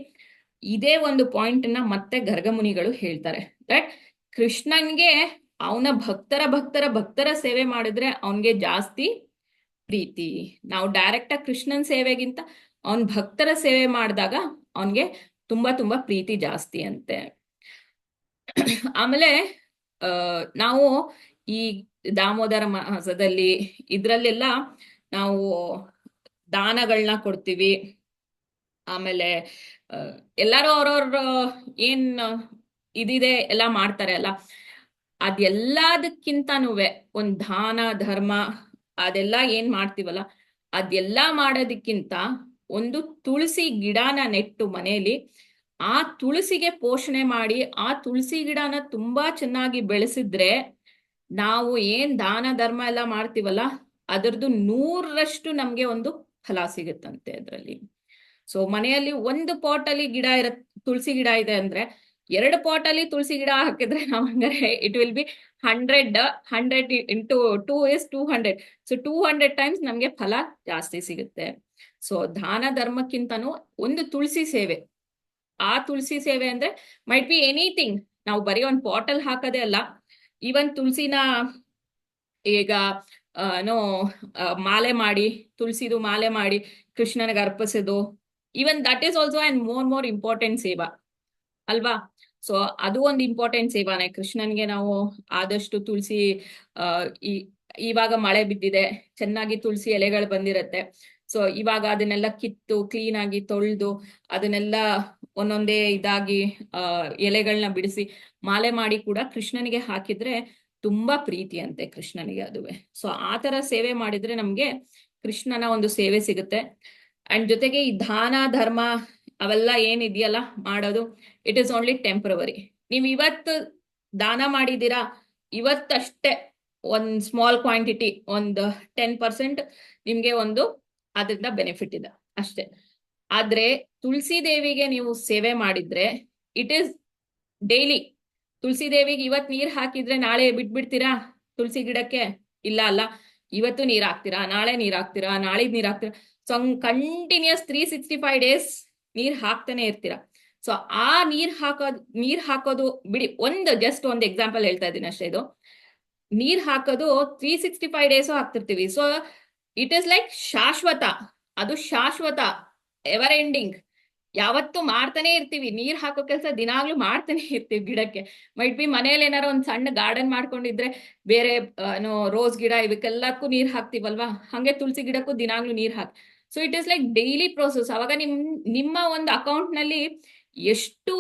ಇದೇ ಒಂದು ಪಾಯಿಂಟ್ ನ ಮತ್ತೆ ಗರ್ಗ ಮುನಿಗಳು ಹೇಳ್ತಾರೆ. ದಟ್ ಕೃಷ್ಣನ್ಗೆ ಅವನ ಭಕ್ತರ ಸೇವೆ ಮಾಡಿದ್ರೆ ಅವನ್ಗೆ ಜಾಸ್ತಿ ಪ್ರೀತಿ. ನಾವು ಡೈರೆಕ್ಟ್ ಆಗಿ ಕೃಷ್ಣನ್ ಸೇವೆಗಿಂತ ಅವನ್ ಭಕ್ತರ ಸೇವೆ ಮಾಡಿದಾಗ ಅವನ್ಗೆ ತುಂಬಾ ಪ್ರೀತಿ ಜಾಸ್ತಿ ಅಂತೆ. ಆಮೇಲೆ ನಾವು ಈ ದಾಮೋದರ ಮಾಸದಲ್ಲಿ ಇದ್ರಲ್ಲೆಲ್ಲ ನಾವು ದಾನಗಳನ್ನ ಕೊಡ್ತೀವಿ. ಆಮೇಲೆ ಎಲ್ಲಾರು ಅವ್ರವ್ರ ಏನ್ ಇದಿದೆ ಎಲ್ಲ ಮಾಡ್ತಾರೆ ಅಲ್ಲ, ಅದೆಲ್ಲದಕ್ಕಿಂತನೂ ಒಂದ್ ದಾನ ಧರ್ಮ ಅದೆಲ್ಲ ಏನ್ ಮಾಡ್ತೀವಲ್ಲ, ಅದೆಲ್ಲ ಮಾಡೋದಕ್ಕಿಂತ ಒಂದು ತುಳಸಿ ಗಿಡನ ನೆಟ್ಟು ಮನೆಯಲ್ಲಿ ಆ ತುಳಸಿಗೆ ಪೋಷಣೆ ಮಾಡಿ ಆ ತುಳಸಿ ಗಿಡನ ತುಂಬಾ ಚೆನ್ನಾಗಿ ಬೆಳೆಸಿದ್ರೆ ನಾವು ಏನ್ ದಾನ ಧರ್ಮ ಎಲ್ಲ ಮಾಡ್ತೀವಲ್ಲ ಅದರದ್ದು 100ರಷ್ಟು ನಮ್ಗೆ ಒಂದು ಫಲ ಸಿಗುತ್ತಂತೆ ಅದ್ರಲ್ಲಿ. ಸೊ ಮನೆಯಲ್ಲಿ ಒಂದು ಪಾಟ್ ಅಲ್ಲಿ ತುಳಸಿ ಗಿಡ ಇದೆ ಅಂದ್ರೆ 2 ಪಾಟ್ ಅಲ್ಲಿ ತುಳಸಿ ಗಿಡ ಹಾಕಿದ್ರೆ ನಾವು ಹಂಗಾರೆ it will be 100 into 2 is 200. So 200 times ನಮ್ಗೆ ಫಲ ಜಾಸ್ತಿ ಸಿಗುತ್ತೆ. ಸೊ ದಾನ ಧರ್ಮಕ್ಕಿಂತನೂ ಒಂದು ತುಳಸಿ ಸೇವೆ, ಆ ತುಳಸಿ ಸೇವೆ ಅಂದ್ರೆ ಮೈಟ್ ಬಿ ಎನಿಥಿಂಗ್. ನಾವು ಬರೀ ಒಂದು ಪಾಟಲ್ ಹಾಕೋದೇ ಅಲ್ಲ, ಈವನ್ ತುಳಸಿನ ಈಗ ಮಾಲೆ ಮಾಡಿ, ತುಳಸಿದು ಮಾಲೆ ಮಾಡಿ ಕೃಷ್ಣನಿಗೆ ಅರ್ಪಿಸೋದು, even that is also and more important seva ಅಲ್ವಾ. ಸೊ ಅದು ಒಂದು ಇಂಪಾರ್ಟೆಂಟ್ ಸೇವಾನೆ. ಕೃಷ್ಣನ್ಗೆ ನಾವು ಆದಷ್ಟು ತುಳಸಿ ಇವಾಗ ಮಳೆ ಬಿದ್ದಿದೆ, ಚೆನ್ನಾಗಿ ತುಳಸಿ ಎಲೆಗಳು ಬಂದಿರತ್ತೆ. ಸೊ ಇವಾಗ ಅದನ್ನೆಲ್ಲ ಕಿತ್ತು ಕ್ಲೀನ್ ಆಗಿ ತೊಳೆದು ಅದನ್ನೆಲ್ಲ ಒಂದೊಂದೇ ಇದಾಗಿ ಎಲೆಗಳನ್ನ ಬಿಡಿಸಿ ಮಾಲೆ ಮಾಡಿ ಕೂಡ ಕೃಷ್ಣನಿಗೆ ಹಾಕಿದ್ರೆ ತುಂಬಾ ಪ್ರೀತಿ ಅಂತೆ ಕೃಷ್ಣನಿಗೆ ಅದುವೆ. ಸೊ ಆ ತರ ಸೇವೆ ಮಾಡಿದ್ರೆ ನಮ್ಗೆ ಕೃಷ್ಣನ ಒಂದು ಸೇವೆ ಸಿಗುತ್ತೆ. ಅಂಡ್ ಜೊತೆಗೆ ಈ ದಾನ ಧರ್ಮ ಅವೆಲ್ಲ ಏನಿದೆಯಲ್ಲ ಮಾಡೋದು, ಇಟ್ ಇಸ್ ಓನ್ಲಿ ಟೆಂಪರವರಿ. ನೀವ್ ಇವತ್ತು ದಾನ ಮಾಡಿದೀರಾ, ಇವತ್ತಷ್ಟೇ ಒಂದ್ ಸ್ಮಾಲ್ ಕ್ವಾಂಟಿಟಿ, ಒಂದು 10% ನಿಮ್ಗೆ ಒಂದು ಅದರಿಂದ ಬೆನಿಫಿಟ್ ಇದೆ ಅಷ್ಟೇ. ಆದ್ರೆ ತುಳಸಿ ದೇವಿಗೆ ನೀವು ಸೇವೆ ಮಾಡಿದ್ರೆ ಇಟ್ ಈಸ್ ಡೈಲಿ. ತುಳಸಿ ದೇವಿಗೆ ಇವತ್ ನೀರ್ ಹಾಕಿದ್ರೆ ನಾಳೆ ಬಿಟ್ಬಿಡ್ತೀರಾ ತುಳಸಿ ಗಿಡಕ್ಕೆ? ಇಲ್ಲ ಅಲ್ಲ, ಇವತ್ತು ನೀರ್ ಹಾಕ್ತೀರಾ, ನಾಳೆ ನೀರ್ ಹಾಕ್ತೀರಾ, ನಾಳಿದ್ ನೀರ್ ಹಾಕ್ತೀರಾ. ಸೊ ಕಂಟಿನ್ಯೂಸ್ 365 days ನೀರ್ ಹಾಕ್ತಾನೆ ಇರ್ತೀರಾ. ಸೊ ಆ ನೀರ್ ಹಾಕೋದು ಬಿಡಿ, ಜಸ್ಟ್ ಒಂದು ಎಕ್ಸಾಂಪಲ್ ಹೇಳ್ತಾ ಇದ್ದೀನಿ ಅಷ್ಟೇ. ಇದು ನೀರ್ ಹಾಕೋದು 365 days ಹಾಕ್ತಿರ್ತೀವಿ. ಸೊ ಇಟ್ ಇಸ್ ಲೈಕ್ ಶಾಶ್ವತ, ಅದು ಶಾಶ್ವತ, ಎವರ್ ಎಂಡಿಂಗ್. ಯಾವತ್ತೂ ಮಾಡ್ತಾನೆ ಇರ್ತೀವಿ, ನೀರ್ ಹಾಕೋ ಕೆಲಸ ದಿನಾಗ್ಲೂ ಮಾಡ್ತಾನೆ ಇರ್ತೀವಿ ಗಿಡಕ್ಕೆ. ಮೈಟ್ ಬಿ ಮನೇಲಿ ಏನಾರ ಒಂದ್ ಸಣ್ಣ ಗಾರ್ಡನ್ ಮಾಡ್ಕೊಂಡಿದ್ರೆ ಬೇರೆ ರೋಸ್ ಗಿಡ ಇವಕ್ಕೆಲ್ಲಕ್ಕೂ ನೀರ್ ಹಾಕ್ತಿವಲ್ವಾ, ಹಂಗೆ ತುಳಸಿ ಗಿಡಕ್ಕೂ ದಿನಾಗ್ಲೂ ನೀರ್ ಹಾಕಿ. So it is like daily process. ಅವಾಗ ನಿಮ್ಮ ಒಂದು ಅಕೌಂಟ್ ನಲ್ಲಿ ಎಷ್ಟು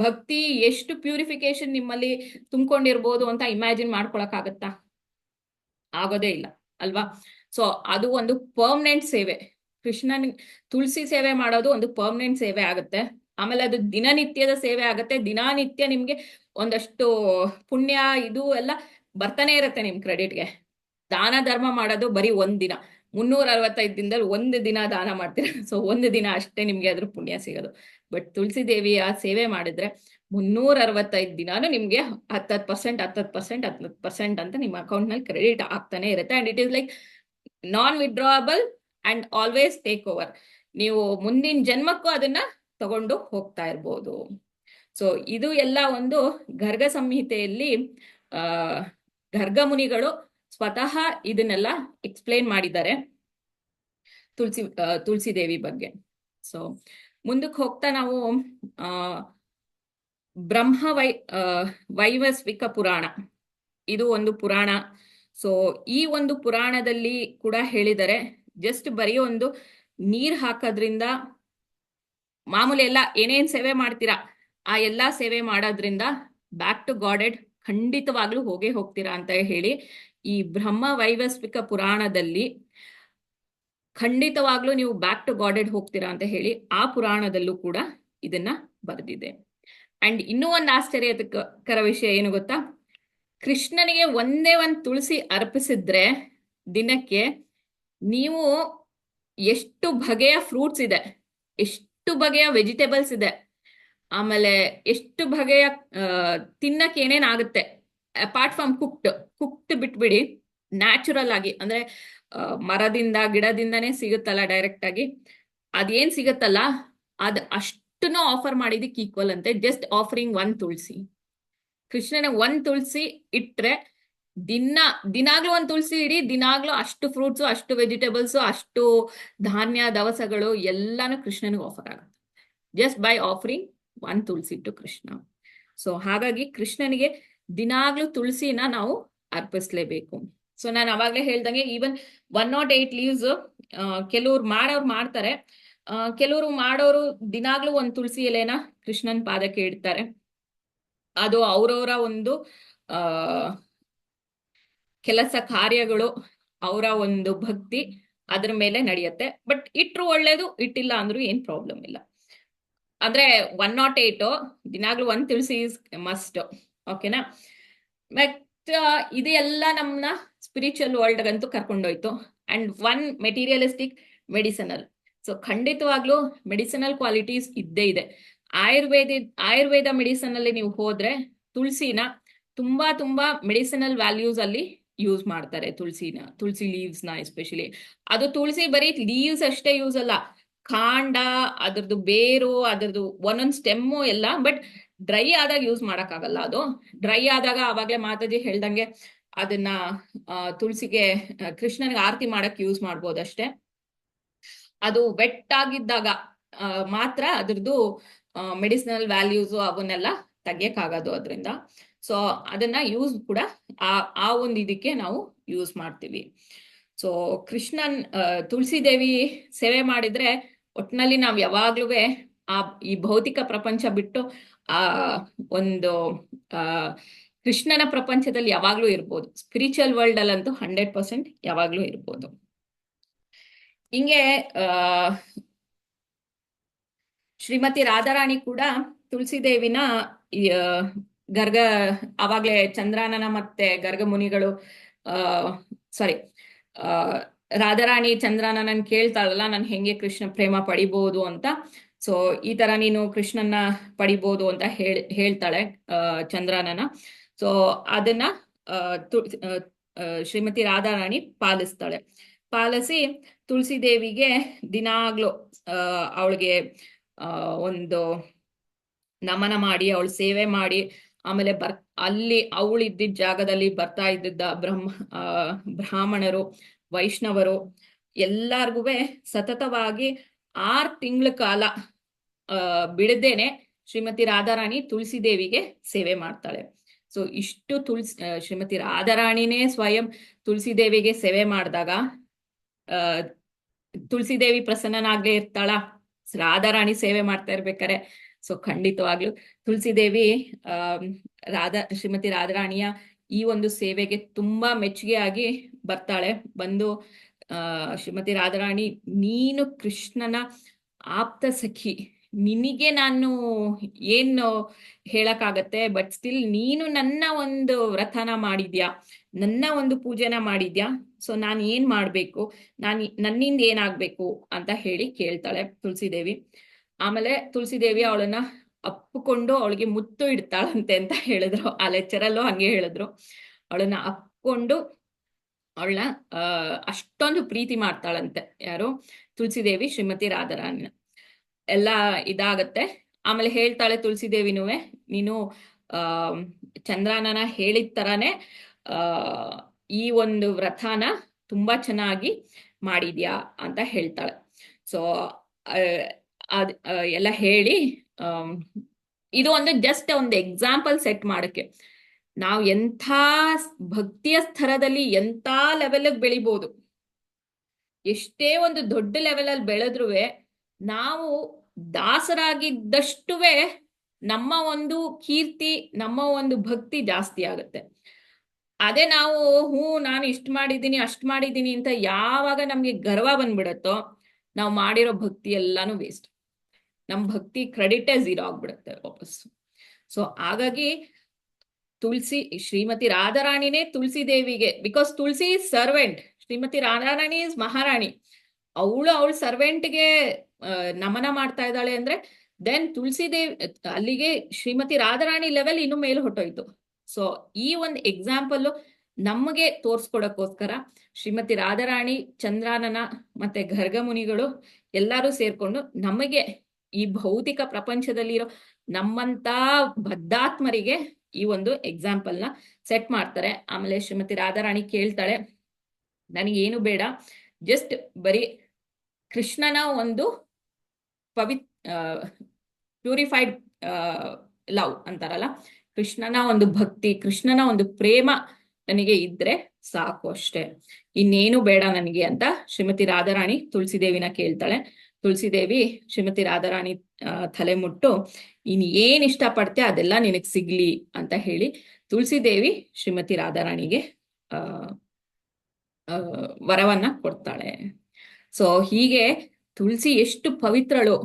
ಭಕ್ತಿ, ಎಷ್ಟು ಪ್ಯೂರಿಫಿಕೇಶನ್ ನಿಮ್ಮಲ್ಲಿ ತುಂಬಿಕೊಂಡಿರ್ಬೋದು ಅಂತ ಇಮ್ಯಾಜಿನ್ ಮಾಡ್ಕೊಳಕ್ ಆಗತ್ತಾ? ಆಗೋದೇ ಇಲ್ಲ ಅಲ್ವಾ? ಸೊ ಅದು ಒಂದು ಪರ್ಮನೆಂಟ್ ಸೇವೆ. ಕೃಷ್ಣನ್ ತುಳಸಿ ಸೇವೆ ಮಾಡೋದು ಒಂದು ಪರ್ಮನೆಂಟ್ ಸೇವೆ ಆಗುತ್ತೆ. ಆಮೇಲೆ ಅದು ದಿನನಿತ್ಯದ ಸೇವೆ ಆಗುತ್ತೆ. ದಿನನಿತ್ಯ ನಿಮ್ಗೆ ಒಂದಷ್ಟು ಪುಣ್ಯ ಇದು ಎಲ್ಲ ಬರ್ತಾನೆ ಇರುತ್ತೆ ನಿಮ್ ಕ್ರೆಡಿಟ್ಗೆ. ದಾನ ಧರ್ಮ ಮಾಡೋದು ಬರೀ ಒಂದ್ ದಿನ, 365 ದಿನದಲ್ಲಿ ಒಂದು ದಿನ ದಾನ ಮಾಡ್ತೀರ. ಸೊ ಒಂದು ದಿನ ಅಷ್ಟೇ ನಿಮ್ಗೆ ಅದ್ರ ಪುಣ್ಯ ಸಿಗೋದು. ಬಟ್ ತುಳಸಿ ದೇವಿಯ ಸೇವೆ ಮಾಡಿದ್ರೆ 365 ದಿನಾನು ನಿಮ್ಗೆ 10% ಅಂತ ನಿಮ್ಮ ಅಕೌಂಟ್ ನಲ್ಲಿ ಕ್ರೆಡಿಟ್ ಆಗ್ತಾನೆ ಇರುತ್ತೆ. And it is like non withdrawable and always take over. ನೀವು ಮುಂದಿನ ಜನ್ಮಕ್ಕೂ ಅದನ್ನ ತಗೊಂಡು ಹೋಗ್ತಾ ಇರ್ಬೋದು. ಸೊ ಇದು ಎಲ್ಲ ಒಂದು ಗರ್ಗ ಸಂಹಿತೆಯಲ್ಲಿ ಗರ್ಗ ಮುನಿಗಳು ಸ್ವತಃ ಇದನ್ನೆಲ್ಲ ಎಕ್ಸ್ಪ್ಲೇನ್ ಮಾಡಿದ್ದಾರೆ ತುಳಸಿ ದೇವಿ ಬಗ್ಗೆ. ಸೊ ಮುಂದಕ್ಕೆ ಹೋಗ್ತಾ ನಾವು ವೈವಸ್ವಿಕ ಪುರಾಣ, ಇದು ಒಂದು ಪುರಾಣ. ಸೊ ಈ ಒಂದು ಪುರಾಣದಲ್ಲಿ ಕೂಡ ಹೇಳಿದರೆ ಜಸ್ಟ್ ಬರೀ ಒಂದು ನೀರ್ ಹಾಕೋದ್ರಿಂದ, ಮಾಮೂಲಿ ಎಲ್ಲ ಏನೇನ್ ಸೇವೆ ಮಾಡ್ತೀರಾ ಆ ಎಲ್ಲಾ ಸೇವೆ ಮಾಡೋದ್ರಿಂದ ಬ್ಯಾಕ್ ಟು ಗಾಡೆಡ್ ಖಂಡಿತವಾಗ್ಲೂ ಹೋಗೇ ಹೋಗ್ತೀರಾ ಅಂತ ಹೇಳಿ ಈ ಬ್ರಹ್ಮ ವೈವಸ್ವಿಕ ಪುರಾಣದಲ್ಲಿ ಖಂಡಿತವಾಗ್ಲೂ ನೀವು ಬ್ಯಾಕ್ ಟು ಗಾಡೆಡ್ ಹೋಗ್ತೀರಾ ಅಂತ ಹೇಳಿ ಆ ಪುರಾಣದಲ್ಲೂ ಕೂಡ ಇದನ್ನ ಬರೆದಿದೆ. ಅಂಡ್ ಇನ್ನೂ ಒಂದು ಆಶ್ಚರ್ಯಕರ ವಿಷಯ ಏನು ಗೊತ್ತಾ? ಕೃಷ್ಣನಿಗೆ ಒಂದೇ ಒಂದು ತುಳಸಿ ಅರ್ಪಿಸಿದ್ರೆ ದಿನಕ್ಕೆ ನೀವು ಎಷ್ಟು ಬಗೆಯ ಫ್ರೂಟ್ಸ್ ಇದೆ, ಎಷ್ಟು ಬಗೆಯ ವೆಜಿಟೇಬಲ್ಸ್ ಇದೆ, ಆಮೇಲೆ ಎಷ್ಟು ಬಗೆಯ ತಿನ್ನಕ್ಕೆ ಏನೇನಾಗುತ್ತೆ, ಅಪಾರ್ಟ್ ಫ್ರಮ್ ಕುಕ್ಡ್ ಬಿಟ್ಬಿಡಿ, ನ್ಯಾಚುರಲ್ ಆಗಿ ಅಂದ್ರೆ ಮರದಿಂದ ಗಿಡದಿಂದನೇ ಸಿಗುತ್ತಲ್ಲ ಡೈರೆಕ್ಟ್ ಆಗಿ, ಅದೇನ್ ಸಿಗುತ್ತಲ್ಲ ಅದ್ ಅಷ್ಟನ್ನು ಆಫರ್ ಮಾಡಿದಕ್ಕೆ ಈಕ್ವಲ್ ಅಂತೆ. ಜಸ್ಟ್ ಆಫರಿಂಗ್ ಒನ್ ತುಳಸಿ. ಕೃಷ್ಣನ ಒಂದ್ ತುಳಸಿ ಇಟ್ರೆ ದಿನಾಗ್ಲೂ ಒಂದ್ ತುಳಸಿ ಇಡಿ, ದಿನಾಗ್ಲೂ ಅಷ್ಟು ಫ್ರೂಟ್ಸು, ಅಷ್ಟು ವೆಜಿಟೇಬಲ್ಸು, ಅಷ್ಟು ಧಾನ್ಯ ದವಸಗಳು ಎಲ್ಲಾನು ಕೃಷ್ಣನಿಗೆ ಆಫರ್ ಆಗುತ್ತೆ just by offering one tulsi to Krishna. So ಹಾಗಾಗಿ ಕೃಷ್ಣನಿಗೆ ದಿನಾಗ್ಲೂ ತುಳಸಿನ ನಾವು ಅರ್ಪಿಸ್ಲೇಬೇಕು. ಸೊ ನಾನು ಅವಾಗ್ಲೇ ಹೇಳ್ದಂಗೆ ಈವನ್ 108 ಲೀವ್ಸ್ ಕೆಲವ್ರು ಮಾಡೋರು ಮಾಡ್ತಾರೆ, ಕೆಲವರು ಮಾಡೋರು ದಿನಾಗ್ಲೂ ಒಂದ್ ತುಳಸಿ ಎಲೆನ ಕೃಷ್ಣನ್ ಪಾದಕ್ಕೆ ಇಡ್ತಾರೆ. ಅದು ಅವರವರ ಒಂದು ಕೆಲಸ ಕಾರ್ಯಗಳು, ಅವರ ಒಂದು ಭಕ್ತಿ ಅದ್ರ ಮೇಲೆ ನಡೆಯುತ್ತೆ. ಬಟ್ ಇಟ್ರು ಒಳ್ಳೇದು, ಇಟ್ಟಿಲ್ಲ ಅಂದ್ರೂ ಏನ್ ಪ್ರಾಬ್ಲಮ್ ಇಲ್ಲ. ಅಂದ್ರೆ 108 ದಿನಾಗ್ಲೂ ಒಂದ್ ತುಳಸಿ ಮಸ್ಟ್. ಓಕೆನಾ? ಬಟ್ ಇದೆಲ್ಲ ನಮ್ನ ಸ್ಪಿರಿಚುವಲ್ ವರ್ಲ್ಡ್ಗಂತೂ ಕರ್ಕೊಂಡೋಯ್ತು. And one materialistic, medicinal. So ಖಂಡಿತವಾಗ್ಲೂ ಮೆಡಿಸಿನಲ್ ಕ್ವಾಲಿಟೀಸ್ ಇದ್ದೇ ಇದೆ. ಆಯುರ್ವೇದ ಮೆಡಿಸಿನ್ ಅಲ್ಲಿ ನೀವು ಹೋದ್ರೆ ತುಳಸಿನ ತುಂಬಾ ಮೆಡಿಸಿನಲ್ ವ್ಯಾಲ್ಯೂಸ್ ಅಲ್ಲಿ ಯೂಸ್ ಮಾಡ್ತಾರೆ. ತುಳಸಿ ಲೀವ್ಸ್ ನ ಎಸ್ಪೆಷಲಿ. ಅದು ತುಳಸಿ ಬರೀ ಲೀವ್ಸ್ ಅಷ್ಟೇ ಯೂಸ್ ಅಲ್ಲ, ಕಾಂಡ, ಅದ್ರದ್ದು ಬೇರು, ಅದ್ರದ್ದು ಒಂದೊಂದ್ ಸ್ಟೆಮ್ಮು ಎಲ್ಲ. ಬಟ್ ಡ್ರೈ ಆದಾಗ ಯೂಸ್ ಮಾಡಕ್ಕಾಗಲ್ಲ. ಅದು ಡ್ರೈ ಆದಾಗ ಅವಾಗ್ಲೇ ಮಾತಾಜಿ ಹೇಳ್ದಂಗೆ ಅದನ್ನ ತುಳಸಿಗೆ ಕೃಷ್ಣನಿಗೆ ಆರತಿ ಮಾಡಕ್ ಯೂಸ್ ಮಾಡ್ಬೋದಷ್ಟೇ. ಅದು ವೆಟ್ ಆಗಿದ್ದಾಗ ಮಾತ್ರ ಅದ್ರದ್ದು ಮೆಡಿಸಿನಲ್ ವ್ಯಾಲ್ಯೂಸ್ ಅವನ್ನೆಲ್ಲ ತೆಗಿಯಕ್ಕಾಗೋದು ಅದರಿಂದ. ಸೊ ಅದನ್ನ ಯೂಸ್ ಕೂಡ ಆ ಒಂದು ಇದಕ್ಕೆ ನಾವು ಯೂಸ್ ಮಾಡ್ತೀವಿ. ಸೊ ಕೃಷ್ಣನ್ ತುಳಸಿ ದೇವಿ ಸೇವೆ ಮಾಡಿದ್ರೆ ಒಟ್ನಲ್ಲಿ ನಾವ್ ಯಾವಾಗ್ಲೂ ಈ ಭೌತಿಕ ಪ್ರಪಂಚ ಬಿಟ್ಟು ಒಂದು ಕೃಷ್ಣನ ಪ್ರಪಂಚದಲ್ಲಿ ಯಾವಾಗ್ಲೂ ಇರ್ಬೋದು. ಸ್ಪಿರಿಚುವಲ್ ವರ್ಲ್ಡ್ ಅಲ್ಲಂತೂ 100% ಯಾವಾಗ್ಲೂ ಇರ್ಬೋದು. ಹಿಂಗೆ ಶ್ರೀಮತಿ ರಾಧಾರಾಣಿ ಕೂಡ ತುಳಸಿ ದೇವಿನ ಗರ್ಗ ಅವಾಗ್ಲೇ ಚಂದ್ರಾನನ ಮತ್ತೆ ಗರ್ಗ ಮುನಿಗಳು ರಾಧಾರಾಣಿ ಚಂದ್ರಾನನ್ ಕೇಳ್ತಾಳಲ್ಲ, ನಾನು ಹೆಂಗೆ ಕೃಷ್ಣ ಪ್ರೇಮ ಪಡಿಬಹುದು ಅಂತ. ಸೊ ಈ ತರ ನೀನು ಕೃಷ್ಣನ ಪಡಿಬಹುದು ಅಂತ ಹೇಳ್ತಾಳೆ ಚಂದ್ರಾನನ. ಸೊ ಅದನ್ನ ಶ್ರೀಮತಿ ರಾಧಾರಾಣಿ ಪಾಲಿಸಿ ತುಳಸಿ ದೇವಿಗೆ ದಿನಾಗ್ಲೂ ಅವಳಿಗೆ ಒಂದು ನಮನ ಮಾಡಿ, ಅವಳು ಸೇವೆ ಮಾಡಿ, ಆಮೇಲೆ ಅಲ್ಲಿ ಅವಳಿದ್ದಿದ್ದ ಜಾಗದಲ್ಲಿ ಬರ್ತಾ ಇದ್ದಿದ್ದ ಬ್ರಾಹ್ಮಣರು, ವೈಷ್ಣವರು ಎಲ್ಲಾರ್ಗೂ ಸತತವಾಗಿ 6 ತಿಂಗಳ ಕಾಲ ಬಿಡದೇನೆ ಶ್ರೀಮತಿ ರಾಧಾರಾಣಿ ತುಳಸಿ ದೇವಿಗೆ ಸೇವೆ ಮಾಡ್ತಾಳೆ. ಸೊ ಇಷ್ಟು ಶ್ರೀಮತಿ ರಾಧಾರಾಣಿನೇ ಸ್ವಯಂ ತುಳಸಿ ದೇವಿಗೆ ಸೇವೆ ಮಾಡಿದಾಗ ತುಳಸಿ ದೇವಿ ಪ್ರಸನ್ನನಾಗ್ಲೇ ಇರ್ತಾಳ ರಾಧಾರಾಣಿ ಸೇವೆ ಮಾಡ್ತಾ ಇರ್ಬೇಕಾರೆ. ಸೊ ಖಂಡಿತವಾಗ್ಲು ತುಳಸಿ ದೇವಿ ಶ್ರೀಮತಿ ರಾಧಾರಾಣಿಯ ಈ ಒಂದು ಸೇವೆಗೆ ತುಂಬಾ ಮೆಚ್ಚುಗೆ ಆಗಿ ಬರ್ತಾಳೆ. ಬಂದು ಶ್ರೀಮತಿ ರಾಧಾರಾಣಿ, ನೀನು ಕೃಷ್ಣನ ಆಪ್ತ ಸಖಿ, ನಿನಗೆ ನಾನು ಏನು ಹೇಳಕ್ಕಾಗತ್ತೆ, ಬಟ್ ಸ್ಟಿಲ್ ನೀನು ನನ್ನ ಒಂದು ವ್ರತನ ಮಾಡಿದ್ಯಾ, ನನ್ನ ಒಂದು ಪೂಜೆನ ಮಾಡಿದ್ಯಾ, ಸೊ ನಾನು ಏನ್ ಮಾಡ್ಬೇಕು, ನನ್ನಿಂದ ಏನಾಗ್ಬೇಕು ಅಂತ ಹೇಳಿ ಕೇಳ್ತಾಳೆ ತುಳಸಿ ದೇವಿ. ಆಮೇಲೆ ತುಳಸಿ ದೇವಿ ಅವಳನ್ನ ಅಪ್ಪಿಕೊಂಡು ಅವಳಿಗೆ ಮುತ್ತು ಇಡ್ತಾಳಂತೆ ಅಂತ ಹೇಳಿದ್ರು. ಆ ಲೆಕ್ಚರಲ್ಲೂ ಹಂಗೆ ಹೇಳಿದ್ರು. ಅವಳನ್ನ ಅಪ್ಕೊಂಡು ಅವಳನ್ನ ಅಷ್ಟೊಂದು ಪ್ರೀತಿ ಮಾಡ್ತಾಳಂತೆ. ಯಾರು? ತುಳಸಿ ದೇವಿ ಶ್ರೀಮತಿ ರಾಧಾರಾಣಿನ. ಎಲ್ಲ ಇದಾಗತ್ತೆ. ಆಮೇಲೆ ಹೇಳ್ತಾಳೆ ತುಳಸಿ ದೇವಿನುವೆ, ನೀನು ಚಂದ್ರಾನನ ಹೇಳಿದ ತರಾನೇ ಈ ಒಂದು ವ್ರತನ ತುಂಬಾ ಚೆನ್ನಾಗಿ ಮಾಡಿದ್ಯಾ ಅಂತ ಹೇಳ್ತಾಳೆ. ಸೊ ಎಲ್ಲ ಹೇಳಿ ಇದು ಒಂದು ಜಸ್ಟ್ ಒಂದು ಎಕ್ಸಾಂಪಲ್ ಸೆಟ್ ಮಾಡಕ್ಕೆ, ನಾವು ಎಂಥ ಭಕ್ತಿಯ ಸ್ತರದಲ್ಲಿ ಎಂಥ ಲೆವೆಲ್ಗೆ ಬೆಳಿಬೋದು. ಎಷ್ಟೇ ಒಂದು ದೊಡ್ಡ ಲೆವೆಲಲ್ಲಿ ಬೆಳೆದ್ರೂ ನಾವು ದಾಸರಾಗಿದ್ದಷ್ಟುವೆ ನಮ್ಮ ಒಂದು ಕೀರ್ತಿ, ನಮ್ಮ ಒಂದು ಭಕ್ತಿ ಜಾಸ್ತಿ ಆಗುತ್ತೆ. ಅದೇ ನಾವು ನಾನು ಇಷ್ಟು ಮಾಡಿದ್ದೀನಿ ಅಷ್ಟು ಮಾಡಿದ್ದೀನಿ ಅಂತ ಯಾವಾಗ ನಮ್ಗೆ ಗರ್ವ ಬಂದ್ಬಿಡತ್ತೋ, ನಾವು ಮಾಡಿರೋ ಭಕ್ತಿ ಎಲ್ಲಾನು ವೇಸ್ಟ್. ನಮ್ ಭಕ್ತಿ ಕ್ರೆಡಿಟೇ 0 ಆಗ್ಬಿಡುತ್ತೆ ವಾಪಸ್. ಸೊ ಹಾಗಾಗಿ ಶ್ರೀಮತಿ ರಾಧಾರಾಣಿನೇ ತುಳಸಿ ದೇವಿಗೆ, because Tulasi is servant, Shrimati Radharani is maharani. ಅವಳ ಸರ್ವೆಂಟ್ಗೆ ನಮನ ಮಾಡ್ತಾ ಇದ್ದಾಳೆ ಅಂದ್ರೆ ದೆನ್ ತುಳಸಿ ದೇವಿ ಅಲ್ಲಿಗೆ ಶ್ರೀಮತಿ ರಾಧಾರಾಣಿ ಲೆವೆಲ್ ಇನ್ನು ಮೇಲೆ ಹೊಟ್ಟೋಯ್ತು. ಸೊ ಈ ಒಂದು ಎಕ್ಸಾಂಪಲ್ ನಮಗೆ ತೋರ್ಸ್ಕೊಡಕ್ಕೋಸ್ಕರ ಶ್ರೀಮತಿ ರಾಧಾರಾಣಿ, ಚಂದ್ರಾನನ ಮತ್ತೆ ಗರ್ಗ ಮುನಿಗಳು ಎಲ್ಲರೂ ಸೇರ್ಕೊಂಡು ನಮಗೆ ಈ ಭೌತಿಕ ಪ್ರಪಂಚದಲ್ಲಿರೋ ನಮ್ಮಂತ ಬದ್ಧಾತ್ಮರಿಗೆ ಈ ಒಂದು ಎಕ್ಸಾಂಪಲ್ ನ ಸೆಟ್ ಮಾಡ್ತಾರೆ. ಆಮೇಲೆ ಶ್ರೀಮತಿ ರಾಧಾರಾಣಿ ಕೇಳ್ತಾಳೆ, ನನಗೇನು ಬೇಡ, ಜಸ್ಟ್ ಬರೀ ಕೃಷ್ಣನ ಒಂದು ಪ್ಯೂರಿಫೈಡ್ ಲವ್ ಅಂತಾರಲ್ಲ, ಕೃಷ್ಣನ ಒಂದು ಭಕ್ತಿ, ಕೃಷ್ಣನ ಒಂದು ಪ್ರೇಮ ನನಗೆ ಇದ್ರೆ ಸಾಕು ಅಷ್ಟೇ, ಇನ್ನೇನು ಬೇಡ ನನಗೆ ಅಂತ ಶ್ರೀಮತಿ ರಾಧಾರಾಣಿ ತುಳಸಿ ದೇವಿನ ಕೇಳ್ತಾಳೆ. ತುಳಸಿ ದೇವಿ ಶ್ರೀಮತಿ ರಾಧಾರಾಣಿ ತಲೆ ಮುಟ್ಟು, ಇನ್ ಏನ್ ಇಷ್ಟ ಪಡ್ತೆ ಅದೆಲ್ಲ ನಿನಗ್ ಸಿಗ್ಲಿ ಅಂತ ಹೇಳಿ ತುಳಸಿ ದೇವಿ ಶ್ರೀಮತಿ ರಾಧಾರಾಣಿಗೆ ವರವನ್ನ ಕೊಡ್ತಾಳೆ. ಸೊ ಹೀಗೆ ತುಳಸಿ ಎಷ್ಟು ಪವಿತ್ರಳು.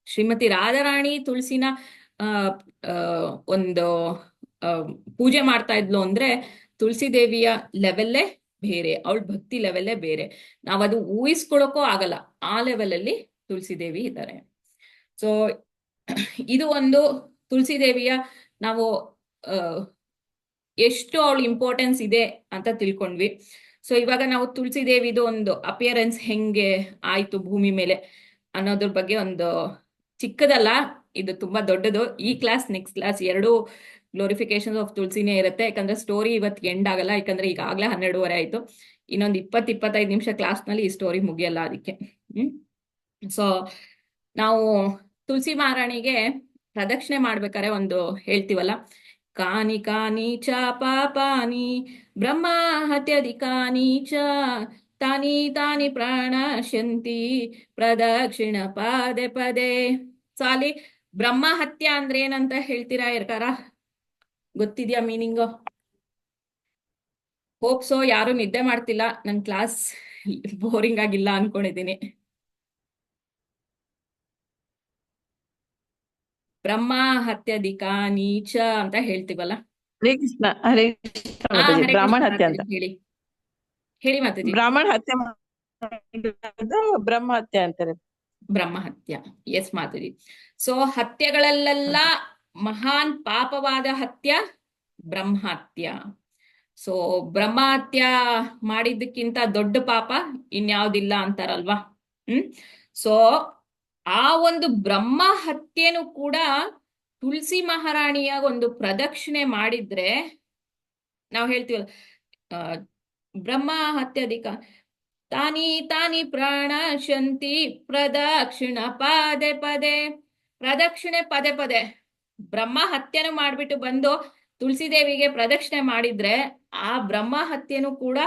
ಶ್ರೀಮತಿ ರಾಧಾರಾಣಿ ತುಳಸಿನ ಒಂದು ಪೂಜೆ ಮಾಡ್ತಾ ಇದ್ಲು ಅಂದ್ರೆ ತುಳಸಿ ದೇವಿಯ ಲೆವೆಲ್ಲೇ ಬೇರೆ, ಅವಳ ಭಕ್ತಿ ಲೆವೆಲ್ಲೇ ಬೇರೆ. ನಾವದು ಊಹಿಸ್ಕೊಳಕ್ಕೂ ಆಗಲ್ಲ, ಆ ಲೆವೆಲ್ ಅಲ್ಲಿ ತುಳಸಿ ದೇವಿ ಇದ್ದಾರೆ. ಸೊ ಇದು ಒಂದು ತುಳಸಿ ದೇವಿಯ ನಾವು ಎಷ್ಟು ಅವಳ ಇಂಪಾರ್ಟೆನ್ಸ್ ಇದೆ ಅಂತ ತಿಳ್ಕೊಂಡ್ವಿ. ಸೊ ಇವಾಗ ನಾವು ತುಳಸಿ ದೇವಿದು ಒಂದು ಅಪಿಯರೆನ್ಸ್ ಹೆಂಗೆ ಆಯ್ತು ಭೂಮಿ ಮೇಲೆ ಅನ್ನೋದ್ರ ಬಗ್ಗೆ ಒಂದು ಚಿಕ್ಕದಲ್ಲ, ಇದು ತುಂಬಾ ದೊಡ್ಡದು. ಈ class next class 2 glorification of ತುಳಸಿನೇ ಇರುತ್ತೆ. ಯಾಕಂದ್ರೆ ಸ್ಟೋರಿ ಇವತ್ತು ಎಂಡ್ ಆಗಲ್ಲ, ಯಾಕಂದ್ರೆ ಈಗಾಗಲೇ 12:30 ಆಯ್ತು. ಇನ್ನೊಂದು 20-25 ನಿಮಿಷ ಕ್ಲಾಸ್ ನಲ್ಲಿ ಈ ಸ್ಟೋರಿ ಮುಗಿಯಲ್ಲ ಅದಕ್ಕೆ. ಸೊ ನಾವು ತುಳಸಿ ಮಹಾರಾಣಿಗೆ ಪ್ರದಕ್ಷಿಣೆ ಮಾಡ್ಬೇಕಾದ್ರೆ ಒಂದು ಹೇಳ್ತೀವಲ್ಲ, ಕಾನಿ ಕಾನಿ ಚ ಪಾಪಾನಿ ಬ್ರಹ್ಮ ಹತ್ಯಧಿಕಾನಿ ಚ ತಾನಿ ತಾನಿ ಪ್ರಾಣಶಂತಿ ಪ್ರದಕ್ಷಿಣ ಪದೇ ಪದೇ. ಸೊ ಅಲ್ಲಿ ಬ್ರಹ್ಮ ಹತ್ಯ ಅಂದ್ರೆ ಏನಂತ ಹೇಳ್ತೀರಾ ಯಾರ ಗೊತ್ತಿದ್ಯಾ ಮೀನಿಂಗು? ಹೋಪ್ಸೋ ಯಾರು ನಿದ್ದೆ ಮಾಡ್ತಿಲ್ಲ, ನನ್ ಕ್ಲಾಸ್ ಬೋರಿಂಗ್ ಆಗಿಲ್ಲ ಅನ್ಕೊಂಡಿದ್ದೀನಿ. ಬ್ರಹ್ಮ ಹತ್ಯಧಿಕ ನೀಚ ಅಂತ ಹೇಳ್ತೀವಲ್ಲ. ಹರೇ ಕೃಷ್ಣ, ಹರೇ ಕೃಷ್ಣ ಮಾತಾಜಿ. ಹರೇ ಬ್ರಾಹ್ಮಣ ಕೃಷ್ಣ ಹತ್ಯೆ ಅಂತ. ಮಾತಾಜಿ, ಹೇಳಿ ಹೇಳಿ ಮಾತಾಜಿ. ಬ್ರಾಹ್ಮಣ ಹತ್ಯೆ ಮಾಡೋದು ಬ್ರಹ್ಮ ಹತ್ಯೆ ಅಂತಾರೆ. ಬ್ರಹ್ಮ ಹತ್ಯ, ಎಸ್ ಮಾತಾಜಿ. ಸೊ ಹತ್ಯೆಗಳಲ್ಲೆಲ್ಲ ಮಹಾನ್ ಪಾಪವಾದ ಹತ್ಯ ಬ್ರಹ್ಮಹತ್ಯ. ಸೊ ಬ್ರಹ್ಮಹತ್ಯ ಮಾಡಿದ್ದಕ್ಕಿಂತ ದೊಡ್ಡ ಪಾಪ ಇನ್ಯಾವುದಿಲ್ಲ ಅಂತಾರಲ್ವಾ. ಸೊ ಆ ಒಂದು ಬ್ರಹ್ಮ ಹತ್ಯೆನೂ ಕೂಡ ತುಳಸಿ ಮಹಾರಾಣಿಯ ಒಂದು ಪ್ರದಕ್ಷಿಣೆ ಮಾಡಿದ್ರೆ ನಾವು ಹೇಳ್ತೀವಲ್ಲ, ಬ್ರಹ್ಮ ಹತ್ಯಧಿಕ ತಾನಿ ತಾನಿ ಪ್ರಣಶ್ಯಂತಿ ಪ್ರದಕ್ಷಿಣ ಪದೇ ಪದೇ. ಪ್ರದಕ್ಷಿಣೆ ಪದೇ ಪದೇ. ಬ್ರಹ್ಮ ಹತ್ಯೆನು ಮಾಡ್ಬಿಟ್ಟು ಬಂದು ತುಳಸಿ ದೇವಿಗೆ ಪ್ರದಕ್ಷಿಣೆ ಮಾಡಿದ್ರೆ ಆ ಬ್ರಹ್ಮ ಹತ್ಯೆನು ಕೂಡ,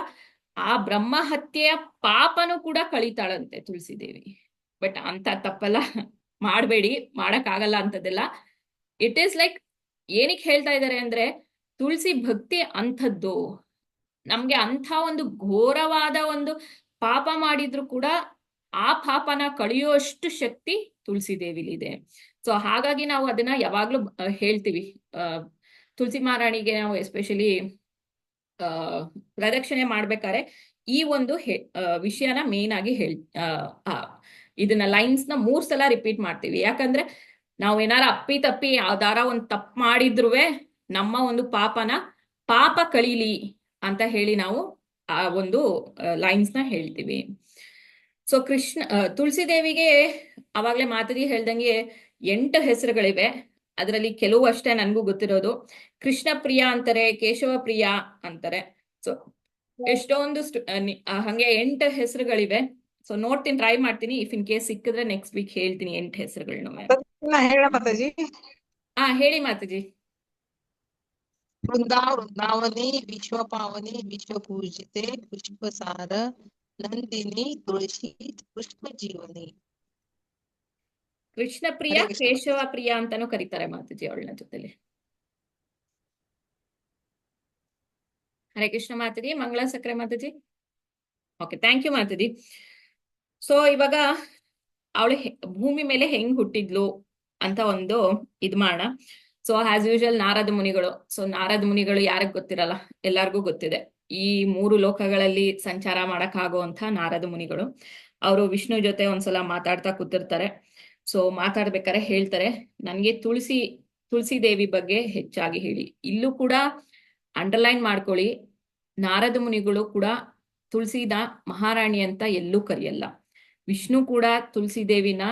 ಆ ಬ್ರಹ್ಮ ಹತ್ಯೆಯ ಪಾಪನು ಕೂಡ ಕಳೀತಾಳಂತೆ ತುಳಸಿ ದೇವಿ. ಬಟ್ ಅಂತ ತಪ್ಪೆಲ್ಲ ಮಾಡಬೇಡಿ, ಮಾಡಕ್ಕಾಗಲ್ಲ ಅಂತದೆಲ್ಲ. ಇಟ್ ಈಸ್ ಲೈಕ್, ಏನಕ್ಕೆ ಹೇಳ್ತಾ ಇದ್ದಾರೆ ಅಂದ್ರೆ, ತುಳಸಿ ಭಕ್ತಿ ಅಂಥದ್ದು. ನಮ್ಗೆ ಅಂಥ ಒಂದು ಘೋರವಾದ ಒಂದು ಪಾಪ ಮಾಡಿದ್ರು ಕೂಡ ಆ ಪಾಪನ ಕಳೆಯುವಷ್ಟು ಶಕ್ತಿ ತುಳಸಿ ದೇವಿಲಿದೆ. ಸೊ ಹಾಗಾಗಿ ನಾವು ಅದನ್ನ ಯಾವಾಗ್ಲೂ ಹೇಳ್ತೀವಿ. ತುಳಸಿ ಮಹಾರಾಣಿಗೆ ನಾವು ಎಸ್ಪೆಷಲಿ ಪ್ರದಕ್ಷಿಣೆ ಮಾಡ್ಬೇಕಾದ್ರೆ ಈ ಒಂದು ವಿಷಯನ ಮೇನ್ ಆಗಿ ಇದನ್ನ ಲೈನ್ಸ್ ನ 3 ಸಲ ರಿಪೀಟ್ ಮಾಡ್ತೀವಿ. ಯಾಕಂದ್ರೆ ನಾವು ಏನಾರ ಅಪ್ಪಿ ತಪ್ಪಿ ಯಾವ್ದಾರ ಒಂದು ತಪ್ಪು ಮಾಡಿದ್ರುವೆ ನಮ್ಮ ಒಂದು ಪಾಪ ಕಳೀಲಿ ಅಂತ ಹೇಳಿ ನಾವು ಆ ಒಂದು ಲೈನ್ಸ್ ನ ಹೇಳ್ತೀವಿ. ಸೊ ತುಳಸಿ ದೇವಿಗೆ ಅವಾಗ್ಲೇ ಮಾತಾಡಿ ಹೇಳ್ದಂಗೆ 8 ಹೆಸರುಗಳಿವೆ. ಅದರಲ್ಲಿ ಕೆಲವು ಅಷ್ಟೇ ನನ್ಗೂ ಗೊತ್ತಿರೋದು. ಕೃಷ್ಣ ಪ್ರಿಯ ಅಂತಾರೆ, ಕೇಶವ ಪ್ರಿಯ ಅಂತಾರೆ. ಸೊ ಎಷ್ಟೊಂದು ಹಂಗೆ 8 ಹೆಸರುಗಳಿವೆ. ಸೊ ನೋಡ್ತೀನಿ, ಟ್ರೈ ಮಾಡ್ತೀನಿ. ಇಫ್ ಇನ್ ಕೇಸ್ ಸಿಕ್ಕಿದ್ರೆ ನೆಕ್ಸ್ಟ್ ವೀಕ್ ಹೇಳ್ತೀನಿ 8 ಹೆಸರುಗಳನ್ನ. ಹೇಳ ಮಾತಾಜಿ. ಹೇಳಿ ಮಾತಾಜಿ. ವೃಂದಾವನಿ ವಿಶ್ವ ಪಾವನಿ ವಿಶ್ವ ಪೂಜಿತೆ ಪುಷ್ಪಸಾರ ನಂದಿನಿ ತುಳಸಿ ಪುಷ್ಪ ಜೀವನಿ. ಕೃಷ್ಣ ಪ್ರಿಯ, ಕೇಶವ ಪ್ರಿಯ ಅಂತಾನು ಕರೀತಾರೆ ಮಾತಾಜಿ ಅವಳನ್ನ ಜೊತೆಲಿ. ಹರೇ ಕೃಷ್ಣ ಮಾತಾಜಿ. ಮಂಗಳ ಸಕ್ರೆ Mataji. Okay, thank you Mataji. So ಇವಾಗ ಅವಳು ಭೂಮಿ ಮೇಲೆ ಹೆಂಗ್ ಹುಟ್ಟಿದ್ಲು ಅಂತ ಒಂದು ಮಾಡೋಣ. ಸೊ ಆಸ್ ಯೂಶುವಲ್ ನಾರದ ಮುನಿಗಳು. ಸೊ ನಾರದ ಮುನಿಗಳು ಯಾರಿಗ್ ಗೊತ್ತಿರಲ್ಲ, ಎಲ್ಲಾರ್ಗೂ ಗೊತ್ತಿದೆ. ಈ 3 ಲೋಕಗಳಲ್ಲಿ ಸಂಚಾರ ಮಾಡಕ್ಕಾಗುವಂತ ನಾರದ ಮುನಿಗಳು. ಅವರು ವಿಷ್ಣು ಜೊತೆ ಒಂದ್ಸಲ ಮಾತಾಡ್ತಾ ಕೂತಿರ್ತಾರೆ. ಸೊ ಮಾತಾಡ್ಬೇಕಾದ್ರೆ ಹೇಳ್ತಾರೆ, ನನ್ಗೆ ತುಳಸಿ ದೇವಿ ಬಗ್ಗೆ ಹೆಚ್ಚಾಗಿ ಹೇಳಿ. ಇಲ್ಲೂ ಕೂಡ ಅಂಡರ್ಲೈನ್ ಮಾಡ್ಕೊಳ್ಳಿ, ನಾರದ ಮುನಿಗಳು ಕೂಡ ತುಳಸಿನ ಮಹಾರಾಣಿ ಅಂತ ಎಲ್ಲೂ ಕರೆಯಲ್ಲ. ವಿಷ್ಣು ಕೂಡ ತುಳಸಿ ದೇವಿನ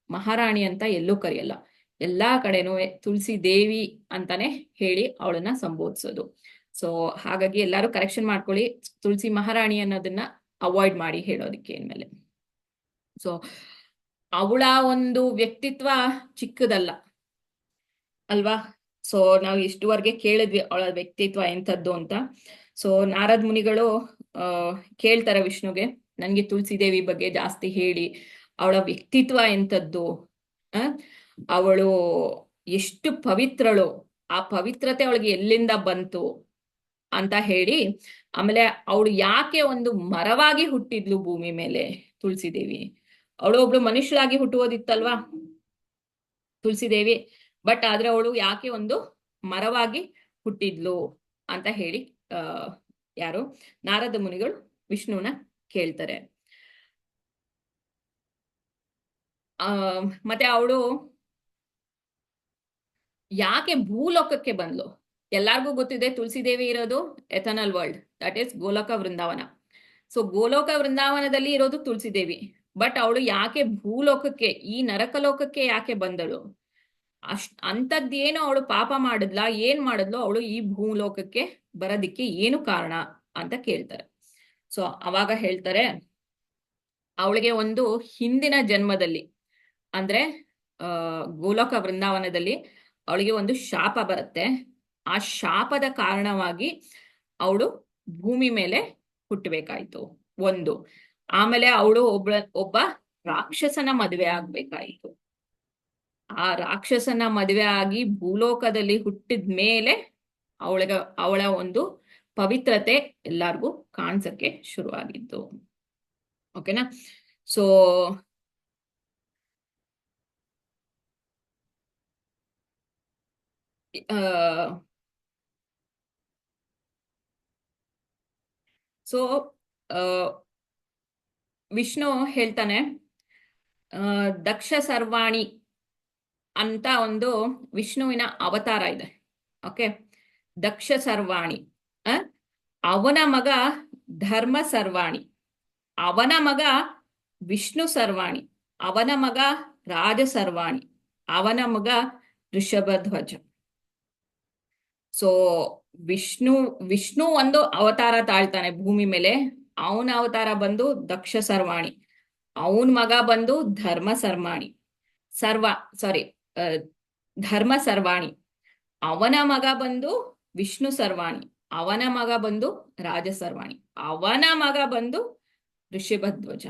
ಮಹಾರಾಣಿ ಅಂತ ಎಲ್ಲೂ ಕರೆಯಲ್ಲ. ಎಲ್ಲಾ ಕಡೆನೂ ತುಳಸಿ ದೇವಿ ಅಂತಾನೆ ಹೇಳಿ ಅವಳನ್ನ ಸಂಬೋಧಿಸೋದು. ಸೊ ಹಾಗಾಗಿ ಎಲ್ಲರೂ ಕರೆಕ್ಷನ್ ಮಾಡ್ಕೊಳ್ಳಿ, ತುಳಸಿ ಮಹಾರಾಣಿ ಅನ್ನೋದನ್ನ ಅವಾಯ್ಡ್ ಮಾಡಿ ಹೇಳೋದಕ್ಕೆ ಇನ್ಮೇಲೆ. ಸೊ ಅವಳ ಒಂದು ವ್ಯಕ್ತಿತ್ವ ಚಿಕ್ಕದಲ್ಲ ಅಲ್ವಾ. ಸೊ ನಾವು ಇಷ್ಟುವರೆಗೆ ಕೇಳಿದ್ವಿ ಅವಳ ವ್ಯಕ್ತಿತ್ವ ಎಂಥದ್ದು ಅಂತ. ಸೊ ನಾರದ ಮುನಿಗಳು ಕೇಳ್ತಾರೆ ವಿಷ್ಣುಗೆ, ನನ್ಗೆ ತುಳಸಿ ದೇವಿ ಬಗ್ಗೆ ಜಾಸ್ತಿ ಹೇಳಿ, ಅವಳ ವ್ಯಕ್ತಿತ್ವ ಎಂಥದ್ದು, ಅವಳು ಎಷ್ಟು ಪವಿತ್ರಳು, ಆ ಪವಿತ್ರತೆ ಅವಳಿಗೆ ಎಲ್ಲಿಂದ ಬಂತು ಅಂತ ಹೇಳಿ, ಆಮೇಲೆ ಅವಳು ಯಾಕೆ ಒಂದು ಮರವಾಗಿ ಹುಟ್ಟಿದ್ಲು ಭೂಮಿ ಮೇಲೆ ತುಳಸಿ ದೇವಿ. ಅವಳು ಒಬ್ಳು ಮನುಷ್ಯರಾಗಿ ಹುಟ್ಟುವುದಿತ್ತಲ್ವಾ ತುಳಸಿ ದೇವಿ, ಬಟ್ ಆದ್ರೆ ಅವಳು ಯಾಕೆ ಒಂದು ಮರವಾಗಿ ಹುಟ್ಟಿದ್ಲು ಅಂತ ಹೇಳಿ ಯಾರು ನಾರದ ಮುನಿಗಳು ವಿಷ್ಣುನ ಕೇಳ್ತಾರೆ. ಮತ್ತೆ ಅವಳು ಯಾಕೆ ಭೂಲೋಕಕ್ಕೆ ಬಂದ್ಲು. ಎಲ್ಲಾರ್ಗೂ ಗೊತ್ತಿದೆ ತುಳಸಿ ದೇವಿ ಇರೋದು eternal world, that is Goloka Vrindavan. So Goloka ವೃಂದಾವನದಲ್ಲಿ ಇರೋದು ತುಳಸಿ ದೇವಿ. ಬಟ್ ಅವಳು ಯಾಕೆ ಭೂಲೋಕಕ್ಕೆ, ಈ ನರಕಲೋಕಕ್ಕೆ ಯಾಕೆ ಬಂದಳು, ಅಂಥದ್ದೇನು ಅವಳು ಪಾಪ ಮಾಡಿದ್ಲ, ಏನ್ ಮಾಡಿದ್ಲು ಅವಳು ಈ ಭೂಲೋಕಕ್ಕೆ ಬರೋದಿಕ್ಕೆ ಏನು ಕಾರಣ ಅಂತ ಕೇಳ್ತಾರೆ. ಸೊ ಅವಾಗ ಹೇಳ್ತಾರೆ, ಅವಳಿಗೆ ಒಂದು ಹಿಂದಿನ ಜನ್ಮದಲ್ಲಿ ಅಂದ್ರೆ ಗೋಲೋಕ ವೃಂದಾವನದಲ್ಲಿ ಅವಳಿಗೆ ಒಂದು ಶಾಪ ಬರುತ್ತೆ. ಆ ಶಾಪದ ಕಾರಣವಾಗಿ ಅವಳು ಭೂಮಿ ಮೇಲೆ ಹುಟ್ಟಬೇಕಾಯ್ತು ಒಂದು. ಆಮೇಲೆ ಅವಳು ಒಬ್ಬ ರಾಕ್ಷಸನ ಮದುವೆ ಆಗ್ಬೇಕಾಯ್ತು. ಆ ರಾಕ್ಷಸನ ಮದುವೆ ಆಗಿ ಭೂಲೋಕದಲ್ಲಿ ಹುಟ್ಟಿದ ಮೇಲೆ ಅವಳ ಒಂದು ಪವಿತ್ರತೆ ಎಲ್ಲಾರ್ಗೂ ಕಾಣಿಸಕ್ಕೆ ಶುರುವಾಗಿತ್ತು. ಓಕೆನಾ. ಸೊ ವಿಷ್ಣು ಹೇಳ್ತಾನೆ, ದಕ್ಷ ಸರ್ವಾಣಿ ಅಂತ ಒಂದು ವಿಷ್ಣುವಿನ ಅವತಾರ ಇದೆ. ಓಕೆ, ದಕ್ಷ ಸರ್ವಾಣಿ, ಅವನ ಮಗ ಧರ್ಮ ಸರ್ವಾಣಿ, ಅವನ ಮಗ ವಿಷ್ಣು ಸರ್ವಾಣಿ, ಅವನ ಮಗ ರಾಜ ಸರ್ವಾಣಿ, ಅವನ ಮಗ ಋಷಭಧ್ವಜ. ಸೊ ವಿಷ್ಣು ಒಂದು ಅವತಾರ ತಾಳ್ತಾನೆ ಭೂಮಿ ಮೇಲೆ. ಅವನ ಅವತಾರ ಬಂದು ದಕ್ಷ ಸರ್ವಾಣಿ, ಅವನ ಮಗ ಬಂದು ಧರ್ಮ ಸರ್ವಾಣಿ, ಅವನ ಮಗ ಬಂದು ವಿಷ್ಣು ಸರ್ವಾಣಿ, ಅವನ ಮಗ ಬಂದು ರಾಜ ಸರ್ವಾಣಿ, ಅವನ ಮಗ ಬಂದು ಋಷಭಧ್ವಜ.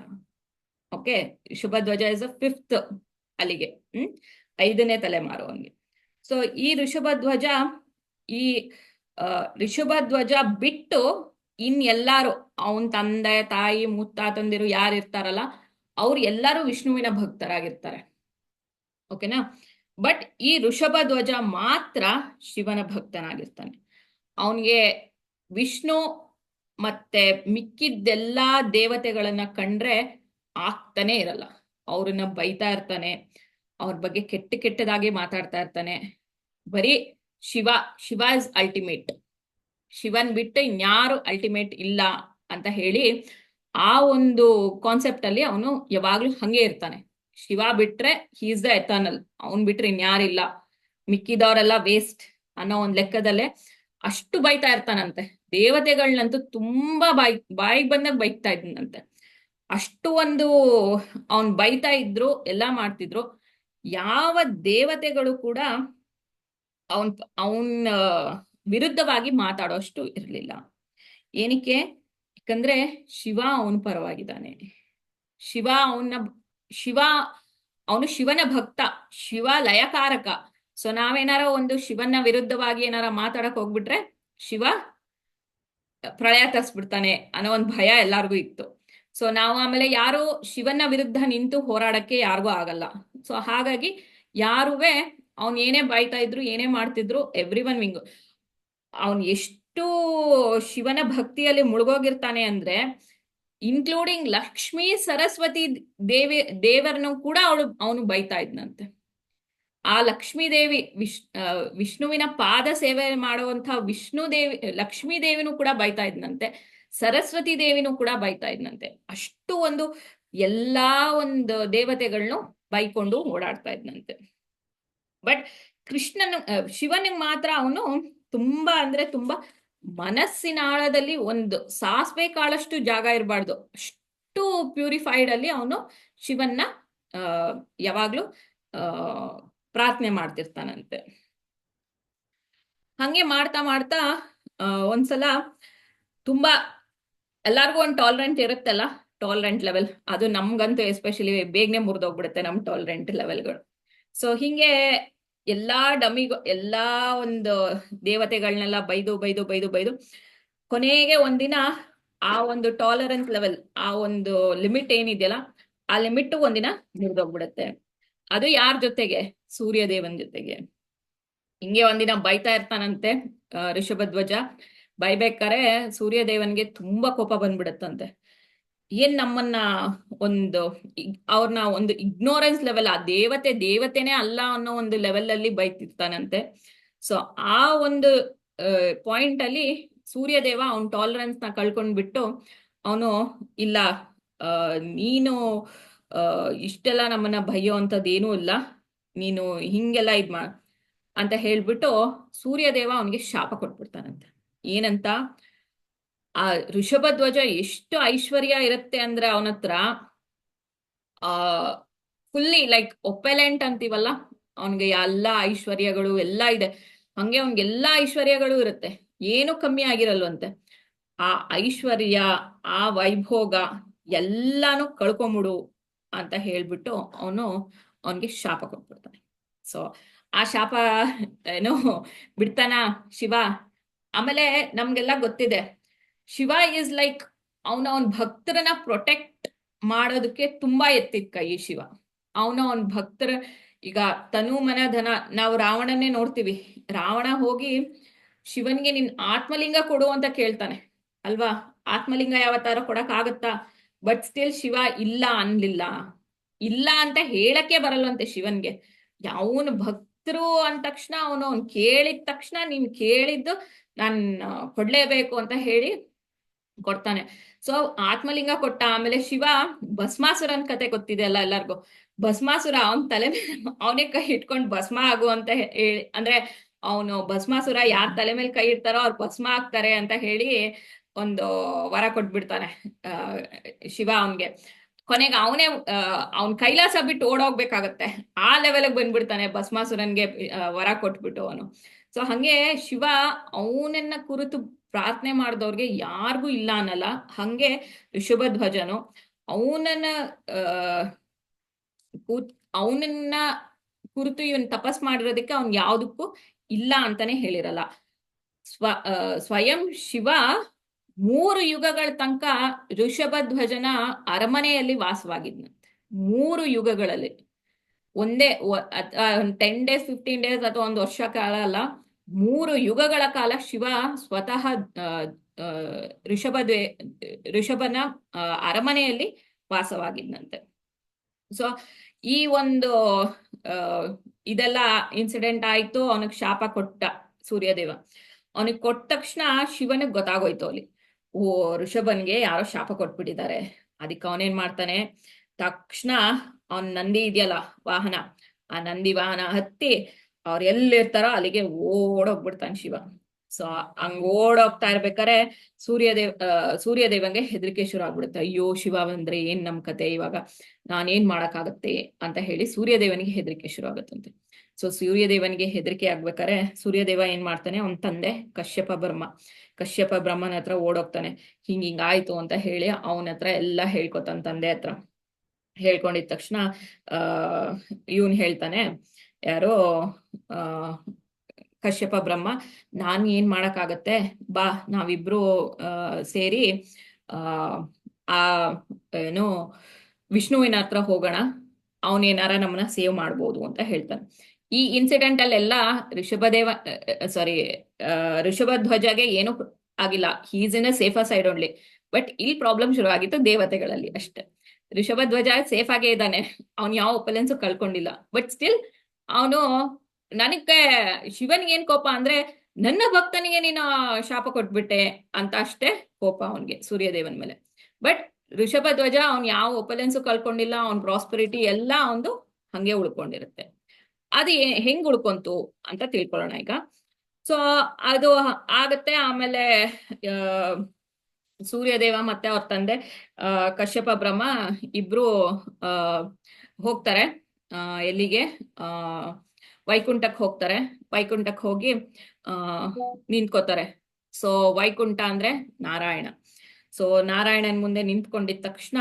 ಓಕೆ, ಋಷಭಧ್ವಜ ಇಸ್ ಅ 5th ಅಲ್ಲಿಗೆ 5ನೇ ತಲೆಮಾರು ಅವನಿಗೆ. ಸೊ ಈ ಋಷಭಧ್ವಜ ಬಿಟ್ಟು ಎಲ್ಲಾರು ಅವನ್ ತಂದೆ ತಾಯಿ ಮುತ್ತಾತಂದಿರು ಯಾರು ಇರ್ತಾರಲ್ಲ ಅವ್ರು ಎಲ್ಲಾರು ವಿಷ್ಣುವಿನ ಭಕ್ತರಾಗಿರ್ತಾರೆ. ಓಕೆನಾ? ಬಟ್ ಈ ಋಷಭಧ್ವಜ ಮಾತ್ರ ಶಿವನ ಭಕ್ತನಾಗಿರ್ತಾನೆ. ಅವನಿಗೆ ವಿಷ್ಣು ಮತ್ತೆ ಮಿಕ್ಕಿದ್ದೆಲ್ಲಾ ದೇವತೆಗಳನ್ನ ಕಂಡ್ರೆ ಆಗ್ತಾನೆ ಇರಲ್ಲ. ಅವ್ರನ್ನ ಬೈತಾ ಇರ್ತಾನೆ, ಅವ್ರ ಬಗ್ಗೆ ಕೆಟ್ಟದಾಗಿ ಮಾತಾಡ್ತಾ ಇರ್ತಾನೆ. ಬರೀ ಶಿವ ಇಸ್ ಅಲ್ಟಿಮೇಟ್, ಶಿವನ್ ಬಿಟ್ಟು ಇನ್ಯಾರು ಅಲ್ಟಿಮೇಟ್ ಇಲ್ಲ ಅಂತ ಹೇಳಿ ಆ ಒಂದು ಕಾನ್ಸೆಪ್ಟ್ ಅಲ್ಲಿ ಅವನು ಯಾವಾಗ್ಲೂ ಹಂಗೆ ಇರ್ತಾನೆ. ಶಿವ ಬಿಟ್ರೆ ಹಿ ಇಸ್ ದ ಎಟರ್ನಲ್, ಅವನ್ ಬಿಟ್ರೆ ಇನ್ಯಾರಿಲ್ಲ, ಮಿಕ್ಕಿದವರೆಲ್ಲ ವೇಸ್ಟ್ ಅನ್ನೋ ಒಂದ್ ಲೆಕ್ಕದಲ್ಲೇ ಅಷ್ಟು ಬೈತಾ ಇರ್ತಾನಂತೆ. ದೇವತೆಗಳನ್ನಂತೂ ತುಂಬಾ ಬಾಯಿಗೆ ಬಂದಾಗ ಬೈತಾ ಇದ್ನಂತೆ. ಅಷ್ಟು ಒಂದು ಅವನ್ ಬೈತಾ ಇದ್ರು, ಎಲ್ಲಾ ಮಾಡ್ತಿದ್ರು. ಯಾವ ದೇವತೆಗಳು ಕೂಡ ಅವನ್ ವಿರುದ್ಧವಾಗಿ ಮಾತಾಡೋಷ್ಟು ಇರ್ಲಿಲ್ಲ. ಏನಕ್ಕೆ? ಯಾಕಂದ್ರೆ ಶಿವ ಅವನ ಪರವಾಗಿದ್ದಾನೆ. ಅವನು ಶಿವನ ಭಕ್ತ, ಶಿವ ಲಯಕಾರಕ. ಸೊ ನಾವೇನಾರ ಒಂದು ಶಿವನ ವಿರುದ್ಧವಾಗಿ ಏನಾರ ಮಾತಾಡಕ್ ಹೋಗ್ಬಿಟ್ರೆ ಶಿವ ಪ್ರಳಯ ತರಿಸ್ಬಿಡ್ತಾನೆ ಅನ್ನೋ ಒಂದು ಭಯ ಎಲ್ಲಾರ್ಗೂ ಇತ್ತು. ಸೊ ನಾವು ಆಮೇಲೆ ಯಾರು ಶಿವನ ವಿರುದ್ಧ ನಿಂತು ಹೋರಾಡಕ್ಕೆ ಯಾರಿಗೂ ಆಗಲ್ಲ. ಸೊ ಹಾಗಾಗಿ ಯಾರುವೆ ಅವ್ನ್ ಏನೇ ಬಾಯ್ತಾ ಇದ್ರು, ಏನೇ ಮಾಡ್ತಿದ್ರು, ಎವ್ರಿವನ್ ವಿಂಗ್. ಅವನ್ ಎಷ್ಟು ಶಿವನ ಭಕ್ತಿಯಲ್ಲಿ ಮುಳುಗೋಗಿರ್ತಾನೆ ಅಂದ್ರೆ ಇನ್ಕ್ಲೂಡಿಂಗ್ ಲಕ್ಷ್ಮೀ ಸರಸ್ವತಿ ದೇವರನ್ನು ಕೂಡ ಅವನು ಬೈತಾ ಇದ್ನಂತೆ. ಆ ಲಕ್ಷ್ಮೀ ದೇವಿ ವಿಷ್ಣುವಿನ ಪಾದ ಸೇವೆ ಮಾಡುವಂತ ಲಕ್ಷ್ಮೀ ದೇವಿನೂ ಕೂಡ ಬೈತಾ ಇದ್ನಂತೆ, ಸರಸ್ವತಿ ದೇವಿನೂ ಕೂಡ ಬೈತಾ ಇದ್ನಂತೆ. ಅಷ್ಟು ಒಂದು ಎಲ್ಲಾ ಒಂದು ದೇವತೆಗಳನ್ನು ಬೈಕೊಂಡು ಓಡಾಡ್ತಾ ಇದ್ನಂತೆ. ಬಟ್ ಶಿವನಿಗೆ ಮಾತ್ರ ಅವನು ತುಂಬಾ ಅಂದ್ರೆ ತುಂಬಾ ಮನಸ್ಸಿನ ಆಳದಲ್ಲಿ ಒಂದು ಸಾಸಿವೆ ಕಾಳಷ್ಟು ಜಾಗ ಇರಬಾರ್ದು, ಅಷ್ಟು ಪ್ಯೂರಿಫೈಡ್ ಅಲ್ಲಿ ಅವನು ಶಿವನ್ನ ಯಾವಾಗ್ಲೂ ಪ್ರಾರ್ಥನೆ ಮಾಡ್ತಿರ್ತಾನಂತೆ. ಹಂಗೆ ಮಾಡ್ತಾ ಮಾಡ್ತಾ ಒಂದ್ಸಲ ತುಂಬಾ ಎಲ್ಲಾರ್ಗು ಒಂದು ಟಾಲರೆಂಟ್ ಇರುತ್ತಲ್ಲ, ಟಾಲರೆಂಟ್ ಲೆವೆಲ್, ಅದು ನಮ್ಗಂತೂ ಎಸ್ಪೆಷಲಿ ಬೇಗನೆ ಮುರಿದೋಗ್ಬಿಡುತ್ತೆ ನಮ್ ಟಾಲರೆಂಟ್ ಲೆವೆಲ್ಗಳು. ಸೊ ಹಿಂಗೆ ಎಲ್ಲಾ ಒಂದು ದೇವತೆಗಳನ್ನೆಲ್ಲ ಬೈದು ಕೊನೆಗೆ ಒಂದಿನ ಆ ಒಂದು ಟಾಲರೆನ್ಸ್ ಲೆವೆಲ್, ಆ ಒಂದು ಲಿಮಿಟ್ ಏನಿದೆಯಲ್ಲ, ಆ ಲಿಮಿಟ್ ಒಂದಿನ ಮುರಿದೋಗ್ಬಿಡುತ್ತೆ. ಅದು ಯಾರ ಜೊತೆಗೆ? ಸೂರ್ಯದೇವನ್ ಜೊತೆಗೆ. ಹಿಂಗೆ ಒಂದಿನ ಬೈತಾ ಇರ್ತಾನಂತೆ ಋಷಭಧ್ವಜ. ಬೈಬೇಕಾರೆ ಸೂರ್ಯದೇವನ್ಗೆ ತುಂಬಾ ಕೋಪ ಬಂದ್ಬಿಡತ್ತಂತೆ. ಏನ್ ನಮ್ಮನ್ನ ಅವ್ರನ್ನ ಒಂದು ಇಗ್ನೋರೆನ್ಸ್ ಲೆವೆಲ್, ಆ ದೇವತೆನೇ ಅಲ್ಲ ಅನ್ನೋ ಒಂದು ಲೆವೆಲ್ ಅಲ್ಲಿ ಬೈತಿರ್ತಾನಂತೆ. ಸೊ ಆ ಒಂದು ಪಾಯಿಂಟ್ ಅಲ್ಲಿ ಸೂರ್ಯದೇವ ಅವನ್ ಟಾಲರೆನ್ಸ್ ನ ಕಳ್ಕೊಂಡ್ಬಿಟ್ಟು ಅವನು ಇಲ್ಲ, ನೀನು ಇಷ್ಟೆಲ್ಲ ನಮ್ಮನ್ನ ಬೈಯೋ ಅಂತದ್ದೇನೂ ಇಲ್ಲ, ನೀನು ಹಿಂಗೆಲ್ಲ ಅಂತ ಹೇಳ್ಬಿಟ್ಟು ಸೂರ್ಯದೇವ ಅವನಿಗೆ ಶಾಪ ಕೊಟ್ಬಿಡ್ತಾನಂತೆ. ಏನಂತ? ಆ ಋಷಭಧ್ವಜ ಎಷ್ಟು ಐಶ್ವರ್ಯ ಇರುತ್ತೆ ಅಂದ್ರೆ ಅವನ ಹತ್ರ ಫುಲ್ಲಿ ಲೈಕ್ ಒಪೆಲೆಂಟ್ ಅಂತೀವಲ್ಲ, ಅವನ್ಗೆ ಎಲ್ಲಾ ಐಶ್ವರ್ಯಗಳು ಎಲ್ಲ ಇದೆ. ಹಂಗೆ ಅವನ್ಗೆಲ್ಲಾ ಐಶ್ವರ್ಯಗಳು ಇರುತ್ತೆ, ಏನು ಕಮ್ಮಿ ಆಗಿರಲ್ವಂತೆ. ಆ ಐಶ್ವರ್ಯ, ಆ ವೈಭೋಗ ಎಲ್ಲಾನು ಕಳ್ಕೊಂಬಿಡು ಅಂತ ಹೇಳ್ಬಿಟ್ಟು ಅವನ್ಗೆ ಶಾಪ ಕೊಟ್ಬಿಡ್ತಾನೆ. ಸೊ ಆ ಶಾಪ ಬಿಡ್ತಾನ ಶಿವ? ಆಮೇಲೆ ನಮ್ಗೆಲ್ಲ ಗೊತ್ತಿದೆ, ಶಿವ ಇಸ್ ಲೈಕ್ ಅವನ ಭಕ್ತರನ್ನ ಪ್ರೊಟೆಕ್ಟ್ ಮಾಡೋದಕ್ಕೆ ತುಂಬಾ ಎತ್ತಿದ ಕೈ ಶಿವ. ಅವನ ಭಕ್ತರ, ಈಗ ತನು ಮನ ಧನ, ನಾವು ರಾವಣನ್ನೇ ನೋಡ್ತೀವಿ. ರಾವಣ ಹೋಗಿ ಶಿವನ್ಗೆ ನಿನ್ ಆತ್ಮಲಿಂಗ ಕೊಡು ಅಂತ ಕೇಳ್ತಾನೆ ಅಲ್ವಾ? ಆತ್ಮಲಿಂಗ ಯಾವತ್ತಾರ ಕೊಡಕ್ ಆಗತ್ತಾ? ಬಟ್ ಸ್ಟಿಲ್ ಶಿವ ಇಲ್ಲ ಅನ್ಲಿಲ್ಲ. ಇಲ್ಲ ಅಂತ ಹೇಳಕ್ಕೆ ಬರಲ್ವಂತೆ ಶಿವನ್ಗೆ. ಅವನು ಭಕ್ತರು ಅಂದ ತಕ್ಷಣ ಅವನು ಕೇಳಿದ ತಕ್ಷಣ ನೀನ್ ಕೇಳಿದ್ದು ನಾನ್ ಕೊಡ್ಲೇಬೇಕು ಅಂತ ಹೇಳಿ ಕೊಡ್ತಾನೆ. ಸೊ ಆತ್ಮಲಿಂಗ ಕೊಟ್ಟ. ಆಮೇಲೆ ಶಿವ ಭಸ್ಮಾಸುರನ್ ಕತೆ ಗೊತ್ತಿದೆ ಅಲ್ಲ ಎಲ್ಲಾರ್ಗು. ಭಸ್ಮಾಸುರ ಅವನ್ ತಲೆ ಮೇಲೆ ಅವನೇ ಕೈ ಇಟ್ಕೊಂಡು ಭಸ್ಮ ಆಗು ಅಂತ ಹೇಳಿ, ಅಂದ್ರೆ ಅವನು ಭಸ್ಮಾಸುರ ಯಾರ ತಲೆ ಮೇಲೆ ಕೈ ಇಡ್ತಾರೋ ಅವ್ರು ಭಸ್ಮ ಆಗ್ತಾರೆ ಅಂತ ಹೇಳಿ ಒಂದು ವರ ಕೊಟ್ಬಿಡ್ತಾನೆ ಶಿವ ಅವನ್ಗೆ. ಕೊನೆಗೆ ಅವನೇ ಅವನ್ ಕೈಲಾಸ ಬಿಟ್ಟು ಓಡೋಗ್ಬೇಕಾಗತ್ತೆ, ಆ ಲೆವೆಲ್ಗೆ ಬಂದ್ಬಿಡ್ತಾನೆ ಭಸ್ಮಾಸುರನ್ಗೆ ವರ ಕೊಟ್ಬಿಟ್ಟು ಅವನು. ಸೊ ಹಂಗೆ ಶಿವ ಅವನನ್ನ ಕುರಿತು ಪ್ರಾರ್ಥನೆ ಮಾಡಿದವ್ರಿಗೆ ಯಾರಿಗೂ ಇಲ್ಲ ಅನ್ನಲ್ಲ. ಹಂಗೆ ಋಷಭಧ್ವಜನು ಅವನನ್ನ ಅವನನ್ನ ಕುರಿತು ಇವನ್ ತಪಸ್ ಮಾಡಿರೋದಕ್ಕೆ ಅವ್ನ್ ಯಾವ್ದಕ್ಕೂ ಇಲ್ಲ ಅಂತಾನೆ ಹೇಳಿರಲ್ಲ. ಸ್ವಯಂ ಶಿವ 3 ಯುಗಗಳ ತನಕ ಋಷಭಧ್ವಜನ ಅರಮನೆಯಲ್ಲಿ ವಾಸವಾಗಿದ್ನಂತೆ. 3 ಯುಗಗಳಲ್ಲಿ, ಒಂದೇ 10 days 15 days ಅಥವಾ 1 ವರ್ಷ ಕಾಲ ಅಲ್ಲ, 3 ಯುಗಗಳ ಕಾಲ ಶಿವ ಸ್ವತಃ ಋಷಭನ ಅರಮನೆಯಲ್ಲಿ ವಾಸವಾಗಿದ್ನಂತೆ. ಸೊ ಈ ಒಂದು ಇದೆಲ್ಲ ಇನ್ಸಿಡೆಂಟ್ ಆಯ್ತು. ಅವನಿಗೆ ಶಾಪ ಕೊಟ್ಟ ಸೂರ್ಯದೇವ. ಅವನಿಗೆ ಕೊಟ್ಟ ತಕ್ಷಣ ಶಿವನಿಗೆ ಗೊತ್ತಾಗೋಯ್ತು ಅಲ್ಲಿ, ಓ ಋಷಭನ್ಗೆ ಯಾರೋ ಶಾಪ ಕೊಟ್ಬಿಟ್ಟಿದ್ದಾರೆ. ಅದಕ್ಕೆ ಅವನೇನ್ ಮಾಡ್ತಾನೆ, ತಕ್ಷಣ ಅವನ್ ನಂದಿ ಇದೆಯಲ್ಲ ವಾಹನ, ಆ ನಂದಿ ವಾಹನ ಹತ್ತಿ ಅವ್ರು ಎಲ್ಲಿರ್ತಾರೋ ಅಲ್ಲಿಗೆ ಓಡೋಗ್ಬಿಡ್ತಾನೆ ಶಿವ. ಸೊ ಹಂಗ್ ಓಡೋಗ್ತಾ ಇರ್ಬೇಕಾರೆ ಸೂರ್ಯದೇವಂಗೆ ಹೆದರಿಕೆ ಶುರು ಆಗ್ಬಿಡುತ್ತೆ. ಅಯ್ಯೋ ಶಿವ ಬಂದ್ರೆ ಏನ್ ನಮ್ ಕತೆ, ಇವಾಗ ನಾನೇನ್ ಮಾಡಕ್ಕಾಗತ್ತೆ ಅಂತ ಹೇಳಿ ಸೂರ್ಯದೇವನಿಗೆ ಹೆದರಿಕೆ ಶುರು ಆಗತ್ತಂತೆ. ಸೊ ಸೂರ್ಯದೇವನಿಗೆ ಹೆದರಿಕೆ ಆಗ್ಬೇಕಾರೆ ಸೂರ್ಯದೇವ ಏನ್ ಮಾಡ್ತಾನೆ, ಅವನ್ ತಂದೆ ಕಶ್ಯಪ ಬ್ರಹ್ಮನ ಹತ್ರ ಓಡೋಗ್ತಾನೆ. ಹಿಂಗಾಯ್ತು ಅಂತ ಹೇಳಿ ಅವನ ಹತ್ರ ಎಲ್ಲ ಹೇಳ್ಕೊತಾನ. ತಂದೆ ಹತ್ರ ಹೇಳ್ಕೊಂಡಿದ ತಕ್ಷಣ ಇವನ್ ಹೇಳ್ತಾನೆ, ಯಾರೋ ಕಶ್ಯಪ ಬ್ರಹ್ಮ, ನಾನ್ ಏನ್ ಮಾಡಕ್ಕಾಗತ್ತೆ, ಬಾ ನಾವಿಬ್ರು ಸೇರಿ ಏನು ವಿಷ್ಣುವಿನ ಹತ್ರ ಹೋಗೋಣ, ಅವನೇನಾರ ನಮ್ಮನ್ನ ಸೇವ್ ಮಾಡ್ಬೋದು ಅಂತ ಹೇಳ್ತಾನೆ. ಈ ಇನ್ಸಿಡೆಂಟ್ ಅಲ್ಲೆಲ್ಲ ಋಷಭಧ್ವಜಗೆ ಏನು ಆಗಿಲ್ಲ, he's in a safer side only. But ಇಲ್ಲಿ ಪ್ರಾಬ್ಲಮ್ ಶುರು ಆಗಿತ್ತು ದೇವತೆಗಳಲ್ಲಿ ಅಷ್ಟೇ. ಋಷಭಧ್ವಜ ಸೇಫ್ ಆಗೇ ಇದ್ದಾನೆ, ಅವ್ನು ಯಾವ ಒಪಲೆನ್ಸು ಕಳ್ಕೊಂಡಿಲ್ಲ. ಬಟ್ ಸ್ಟಿಲ್ ಅವನು, ನನಗೆ ಶಿವನಿಗೆ ಏನ್ ಕೋಪ ಅಂದ್ರೆ, ನನ್ನ ಭಕ್ತನಿಗೆ ನೀನು ಶಾಪ ಕೊಟ್ಬಿಟ್ಟೆ ಅಂತ ಅಷ್ಟೇ ಕೋಪ ಅವನ್ಗೆ ಸೂರ್ಯದೇವನ್ ಮೇಲೆ. ಬಟ್ ಋಷಭಧ್ವಜ ಅವ್ನ್ ಯಾವ ಒಪಲೆನ್ಸು ಕಳ್ಕೊಂಡಿಲ್ಲ, ಅವ್ನ್ ಪ್ರಾಸ್ಪರಿಟಿ ಎಲ್ಲ ಅವನು ಹಂಗೆ ಉಳ್ಕೊಂಡಿರುತ್ತೆ. ಅದು ಹೆಂಗ್ ಉಳ್ಕೊಂತು ಅಂತ ತಿಳ್ಕೊಳ್ಳೋಣ ಈಗ. ಸೊ ಅದು ಆಗತ್ತೆ. ಆಮೇಲೆ ಸೂರ್ಯದೇವ ಮತ್ತೆ ಅವ್ರ ತಂದೆ ಕಶ್ಯಪ ಬ್ರಹ್ಮ ಇಬ್ರು ಹೋಗ್ತಾರೆ. ಎಲ್ಲಿಗೆ? ವೈಕುಂಠಕ್ಕೆ ಹೋಗ್ತಾರೆ. ವೈಕುಂಠಕ್ಕೆ ಹೋಗಿ ನಿಂತ್ಕೋತಾರೆ. ಸೊ ವೈಕುಂಠ ಅಂದ್ರೆ ನಾರಾಯಣ. ಸೊ ನಾರಾಯಣನ್ ಮುಂದೆ ನಿಂತ್ಕೊಂಡಿದ ತಕ್ಷಣ,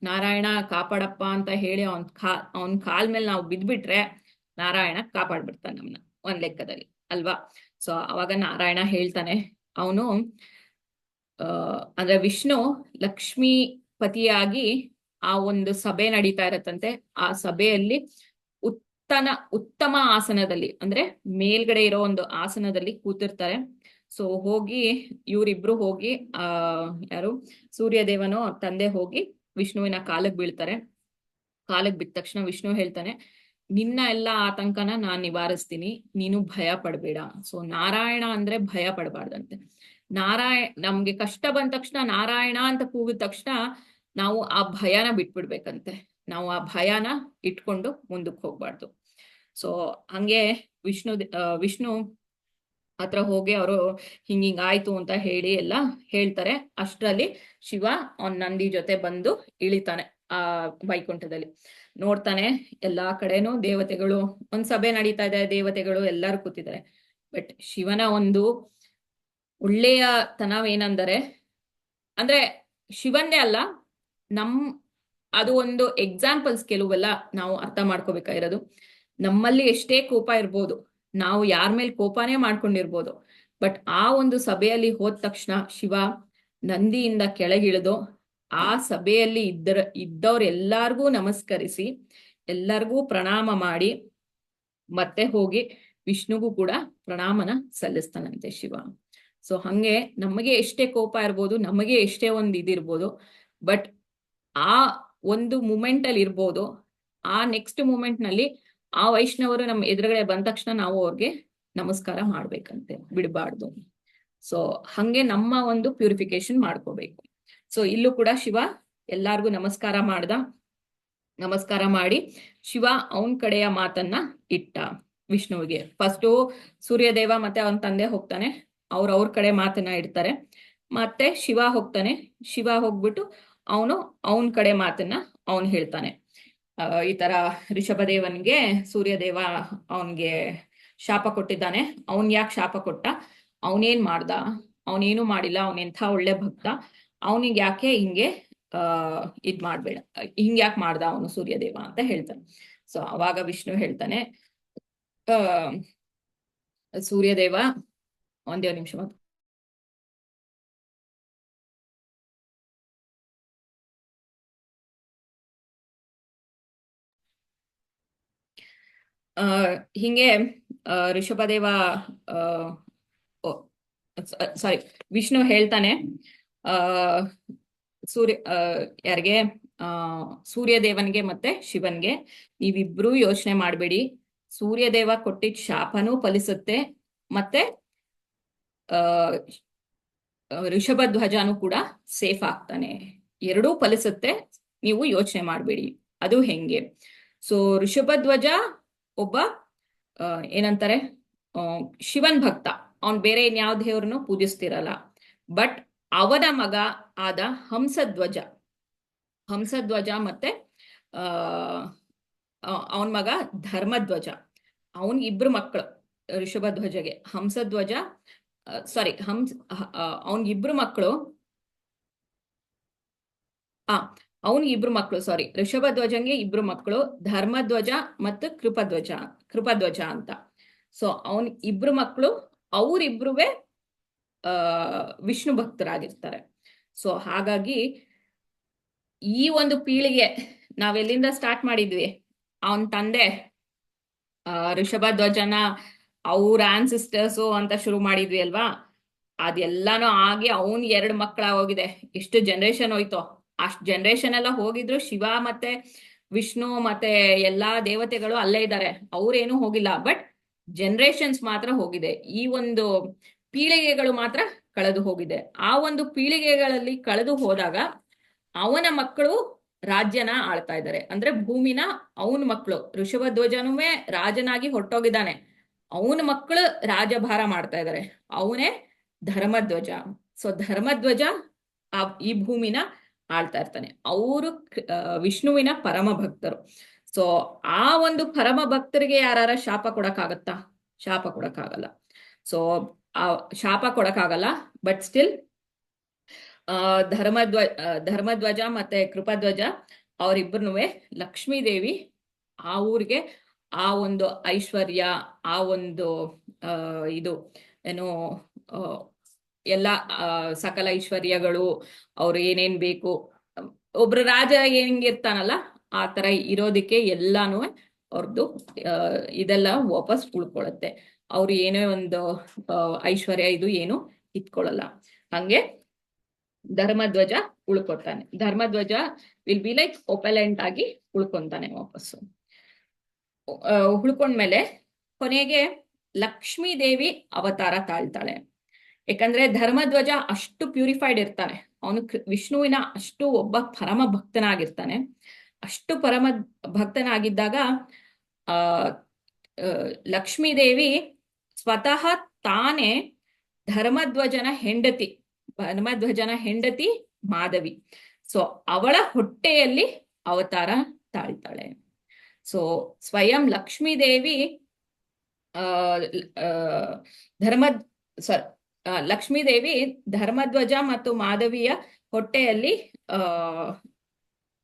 ನಾರಾಯಣ ಕಾಪಾಡಪ್ಪ ಅಂತ ಹೇಳಿ ಅವನ್ ಕಾಲ್ ಮೇಲೆ ನಾವು ಬಿದ್ಬಿಟ್ರೆ ನಾರಾಯಣ ಕಾಪಾಡ್ಬಿಡ್ತಾನೆ ನಮ್ಮನ್ನ ಒಂದ್ ಲೆಕ್ಕದಲ್ಲಿ, ಅಲ್ವಾ? ಸೊ ಅವಾಗ ನಾರಾಯಣ ಹೇಳ್ತಾನೆ, ಅವನು ಅಂದ್ರೆ ವಿಷ್ಣು ಲಕ್ಷ್ಮೀಪತಿಯಾಗಿ ಆ ಒಂದು ಸಭೆ ನಡೀತಾ ಇರತ್ತಂತೆ. ಆ ಸಭೆಯಲ್ಲಿ ಉತ್ತಮ ಆಸನದಲ್ಲಿ, ಅಂದ್ರೆ ಮೇಲ್ಗಡೆ ಇರೋ ಒಂದು ಆಸನದಲ್ಲಿ ಕೂತಿರ್ತಾರೆ. ಸೊ ಹೋಗಿ ಇವರಿಬ್ರು ಹೋಗಿ ಯಾರು ಸೂರ್ಯದೇವನು ತಂದೆ ಹೋಗಿ ವಿಷ್ಣುವಿನ ಕಾಲಕ್ಕೆ ಬೀಳ್ತಾರೆ. ಕಾಲಕ್ಕೆ ಬಿದ್ದ ತಕ್ಷಣ ವಿಷ್ಣು ಹೇಳ್ತಾನೆ, ನಿನ್ನ ಎಲ್ಲ ಆತಂಕನ ನಾನ್ ನಿವಾರಿಸ್ತೀನಿ, ನೀನು ಭಯ ಪಡ್ಬೇಡ. ಸೊ ನಾರಾಯಣ ಅಂದ್ರೆ ಭಯ ಪಡಬಾರ್ದಂತೆ. ನಮ್ಗೆ ಕಷ್ಟ ಬಂದ ತಕ್ಷಣ ನಾರಾಯಣ ಅಂತ ಕೂಗಿದ ತಕ್ಷಣ ನಾವು ಆ ಭಯನ ಬಿಟ್ಬಿಡ್ಬೇಕಂತೆ. ನಾವು ಆ ಭಯನ ಇಟ್ಕೊಂಡು ಮುಂದಕ್ಕೆ ಹೋಗ್ಬಾರ್ದು. ಸೊ ಹಂಗೆ ವಿಷ್ಣು ಹತ್ರ ಹೋಗಿ ಅವರು ಹಿಂಗಾಯ್ತು ಅಂತ ಹೇಳಿ ಎಲ್ಲ ಹೇಳ್ತಾರೆ. ಅಷ್ಟರಲ್ಲಿ ಶಿವ ಅವನ್ ನಂದಿ ಜೊತೆ ಬಂದು ಇಳಿತಾನೆ ಆ ವೈಕುಂಠದಲ್ಲಿ. ನೋಡ್ತಾನೆ ಎಲ್ಲಾ ಕಡೆನೂ ದೇವತೆಗಳು, ಒಂದ್ ಸಭೆ ನಡೀತಾ ಇದೆ, ದೇವತೆಗಳು ಎಲ್ಲರೂ ಕೂತಿದ್ದಾರೆ. ಬಟ್ ಶಿವನ ಒಂದು ಒಳ್ಳೆಯ ತನವೇನಂದರೆ, ಅಂದ್ರೆ ಶಿವಂದೇ ಅಲ್ಲ, ಅದು ಒಂದು ಎಕ್ಸಾಂಪಲ್ಸ್ ಕೆಲವೆಲ್ಲ ನಾವು ಅರ್ಥ ಮಾಡ್ಕೋಬೇಕಾಗಿರೋದು. ನಮ್ಮಲ್ಲಿ ಎಷ್ಟೇ ಕೋಪ ಇರ್ಬೋದು, ನಾವು ಯಾರ ಮೇಲೆ ಕೋಪನೇ ಮಾಡ್ಕೊಂಡಿರ್ಬೋದು, ಬಟ್ ಆ ಒಂದು ಸಭೆಯಲ್ಲಿ ಹೋದ ತಕ್ಷಣ ಶಿವ ನಂದಿಯಿಂದ ಕೆಳಗಿಳಿದು ಆ ಸಭೆಯಲ್ಲಿ ಇದ್ದವ್ರೆಲ್ಲಾರ್ಗೂ ನಮಸ್ಕರಿಸಿ ಎಲ್ಲರಿಗೂ ಪ್ರಣಾಮ ಮಾಡಿ ಮತ್ತೆ ಹೋಗಿ ವಿಷ್ಣುಗೂ ಕೂಡ ಪ್ರಣಾಮನ ಸಲ್ಲಿಸ್ತಾನಂತೆ ಶಿವ. ಸೊ ಹಂಗೆ ನಮಗೆ ಎಷ್ಟೇ ಕೋಪ ಇರ್ಬೋದು, ನಮಗೆ ಎಷ್ಟೇ ಒಂದು ಇದಿರ್ಬೋದು, ಬಟ್ ಆ ಒಂದು ಮೂಮೆಂಟ್ ಅಲ್ಲಿ ಇರ್ಬೋದು, ಆ ನೆಕ್ಸ್ಟ್ ಮೂಮೆಂಟ್ ನಲ್ಲಿ ಆ ವೈಷ್ಣವರು ನಮ್ಮ ಎದುರುಗಡೆ ಬಂದ ತಕ್ಷಣ ನಾವು ಅವ್ರಿಗೆ ನಮಸ್ಕಾರ ಮಾಡ್ಬೇಕಂತೆ, ಬಿಡಬಾರ್ದು. ಸೊ ಹಂಗೆ ನಮ್ಮ ಒಂದು ಪ್ಯೂರಿಫಿಕೇಶನ್ ಮಾಡ್ಕೋಬೇಕು. ಸೊ ಇಲ್ಲೂ ಕೂಡ ಶಿವ ಎಲ್ಲಾರ್ಗು ನಮಸ್ಕಾರ ನಮಸ್ಕಾರ ಮಾಡಿ ಶಿವ ಅವನ್ ಕಡೆಯ ಮಾತನ್ನ ಇಟ್ಟ ವಿಷ್ಣುವಿಗೆ. ಫಸ್ಟು ಸೂರ್ಯದೇವ ಮತ್ತೆ ಅವನ ತಂದೆ ಹೋಗ್ತಾನೆ, ಅವ್ರ ಕಡೆ ಮಾತನ್ನ ಇಡ್ತಾರೆ. ಮತ್ತೆ ಶಿವ ಹೋಗ್ತಾನೆ. ಶಿವ ಹೋಗ್ಬಿಟ್ಟು ಅವನ ಕಡೆ ಮಾತನ್ನ ಅವನು ಹೇಳ್ತಾನೆ. ಈ ತರ ಋಷಭದೇವನ್ಗೆ ಸೂರ್ಯದೇವ ಅವನ್ಗೆ ಶಾಪ ಕೊಟ್ಟಿದ್ದಾನೆ. ಅವನ್ ಯಾಕೆ ಶಾಪ ಕೊಟ್ಟ? ಅವನೇನ್ ಮಾಡ್ದ? ಅವನೇನು ಮಾಡಿಲ್ಲ. ಅವನೆಂಥ ಒಳ್ಳೆ ಭಕ್ತ. ಅವನಿಗೆ ಯಾಕೆ ಹಿಂಗೆ ಇದ್ ಮಾಡ್ಬೇಡ, ಯಾಕೆ ಮಾಡ್ದ ಅವನು ಸೂರ್ಯದೇವ ಅಂತ ಹೇಳ್ತಾನೆ. ಸೊ ಅವಾಗ ವಿಷ್ಣು ಹೇಳ್ತಾನೆ, ಸೂರ್ಯದೇವ ಒಂದೇ ನಿಮಿಷ ಹಿಂಗೆ ಋಷಭದೇವ ಸಾರಿ ವಿಷ್ಣು ಹೇಳ್ತಾನೆ ಯಾರಿಗೆ ಸೂರ್ಯದೇವನ್ಗೆ ಮತ್ತೆ ಶಿವನ್ಗೆ, ನೀವಿಬ್ರು ಯೋಚನೆ ಮಾಡ್ಬೇಡಿ, ಸೂರ್ಯದೇವ ಕೊಟ್ಟಿದ್ದ ಶಾಪನೂ ಫಲಿಸುತ್ತೆ, ಮತ್ತೆ ಋಷಭಧ್ವಜನೂ ಕೂಡ ಸೇಫ್ ಆಗ್ತಾನೆ, ಎರಡೂ ಫಲಿಸುತ್ತೆ, ನೀವು ಯೋಚನೆ ಮಾಡ್ಬೇಡಿ. ಅದು ಹೆಂಗೆ? ಸೊ ಋಷಭಧ್ವಜ ಒಬ್ಬ ಏನಂತಾರೆ ಶಿವನ್ ಭಕ್ತ, ಅವನ್ ಬೇರೆ ಇನ್ಯಾವ ದೇವ್ರನ್ನು ಪೂಜಿಸ್ತಿರಲ್ಲ. ಬಟ್ ಅವನ ಮಗ ಆದ ಹಂಸಧ್ವಜ ಮತ್ತೆ ಅವನ ಮಗ ಧರ್ಮಧ್ವಜ, ಅವನ್ ಇಬ್ರು ಮಕ್ಕಳು ಋಷಭಧ್ವಜಗೆ. ಹಂಸಧ್ವಜ ಸಾರಿ ಅವನಿಗಿಬ್ರು ಮಕ್ಕಳು, ಅವನಿಗಿಬ್ರು ಮಕ್ಕಳು ಸಾರಿ ಋಷಭಧ್ವಜಂಗೆ ಇಬ್ರು ಮಕ್ಕಳು, ಧರ್ಮಧ್ವಜ ಮತ್ತು ಕೃಪಧ್ವಜ ಅಂತ. ಸೊ ಅವನ್ ಇಬ್ರು ಮಕ್ಕಳು, ಅವರಿಬ್ರುವೆ ವಿಷ್ಣು ಭಕ್ತರಾಗಿರ್ತಾರೆ. ಸೊ ಹಾಗಾಗಿ ಈ ಒಂದು ಪೀಳಿಗೆ ನಾವೆಲ್ಲಿಂದ ಸ್ಟಾರ್ಟ್ ಮಾಡಿದ್ವಿ? ಅವನ್ ತಂದೆ ಋಷಭಧ್ವಜನ ಅವ್ರ ಆನ್ಸಿಸ್ಟರ್ಸು ಅಂತ ಶುರು ಮಾಡಿದ್ವಿ ಅಲ್ವಾ? ಅದೆಲ್ಲಾನು ಆಗಿ ಅವನ್ 2 ಮಕ್ಕಳ ಹೋಗಿದೆ. ಎಷ್ಟು ಜನರೇಷನ್ ಹೋಯ್ತೋ ಅಷ್ಟ್ ಜನರೇಷನ್ ಎಲ್ಲ ಹೋಗಿದ್ರು. ಶಿವ ಮತ್ತೆ ವಿಷ್ಣು ಮತ್ತೆ ಎಲ್ಲಾ ದೇವತೆಗಳು ಅಲ್ಲೇ ಇದ್ದಾರೆ, ಅವ್ರೇನು ಹೋಗಿಲ್ಲ. ಬಟ್ ಜನರೇಷನ್ಸ್ ಮಾತ್ರ ಹೋಗಿದೆ. ಈ ಒಂದು ಪೀಳಿಗೆಗಳು ಮಾತ್ರ ಕಳೆದು ಹೋಗಿದೆ. ಆ ಒಂದು ಪೀಳಿಗೆಗಳಲ್ಲಿ ಕಳೆದು ಹೋದಾಗ ಅವನ ಮಕ್ಕಳು ರಾಜ್ಯನ ಆಳ್ತಾ ಇದ್ದಾರೆ, ಅಂದ್ರೆ ಭೂಮಿನ ಅವನ ಮಕ್ಕಳು. ಋಷಭಧ್ವಜನುವೇ ರಾಜನಾಗಿ ಹೊರಟೋಗಿದ್ದಾನೆ, ಅವನ ಮಕ್ಕಳು ರಾಜಭಾರ ಮಾಡ್ತಾ ಇದ್ದಾರೆ, ಅವನೇ ಧರ್ಮಧ್ವಜ. ಸೊ ಧರ್ಮಧ್ವಜ ಈ ಭೂಮಿನ ಆಳ್ತಾ ಇರ್ತಾನೆ. ಅವರು ವಿಷ್ಣುವಿನ ಪರಮ ಭಕ್ತರು. ಸೊ ಆ ಒಂದು ಪರಮ ಭಕ್ತರಿಗೆ ಯಾರ ಶಾಪ ಕೊಡಕ್ಕಾಗತ್ತಾ? ಶಾಪ ಕೊಡಕ್ಕಾಗಲ್ಲ. ಸೊ ಶಾಪ ಕೊಡಕ್ಕಾಗಲ್ಲ. ಬಟ್ ಸ್ಟಿಲ್ ಧರ್ಮಧ್ವಜ ಮತ್ತೆ ಕೃಪಧ್ವಜ ಅವರಿಬ್ಬರನ್ನುವೆ ಲಕ್ಷ್ಮೀದೇವಿ ಆ ಊರಿಗೆ ಆ ಒಂದು ಐಶ್ವರ್ಯ, ಆ ಒಂದು ಇದು ಏನು ಎಲ್ಲ ಸಕಲ ಐಶ್ವರ್ಯಗಳು, ಅವ್ರು ಏನೇನ್ ಬೇಕು, ಒಬ್ರು ರಾಜ ಹೆಂಗಿರ್ತಾನಲ್ಲ ಆ ತರ ಇರೋದಿಕ್ಕೆ ಎಲ್ಲಾನು ಅವ್ರದ್ದು ಇದೆಲ್ಲ ವಾಪಸ್ ಉಳ್ಕೊಳತ್ತೆ. ಅವ್ರು ಏನೇ ಒಂದು ಐಶ್ವರ್ಯ ಇದು ಏನು ಇಟ್ಕೊಳ್ಳಲ್ಲ. ಹಂಗೆ ಧರ್ಮಧ್ವಜ ಉಳ್ಕೊತಾನೆ. ಧರ್ಮಧ್ವಜ ವಿಲ್ ಬಿ ಲೈಕ್ ಒಪಲೆಂಟ್ ಆಗಿ ಉಳ್ಕೊಂತಾನೆ ವಾಪಸ್ಸು. ಉಳ್ಕೊಂಡ್ಮೇಲೆ ಕೊನೆಗೆ ಲಕ್ಷ್ಮೀ ದೇವಿ ಅವತಾರ ತಾಳ್ತಾಳೆ. ಯಾಕಂದ್ರೆ ಧರ್ಮಧ್ವಜ ಅಷ್ಟು ಪ್ಯೂರಿಫೈಡ್ ಇರ್ತಾನೆ, ಅವನು ವಿಷ್ಣುವಿನ ಅಷ್ಟು ಒಬ್ಬ ಪರಮ ಭಕ್ತನಾಗಿರ್ತಾನೆ. ಅಷ್ಟು ಪರಮ ಭಕ್ತನಾಗಿದ್ದಾಗ ಲಕ್ಷ್ಮೀದೇವಿ ಸ್ವತಃ ತಾನೇ ಧರ್ಮಧ್ವಜನ ಹೆಂಡತಿ ಮಾಧವಿ. ಸೊ ಅವಳ ಹೊಟ್ಟೆಯಲ್ಲಿ ಅವತಾರ ತಾಳ್ತಾಳೆ. ಸೊ ಸ್ವಯಂ ಲಕ್ಷ್ಮೀದೇವಿ ಲಕ್ಷ್ಮೀದೇವಿ ಧರ್ಮಧ್ವಜ ಮತ್ತು ಮಾಧವಿಯ ಹೊಟ್ಟೆಯಲ್ಲಿ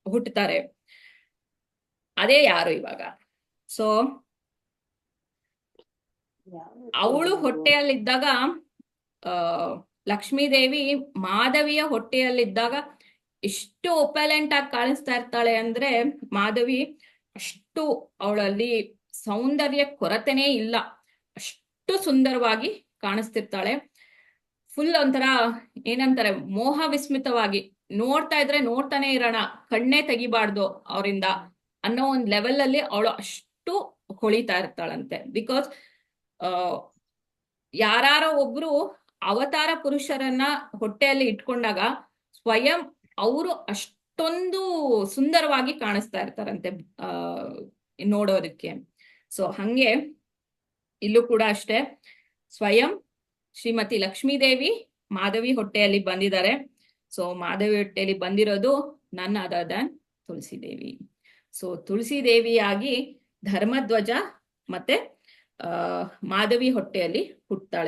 ಹುಟ್ಟುತ್ತಾರೆ. ಅದೇ ಯಾರು ಇವಾಗ? ಸೊ ಅವಳು ಹೊಟ್ಟೆಯಲ್ಲಿದ್ದಾಗ ಲಕ್ಷ್ಮೀದೇವಿ ಮಾಧವಿಯ ಹೊಟ್ಟೆಯಲ್ಲಿದ್ದಾಗ ಎಷ್ಟು ಒಪಲೆಂಟ್ ಆಗಿ ಕಾಣಿಸ್ತಾ ಇರ್ತಾಳೆ ಅಂದ್ರೆ, ಮಾಧವಿ ಅಷ್ಟು ಅವಳಲ್ಲಿ ಸೌಂದರ್ಯ ಕೊರತೆನೇ ಇಲ್ಲ, ಅಷ್ಟು ಸುಂದರವಾಗಿ ಕಾಣಿಸ್ತಿರ್ತಾಳೆ. ಫುಲ್ ಒಂಥರ ಏನಂತಾರೆ ಮೋಹ ವಿಸ್ಮಿತವಾಗಿ ನೋಡ್ತಾ ಇದ್ರೆ ನೋಡ್ತಾನೆ ಇರೋಣ, ಕಣ್ಣೇ ತೆಗಿಬಾರ್ದು ಅವರಿಂದ ಅನ್ನೋ ಒಂದ್ ಲೆವೆಲ್ ಅಲ್ಲಿ ಅವಳು ಅಷ್ಟು ಹೊಳಿತಾ ಇರ್ತಾಳಂತೆ. ಬಿಕಾಸ್ ಯಾರೋ ಒಬ್ರು ಅವತಾರ ಪುರುಷರನ್ನ ಹೊಟ್ಟೆಯಲ್ಲಿ ಇಟ್ಕೊಂಡಾಗ ಸ್ವಯಂ ಅವರು ಅಷ್ಟೊಂದು ಸುಂದರವಾಗಿ ಕಾಣಿಸ್ತಾ ಇರ್ತಾರಂತೆ ನೋಡೋದಕ್ಕೆ. ಸೊ ಹಂಗೆ ಇಲ್ಲೂ ಕೂಡ ಅಷ್ಟೇ, ಸ್ವಯಂ ಶ್ರೀಮತಿ ಲಕ್ಷ್ಮೀದೇವಿ ಮಾಧವಿ ಹೊಟ್ಟೆಯಲ್ಲಿ ಬಂದಿದ್ದಾರೆ. ಸೊ ಮಾಧವಿ ಹೊಟ್ಟೆಯಲ್ಲಿ ಬಂದಿರೋದು ನನ್ ಅದರ್ ದನ್ ತುಳಸಿ ದೇವಿ. ಸೊ ತುಳಸಿ ದೇವಿಯಾಗಿ ಧರ್ಮಧ್ವಜ ಮತ್ತೆ ಮಾಧವಿ ಹೊಟ್ಟೆಯಲ್ಲಿ ಹುಟ್ತಾಳೆ.